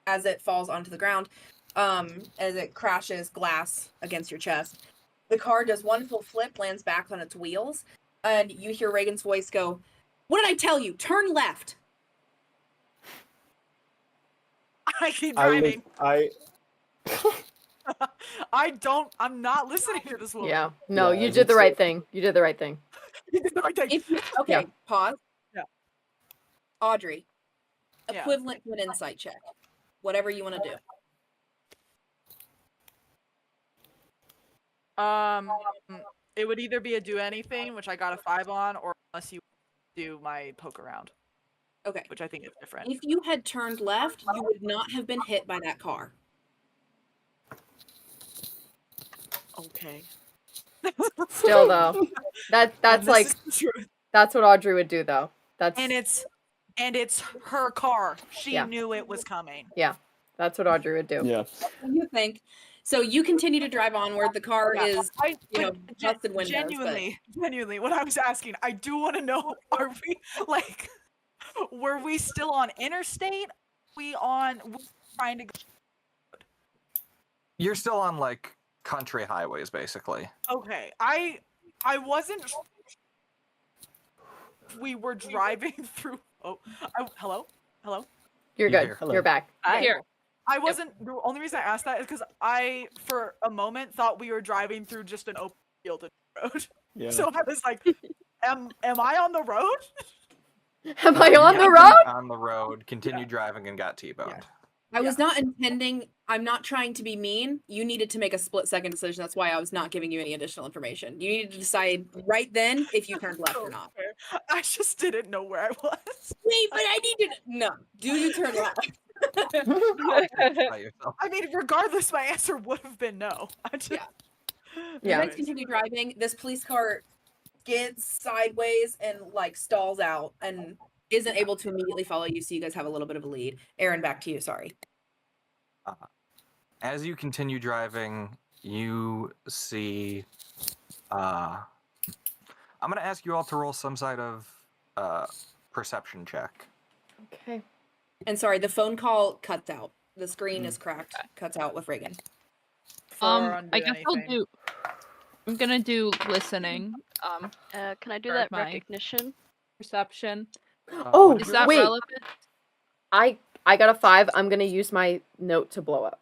as it falls onto the ground, as it crashes glass against your chest. The car does one full flip, lands back on its wheels, and you hear Raegan's voice go, "What did I tell you? Turn left." I keep driving. I'm not listening to this woman. Yeah. No, Yeah, you did the it's- right thing. You did the right thing. Okay, pause. Yeah. Audrey, Yeah. equivalent to an insight check. Whatever you want to do. It would either be a do anything, which I got a 5 on, or unless you do my poke around, Okay. which I think is different. If you had turned left, you would not have been hit by that car. Okay. Still though. That's And like this is the truth. that's what Audrey would do though. That's And it's her car. She Yeah. knew it was coming. that's what Audrey would do. Yeah. What do you think? So you continue to drive onward. The car Yeah, is, but busted windows. genuinely, what I was asking, I do want to know: are we were we still on interstate? We trying to go? You're still on country highways, basically. Okay, I wasn't. We were driving through. Hello. You're You're good. here. Hello. You're back. Here. I wasn't. The only reason I asked that is because I, for a moment, thought we were driving through just an open field road. Yeah. So I was like, "Am I on the road?" Am I on the You road? On the road, continued driving and got T-boned. I was not intending, I'm not trying to be mean. You needed to make a split-second decision. That's why I was not giving you any additional information. You needed to decide right then if you turned left or not. I just didn't know where I was. Wait, but I need to... No. Do you turn left? By yourself. I mean, regardless, my answer would have been no. I just, Yeah. You Yeah. guys continue driving. This police car skids sideways and stalls out and isn't able to immediately follow you, so you guys have a little bit of a lead. Aaron, back to you. Sorry. As you continue driving, you see. I'm going to ask you all to roll some side of perception check. Okay. And sorry, the phone call cuts out. The screen is cracked. Cuts out with Raegan. I guess I'm gonna do listening. Can I do Or that my- recognition? Perception. Oh, what Is did that you- wait. relevant? I got a 5. I'm gonna use my note to blow up.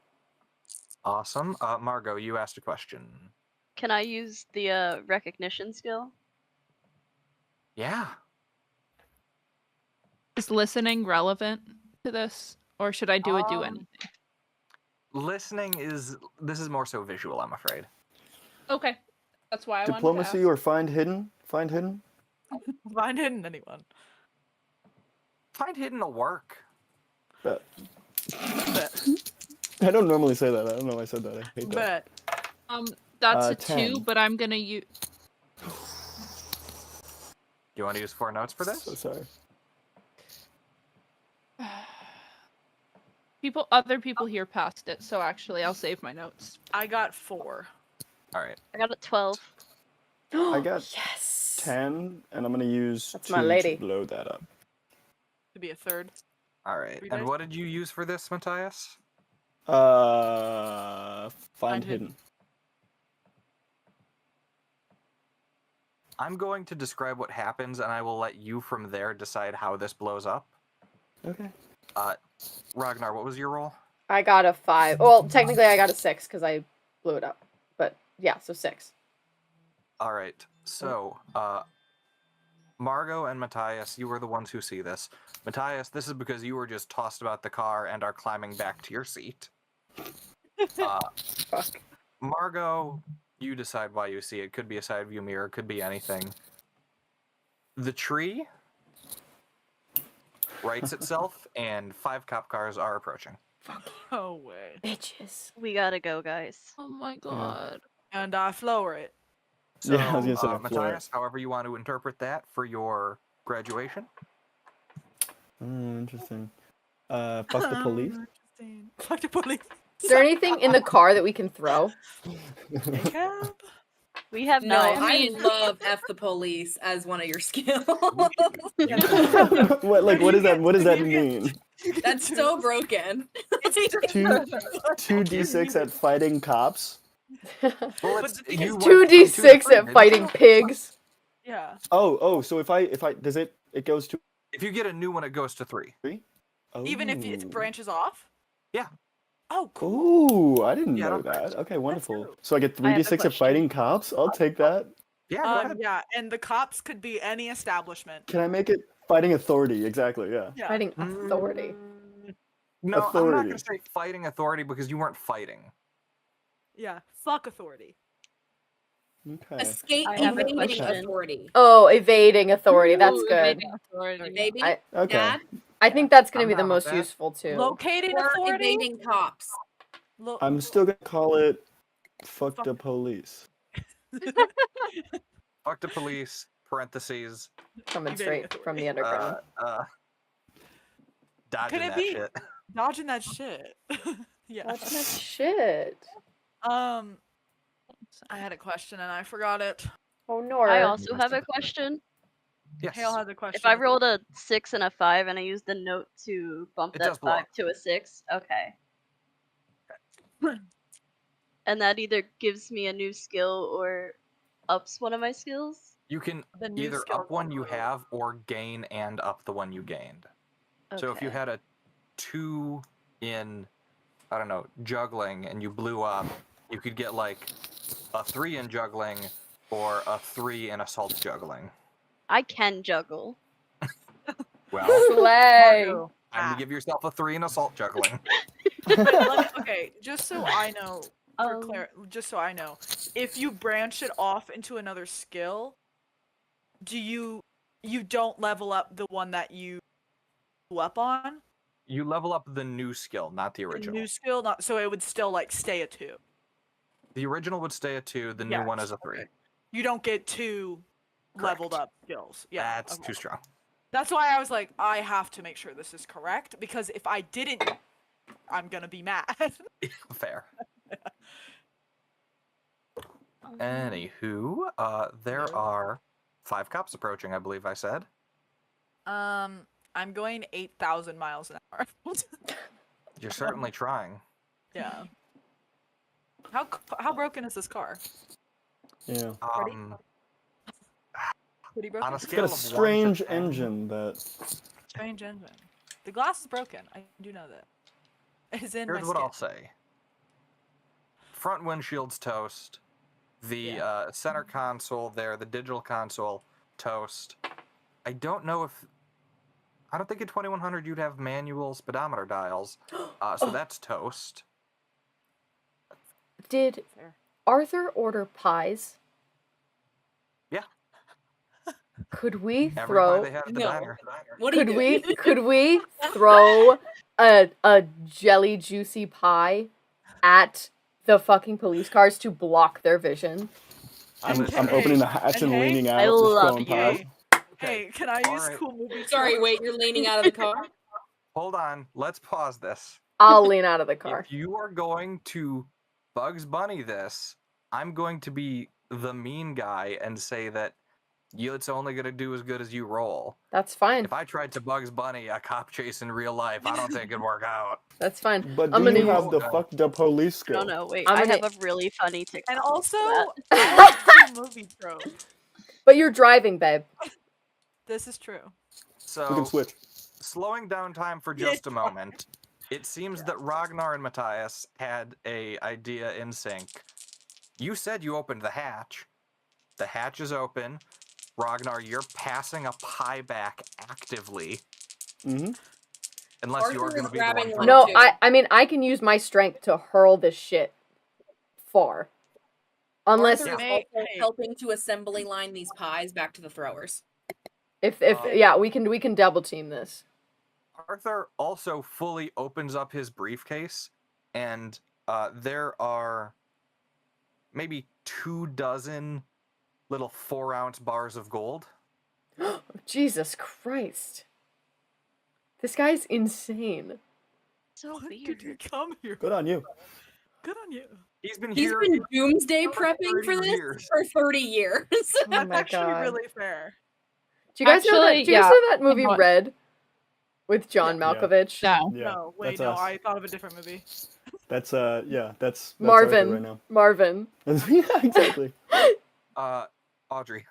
Awesome. Margo, you asked a question. Can I use the recognition skill? Yeah. Is listening relevant to this, or should I do anything? Listening this is more so visual, I'm afraid. Okay, that's why I Diplomacy wanted to or find hidden? Find hidden? Find hidden anyone. Find hidden will work. Bet. Bet. I don't normally say that. I don't know why I said that. I hate that. Bet. That's a 10. 2, but I'm gonna use. Do you want to use 4 notes for this? So sorry. Other people here passed it, so actually I'll save my notes. I got 4. All right. I got a 12. I got Yes. 10, and I'm gonna use That's 2 my lady. to blow that up. To be a third. All right. Three And dice? what did you use for this, Matthias? Find hidden. I'm going to describe what happens, and I will let you from there decide how this blows up. Okay. Rognar, what was your roll? I got a 5. Well, technically I got a 6 because I blew it up. But yeah, so 6. All right. So, Margo and Matthias, you are the ones who see this. Matthias, this is because you were just tossed about the car and are climbing back to your seat. Fuck. Margo, you decide why you see it. Could be a side view mirror, could be anything. The tree rights itself, and 5 cop cars are approaching. No way. Bitches. We gotta go, guys. Oh my god. And I floor it. So, Yeah, I was gonna say, floor it. Matthias, however you want to interpret that for your graduation. Interesting. Fuck the police. Interesting. Fuck the police. Is there anything in the car that we can throw? Yeah. We have No, knives. I love F the police as one of your skills. What does that? What does that mean? That's so broken. Two 2d6 at fighting cops. Well, But the thing you is, went from 2 to 2d6 3, at fighting pigs. Yeah. Oh, so if I does it goes to If you get a new one, it goes to 3. 3? Oh. Even if it branches off? Yeah. Oh, cool. Ooh, I didn't Yeah, know don't branch. that. Okay, wonderful. true. So I get I have a 3d6 at question. fighting cops? I'll take that. Yeah, go ahead. Yeah, and the cops could be any establishment. Can I make it fighting authority? Exactly, yeah. Yeah. Fighting authority. No, I'm not Authority. going to say fighting authority because you weren't fighting. Yeah. Fuck authority. Okay. Escape I have a evading question. authority. Oh, evading authority. That's Ooh, good. evading authority. Maybe Okay. Dad I think that's going to I'm be the down with most that. useful too. Locating or authority? evading cops. I'm still gonna call it fuck the police. Fuck the police, parentheses, Coming Evading straight from the underground. dodging Could it that be? shit. Dodging that shit. Yeah. Watching that shit. I had a question and I forgot it. Oh, I Nora. also have a question. Yes. Hale has a question. If I rolled a 6 and a 5 and I used the note to bump It that does blow 5 up. to a 6, okay. And that either gives me a new skill or ups one of my skills? You can The new either skill up one you combo. have or gain and up the one you gained. So if you Okay. had a 2 in, I don't know, juggling and you blew up, you could get like a 3 in juggling or a 3 in assault juggling. I can juggle. Well, Slay. Margo, time to give yourself a 3 in assault juggling. Okay, just so I know, just so I know, if you branch it off into another skill, do you don't level up the one that you blew up on? You level up the new skill, not the The original. new skill, not so it would still like stay a 2. The original would stay a 2, the new one is a 3. Okay. You don't get 2 leveled Correct. up skills. Yeah, That's okay. too strong. That's why I was like, I have to make sure this is correct because if I didn't, I'm gonna be mad. Fair. Anywho, there are 5 cops approaching, I believe I said. I'm going 8,000 miles an hour. You're certainly trying. Yeah. How broken is this car? Yeah. Pretty On a broken. It's scale got a of 1 to strange 10, engine that Strange engine. The glass is broken. I do know that. It's in Here's my what skin. I'll say. Front windshield's toast. The center console there, the digital console, toast. I don't think in 2100 you'd have manual speedometer dials, so that's toast. Did Fair. Arthur order pies? Yeah. Could we Everybody throw? they have at the No. diner. What are you Could doing? we throw a jelly juicy pie at the fucking police cars to block their vision? I'm Okay. opening the hatch and Okay. leaning out. I just love throwing you. pies. Hey, can I use Alright. cool movie? Sorry, tropes? wait, you're leaning out of the car? Hold on, let's pause this. I'll lean out of the car. If you are going to Bugs Bunny this, I'm going to be the mean guy and say that It's only going to do as good as you roll. That's fine. If I tried to Bugs Bunny a cop chase in real life, I don't think it'd work out. That's fine. But I'm do gonna you have use- the fucked up police I skill? don't know. Wait, I'm I gonna- have a really funny TikTok. And for also, that. I like the movie trope. But you're driving, babe. This is true. So, We can switch. slowing down time for just a moment, it seems that Rognar and Matthias had a idea in sync. You said you opened the hatch. The hatch is open. Rognar, you're passing a pie back actively. Mm-hmm. Unless you are Arthur going is to be the one grabbing trying one No, to- too. I mean I can use my strength to hurl this shit far. Unless Arthur is Yeah. also Hey. helping to assembly line these pies back to the throwers. if Oh. yeah, we can double team this. Arthur also fully opens up his briefcase, and there are maybe 24 little 4-ounce bars of gold. Jesus Christ. This guy's insane. So When weird. did you come here? Good on you. Good on you. He's been He's here been doomsday for prepping for 30 this years. for 30 years. Oh That's my actually God. really fair. Do you guys know that? Actually, Do you guys yeah. know that movie What? Red with John Yeah. Malkovich? No. Yeah. No, wait, that's no, us. I thought of a different movie. That's that's Marvin. Arthur right now. Marvin. Yeah, exactly. Audrey.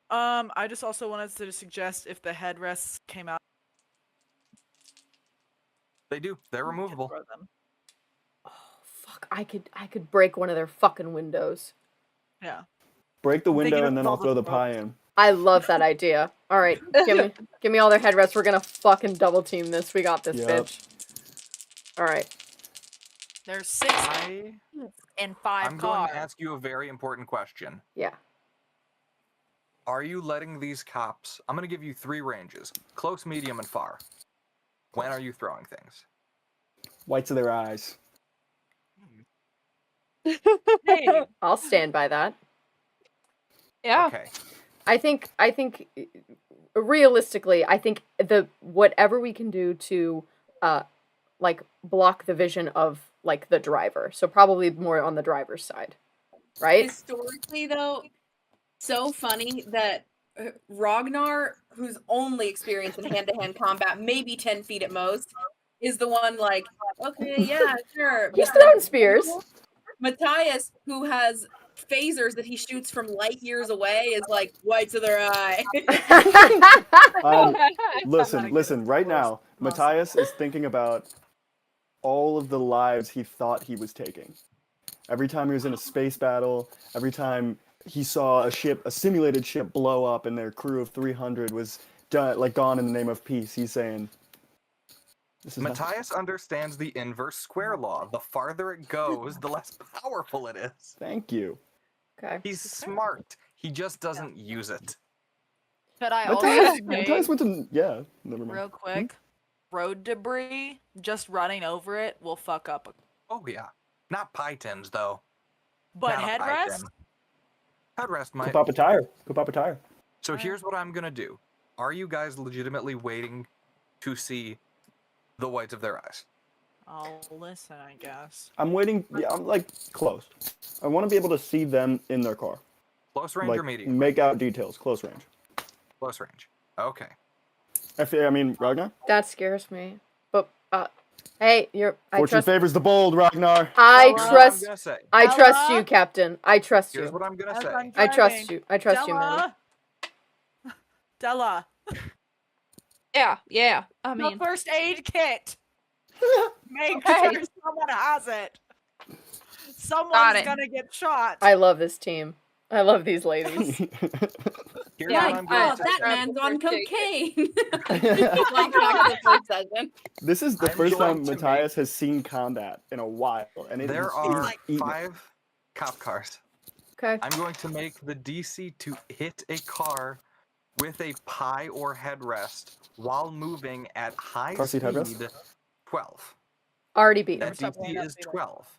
I just also wanted to suggest if the headrests came out, They do. They're we could removable. throw them. Oh fuck! I could break one of their fucking windows. Yeah. Break the I'm thinking window of and then all I'll the throw the ropes. pie in. I love that idea. All right, give me all their headrests. We're gonna fucking double team this. We got this, Yep. bitch. All right. There's 6 and 5 I'm cars. going to ask you a very important question. Yeah. Are you letting these cops... I'm going to give you 3 ranges. Close, medium, and far. When are you throwing things? Whites of their eyes. Hey, I'll stand by that. Yeah. Okay. I think realistically, I think the whatever we can do to like block the vision of like the driver. So probably more on the driver's side. Right? Historically, though, so funny that Rognar, who's only experienced in hand-to-hand combat, maybe 10 feet at most, is the one like, okay, yeah, sure. He's But then throwing spears. Matthias, who has phasers that he shoots from light years away, is like, whites of their eye. Listen, right now, Matthias is thinking about all of the lives he thought he was taking. Every time he was in a space battle, every time he saw a simulated ship blow up and their crew of 300 was gone in the name of peace, he's saying, this is nothing. Matthias understands the inverse square law. The farther it goes, the less powerful it is. Thank you. Okay. He's smart. He just doesn't use it. could I also Matthias say, went to, yeah, never mind. real quick, road debris, just running over it will fuck up. Oh, yeah. Not pie tins, though. But Not a pie headrest? tin. Headrest Go might. pop a tire. Go pop a tire. So here's what I'm going to do. Are you guys legitimately waiting to see the whites of their eyes? I'll listen, I guess. I'm waiting. Yeah, I'm like close. I want to be able to see them in their car. Close range Like or medium? make out details. Close range. Close range. Okay. I mean, Ragnar. That scares me. But hey, I Fortune trust favors the bold, Ragnar. I Bella. trust I'm gonna say. I trust Bella. you, Captain. I trust Here's you. what I'm gonna As say. I'm I trust driving, you. I trust you, man. Della, Yeah. I the mean, first aid kit. Make Okay. sure someone has it. Got Someone's it. gonna get shot. I love this team. I love these ladies. Here's Yeah, what I'm gonna oh, say. that Grab man's the on first aid cocaine. Flashback to the first session. This is the I'm first going time to Matthias has seen combat in a while, and it There is are eating it. 5 cop cars. Okay. I'm going to make the DC to hit a car with a pie or headrest while moving at high Car seat speed. headrest? 12. Already beat. That stop going DC up, is Peter. 12.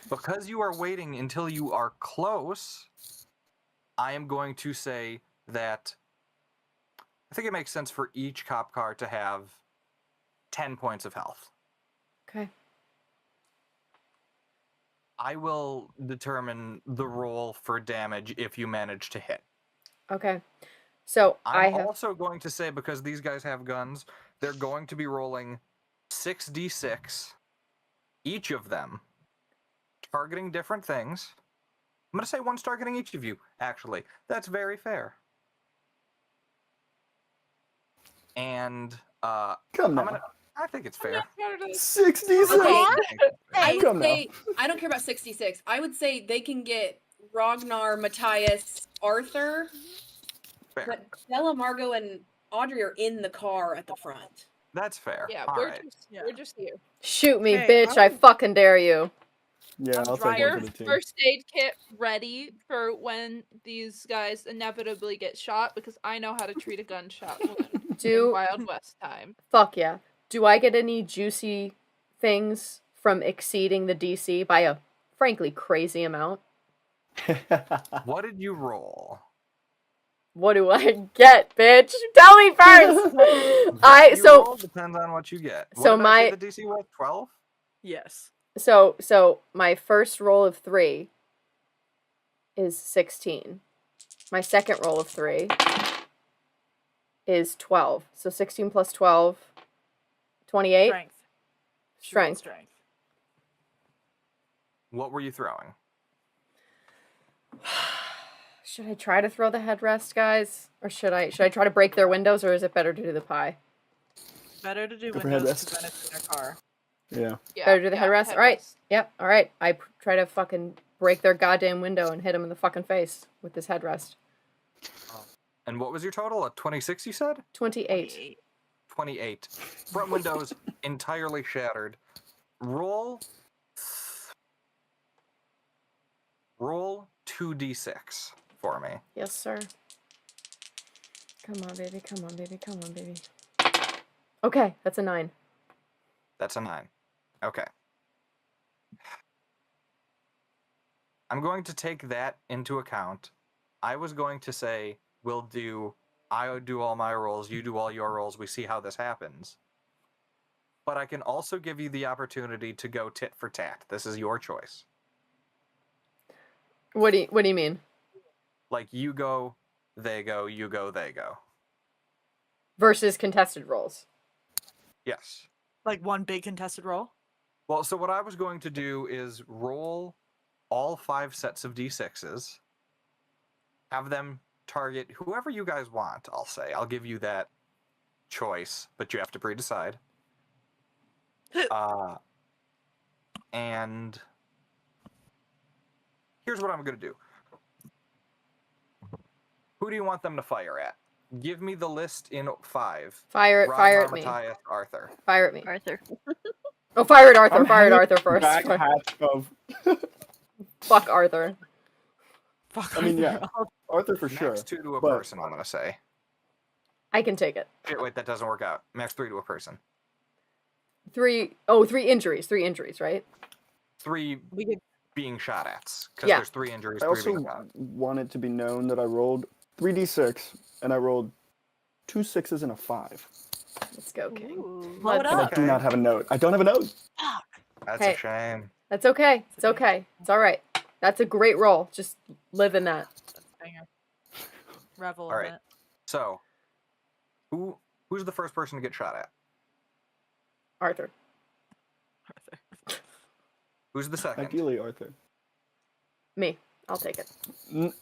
Because you are waiting until you are close, I am going to say that I think it makes sense for each cop car to have 10 points of health. Okay. I will determine the roll for damage if you manage to hit. Okay. So I I'm have. also going to say, because these guys have guns, they're going to be rolling 6d6, each of them, targeting different things. I'm going to say one's targeting each of you, actually. That's very fair. And Come now. I think it's fair. 66. Okay. I Come would now. say I don't care about 66. I would say they can get Rognar, Matthias, Arthur, Fair. but Stella, Margo, and Audrey are in the car at the front. That's fair. Yeah, All we're right. just here. Shoot me, Okay, bitch! I fucking dare you. Yeah, I'm I'll take driving. one Your for the team. first aid kit ready for when these guys inevitably get shot, because I know how to treat a gunshot wound in Do Wild West time. fuck yeah. Do I get any juicy things from exceeding the DC by a frankly crazy amount? What did you roll? What do I get, bitch? Tell me first. What you roll depends on what you get. What So did I say my the DC was? 12? Yes. so my first roll of 3 is 16. My second roll of 3 is 12. So 16 plus 12, 28. Strength. She rolled Strength. What were you throwing? Should I try to throw the headrest, guys? Or should I try to break their windows, or is it better to do the pie? Better to do Go for windows headrest. because then it's in their car. Yeah. Yeah, Better do the yeah, headrest? Alright. Yep, alright. I try to fucking break their goddamn window and hit them in the fucking face with this headrest. And what was your total? A 26, you said? 28. 28. Front windows entirely shattered. Roll 2d6 for me. Yes, sir. Come on, baby. Come on, baby. Come on, baby. Okay, that's a 9. That's a 9. Okay. I'm going to take that into account. I was going to say, I would do all my rolls, you do all your rolls, we see how this happens. But I can also give you the opportunity to go tit for tat. This is your choice. What do you mean? Like, you go, they go, you go, they go. Versus contested rolls. Yes. Like one big contested roll? Well, so what I was going to do is roll all 5 sets of d6s, have them target whoever you guys want, I'll say. I'll give you that choice, but you have to pre-decide. And here's what I'm going to do. Who do you want them to fire at? Give me the list in 5. Fire Rognar, at me. Matthias, Arthur. Fire at me. Arthur. Oh, fire at Arthur. I'm Fire at hanging Arthur first. Back hatch of. Fuck Arthur. Fuck. I mean, yeah, Arthur for sure. Max 2 to a but- person, I'm going to say. I can take it. Wait, that doesn't work out. Max 3 to a person. 3 injuries. 3 injuries, right? 3 We could being shot at. Because Yeah. there's 3 injuries, I 3 also being shot. want it to be known that I rolled 3d6 and I rolled 2 6s and a 5. Let's go, King. Ooh, Let's- load And I up. do not have a note. I don't have a note. That's Hey. a shame. That's okay. It's okay. It's all right. That's a great roll. Just live in that. Banger. Revel All in right. it. So, who's the first person to get shot at? Arthur. Who's the second? Ideally, Arthur. Me. I'll take it.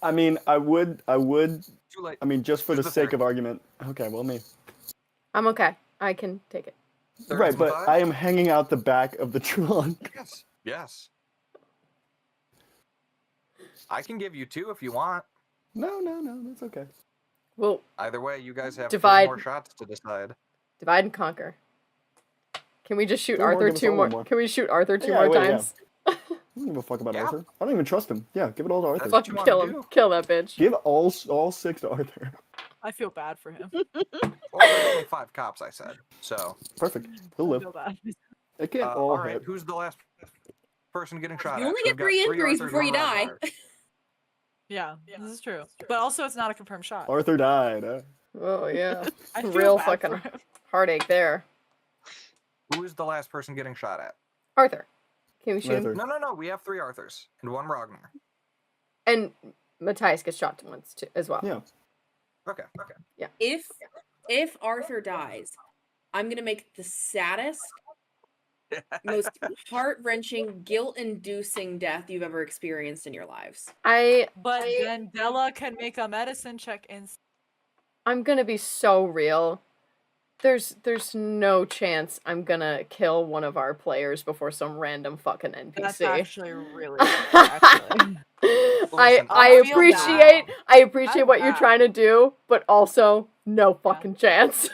I mean, I would. Too late. I mean, just for Who's the the sake third? of argument. Okay, well, me. I'm okay. I can take it. Third Right, is but Matthias? I am hanging out the back of the trunk. Yes. Yes. I can give you 2 if you want. No, that's okay. We'll Either way, you guys have Divide. 3 more shots to decide. divide and conquer. Can we just shoot 3 more, Arthur give us 2 all more? more. Can we shoot Arthur 2 Yeah, more wait, yeah. times? I don't give a fuck about Yeah. Arthur. I don't even trust him. Yeah, give it all to Arthur. That's what Fucking you kill wanna him. do. Kill that bitch. Give all 6 to Arthur. I feel bad for him. Well, there's only 5 cops, I said. So, Perfect. He'll I live. feel bad. They can't all all right. hit. Who's the last person getting shot You at? only So get we've got 3 3 injuries Arthurs, before you 1 die. Rognar. Yeah, this is true. But also, it's not a confirmed shot. Arthur died. Oh yeah. I feel Real bad fucking for him. heartache there. Who is the last person getting shot at? Arthur. Can we shoot him? Arthur. No. We have 3 Arthurs and 1 Rognar. And Matthias gets shot once too, as well. Yeah. Okay. If Arthur dies, I'm gonna make the saddest, most heart-wrenching, guilt-inducing death you've ever experienced in your lives. But then Della can make a medicine check I'm gonna be so real. There's no chance I'm gonna kill one of our players before some random fucking NPC. That's actually really fair, actually. I appreciate what you're bad. trying to do, but also no fucking chance.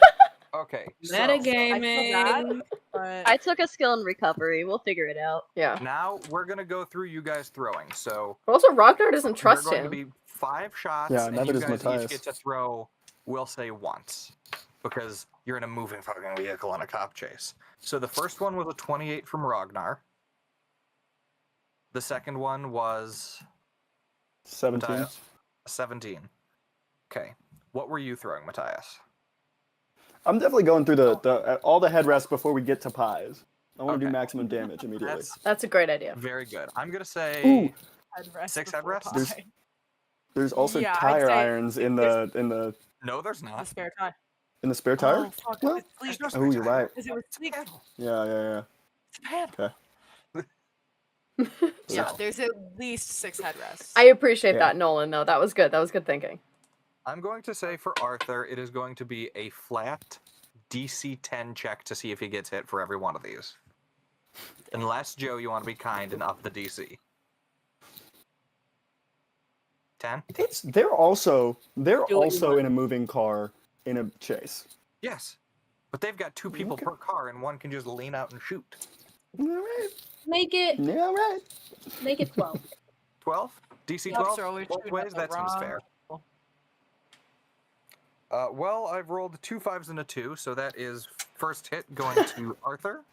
Okay. Metagaming. I took a skill in recovery. We'll figure it out. Yeah. Now we're gonna go through you guys throwing. So But also, Rognar doesn't trust there are him. going to be 5 shots, Yeah, and neither you does guys Matthias. each get to throw, we'll say, once. Because you're in a moving fucking vehicle in a cop chase. So the first one was a 28 from Rognar. The second one was 17. Matthias, a 17. Okay. What were you throwing, Matthias? I'm definitely going through the all the headrests before we get to pies. I want to do maximum damage immediately. That's a great idea. Very good. I'm gonna say Ooh. 6 headrests. There's also Yeah, I'd tire say irons in the No, there's The not. spare tire. in the spare tire. Oh, fuck. What? It's There's sleep. no Oh, you're right. Because it was sleep. Yeah. It's bad. Okay. Yeah, So, there's at least 6 headrests. I appreciate Yeah. that, Nolan, though. That was good. That was good thinking. I'm going to say for Arthur, it is going to be a flat DC 10 check to see if he gets hit for every one of these. Unless, Joe, you want to be kind and up the DC. 10? They're also what you in a moving car in a chase. Yes. But they've got 2 people per car, and one can just lean out and shoot. All right. Make it Yeah, all right. 12. 12? DC Yep, 12? so always Both shooting at ways? the That seems wrong fair. people. Well, I've rolled 2 5s and a 2, so that is first hit going to Arthur.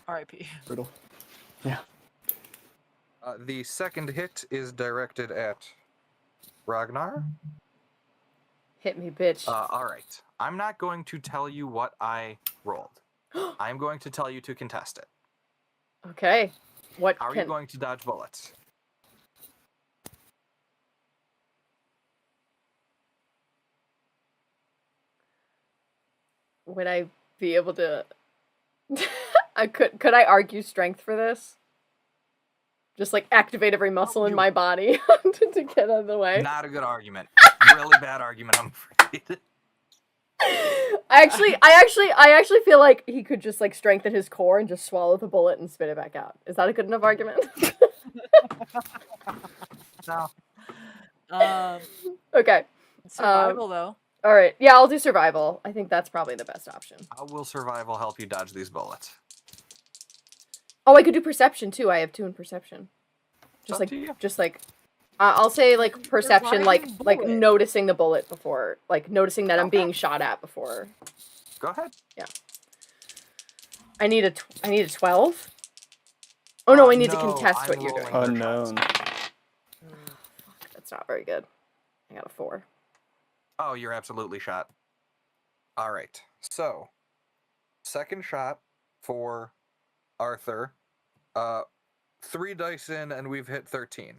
R.I.P. Brutal. Yeah. The second hit is directed at Rognar. Hit me, bitch. All right. I'm not going to tell you what I rolled. I'm going to tell you to contest it. Okay. What How are you going to dodge bullets? Would I be able to... Could I argue strength for this? Just, like, activate every muscle in my body to get out of the way? Not a good argument. Really bad argument, I'm afraid. I actually feel like he could just, like, strengthen his core and just swallow the bullet and spit it back out. Is that a good enough argument? No. Okay. Survival, though. All right. Yeah, I'll do survival. I think that's probably the best option. How will survival help you dodge these bullets? Oh, I could do perception too. I have 2 in perception. Up to you. I'll say like perception, like Surviving bullet. noticing the bullet before, like noticing that I'm being shot at before. Go ahead. Yeah. I need a 12. Oh no, I need to No, contest I'm what you're doing. rolling. Unknown. That's not very good. I got a 4. Oh, you're absolutely shot. All right. So, second shot for Arthur. 3 dice in, and we've hit 13.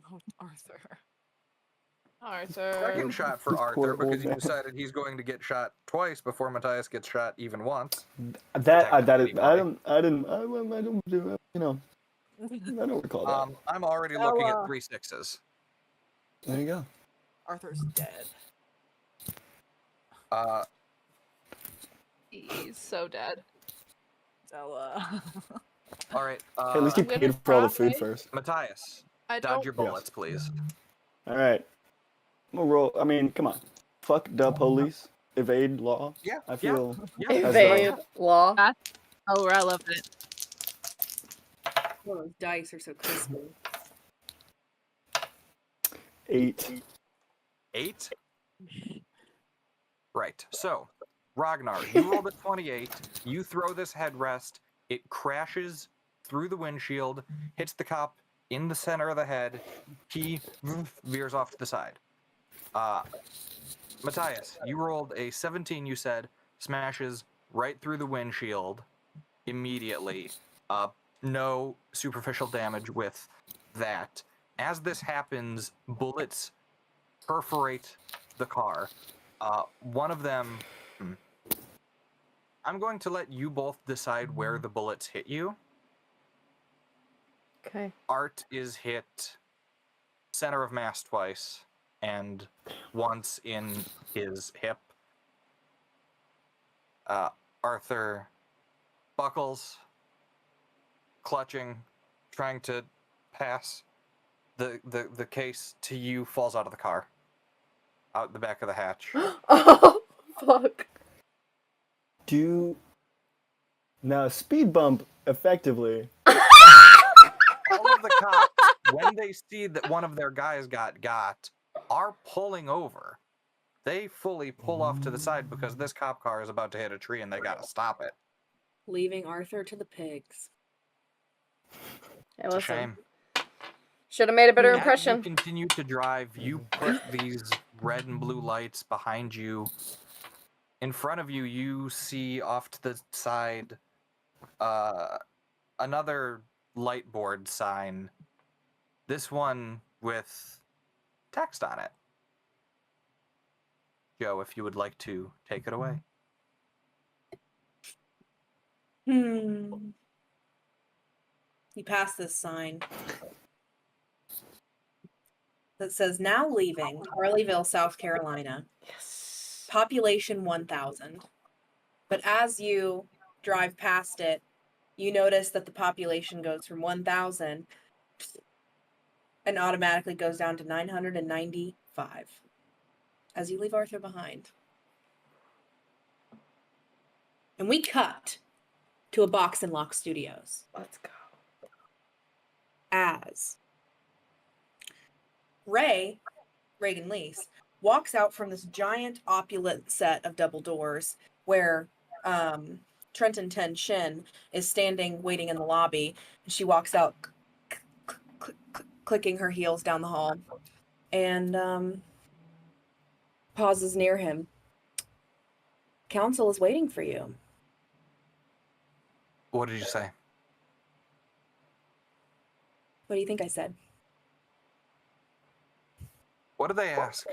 Oh, Arthur. Second shot for Poor Arthur old because you man. decided he's going to get shot twice before Matthias gets shot even once. That is, Technically, I don't do, you know, I don't recall that. I'm already looking at 3 6s. There you go. Arthur's dead. He's so dead. Della. All right. Hey, at least you I'm gonna paid for all the food try. first. Matthias, I dodge don't. your bullets, please. All right. I'm gonna roll. I mean, come on. Fuck the police. Evade law. Yeah. I feel. Yeah. Evade law. Oh, I love it. Oh, those dice are so crispy. 8. 8? Right. So, Rognar, you rolled a 28. You throw this headrest. It crashes through the windshield, hits the cop in the center of the head. He veers off to the side. Matthias, you rolled a 17, you said, smashes right through the windshield immediately. No superficial damage with that. As this happens, bullets perforate the car. One of them... I'm going to let you both decide where the bullets hit you. Okay. Art is hit center of mass twice, and once in his hip. Arthur buckles, clutching, trying to pass the case to you, falls out of the car. Out the back of the hatch. Oh, fuck. Now, speed bump, effectively. All of the cops, when they see that one of their guys got, are pulling over. They fully pull off to the side because this cop car is about to hit a tree and they gotta stop it. Leaving Arthur to the pigs. Hey, It's a listen. shame. Should have made a better Yeah, As you impression. continue to drive, you put these red and blue lights behind you. In front of you, you see off to the side another light board sign. This one with text on it. Joe, if you would like to take it away. You pass this sign that says, now leaving Harleyville, South Carolina. Yes. Population 1,000. But as you drive past it, you notice that the population goes from 1,000 and automatically goes down to 995 as you leave Arthur behind. And we cut to a Box and Lock Studios. Let's go. As Raegan Lease, walks out from this giant opulent set of double doors where Trenten Shinn is standing waiting in the lobby. And she walks out, clicking her heels down the hall, and pauses near him. Council is waiting for you. What did you say? What do you think I said? What did they ask?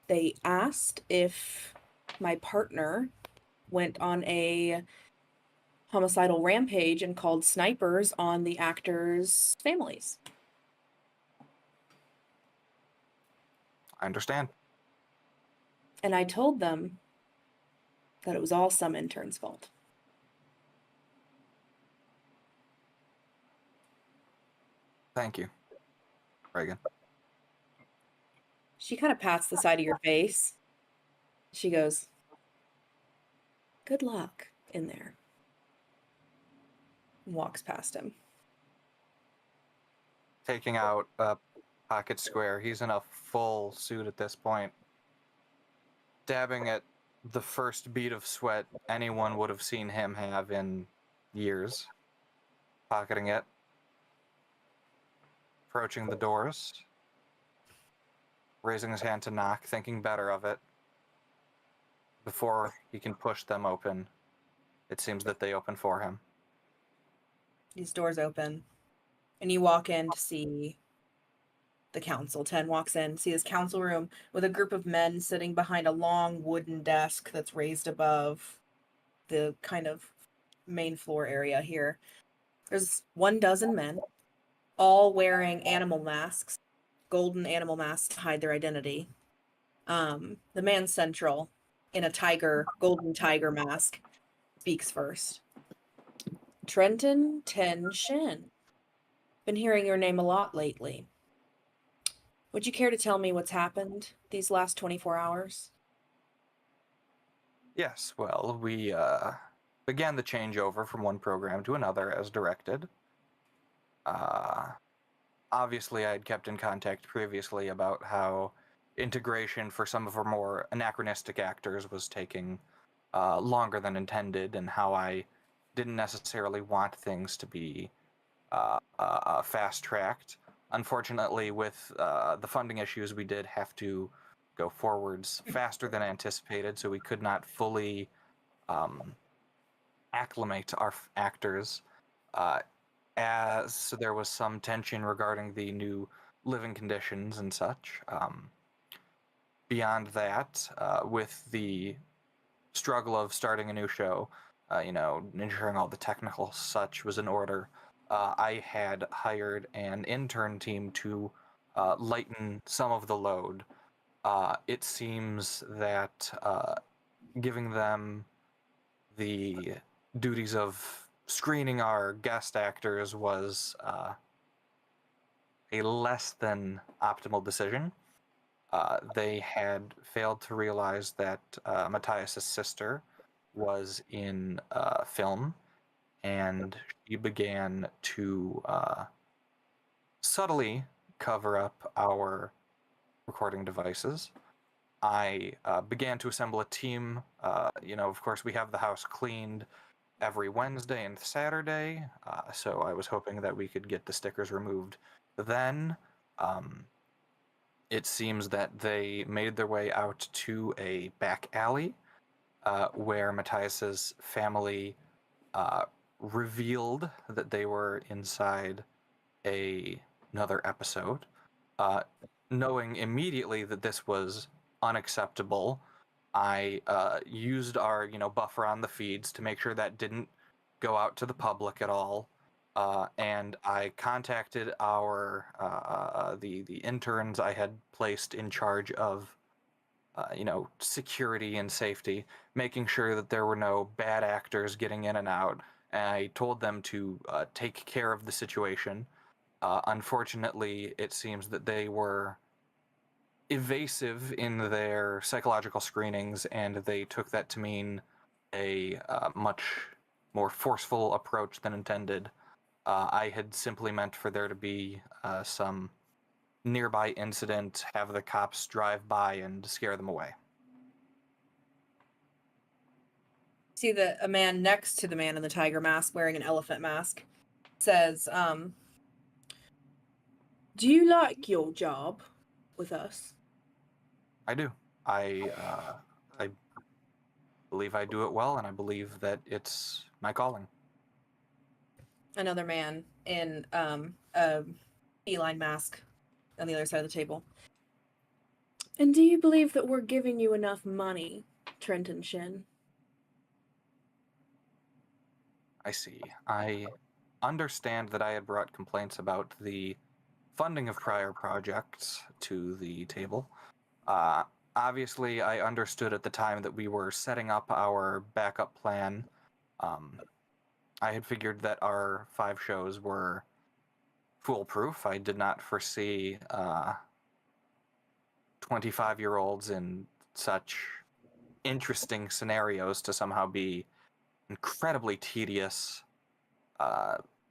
They asked if my partner went on a homicidal rampage and called snipers on the actors' families. I understand. And I told them that it was all some intern's fault. Thank you, Raegan. She kind of pats the side of your face. She goes, good luck in there. And walks past him. Taking out a pocket square. He's in a full suit at this point. Dabbing at the first bead of sweat anyone would have seen him have in years. Pocketing it. Approaching the doors. Raising his hand to knock, thinking better of it. Before he can push them open, it seems that they open for him. These doors open, and you walk in to see the council. Ten walks in, see this council room with a group of men sitting behind a long wooden desk that's raised above the kind of main floor area here. There's 12 men, all wearing animal masks, golden animal masks to hide their identity. The man central, in a golden tiger mask, speaks first. Trenten Shinn. Been hearing your name a lot lately. Would you care to tell me what's happened these last 24 hours? Yes, well, we began the changeover from one program to another as directed. Obviously, I had kept in contact previously about how integration for some of our more anachronistic actors was taking longer than intended, and how I didn't necessarily want things to be fast-tracked. Unfortunately, with the funding issues, we did have to go forwards faster than anticipated, so we could not fully acclimate our actors, as there was some tension regarding the new living conditions and such. Beyond that, with the struggle of starting a new show, ensuring all the technical such was in order, I had hired an intern team to lighten some of the load. It seems that giving them the duties of screening our guest actors was a less than optimal decision. They had failed to realize that Matthias' sister was in film, and she began to subtly cover up our recording devices. I began to assemble a team. Of course, we have the house cleaned every Wednesday and Saturday, so I was hoping that we could get the stickers removed then. It seems that they made their way out to a back alley where Matthias's family revealed that they were inside another episode. Knowing immediately that this was unacceptable, I used our buffer on the feeds to make sure that didn't go out to the public at all. And I contacted our the interns I had placed in charge of security and safety, making sure that there were no bad actors getting in and out. And I told them to take care of the situation. Unfortunately, it seems that they were evasive in their psychological screenings, and they took that to mean a much more forceful approach than intended. I had simply meant for there to be some nearby incident, have the cops drive by and scare them away. See that a man next to the man in the tiger mask wearing an elephant mask says, do you like your job with us? I do. I believe I do it well, and I believe that it's my calling. Another man in a feline mask on the other side of the table. And do you believe that we're giving you enough money, Trenten Shinn? I see. I understand that I had brought complaints about the funding of prior projects to the table. Obviously, I understood at the time that we were setting up our backup plan. I had figured that our 5 shows were foolproof. I did not foresee 25-year-olds in such interesting scenarios to somehow be incredibly tedious.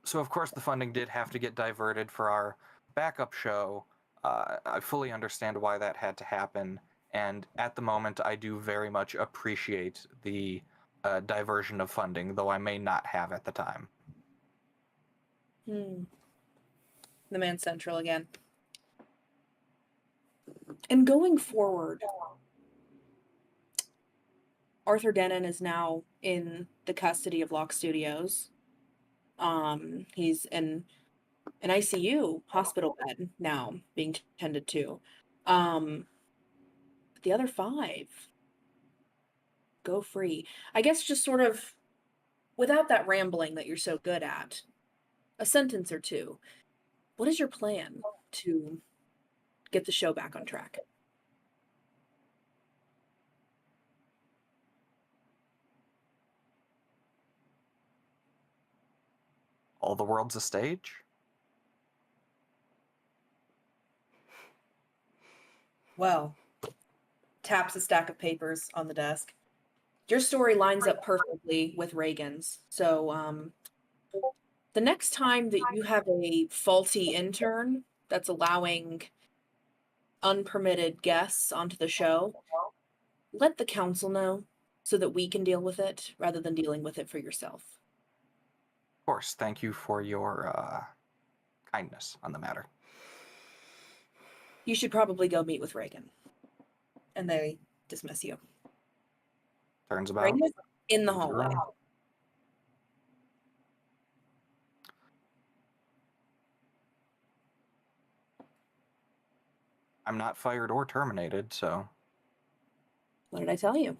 So, of course, the funding did have to get diverted for our backup show. I fully understand why that had to happen, and at the moment, I do very much appreciate the diversion of funding, though I may not have at the time. The man central again. And going forward, Arthur Denon is now in the custody of Lock Studios. He's in an ICU hospital bed now, being tended to. The other 5 go free. I guess just sort of, without that rambling that you're so good at, a sentence or two. What is your plan to get the show back on track? All the world's a stage? Well, taps a stack of papers on the desk. Your story lines up perfectly with Raegan's. So, the next time that you have a faulty intern that's allowing unpermitted guests onto the show, let the council know so that we can deal with it rather than dealing with it for yourself. Of course, thank you for your kindness on the matter. You should probably go meet with Raegan. And they dismiss you. Turns about. Raegan is in the hallway. I'm not fired or terminated, so What did I tell you?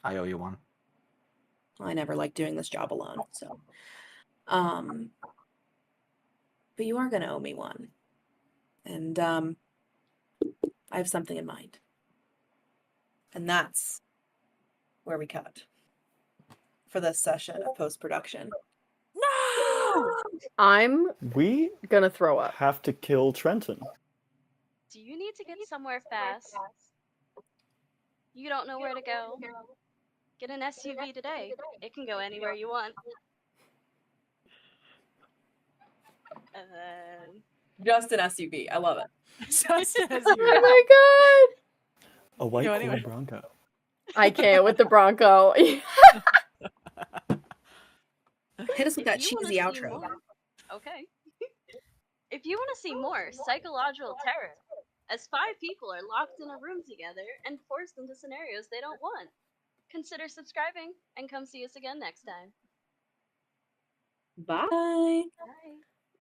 I owe you one. I never liked doing this job alone, so. But you are going to owe me one. And, I have something in mind. And that's where we cut for this session of post-production. No! I'm We gonna throw up. have to kill Trenten. Do you need to get somewhere fast? You don't know where to go? Get an SUV today. It can go anywhere you want. And then... Just an SUV. I love it. Just as Oh you my god! A white Go cool anyway. Bronco. I can't with the Bronco. Hit us with If that you wanna cheesy see outro. more- Okay. If you want to see more psychological terror, as 5 people are locked in a room together and forced into scenarios they don't want, consider subscribing and come see us again next time. Bye. Bye.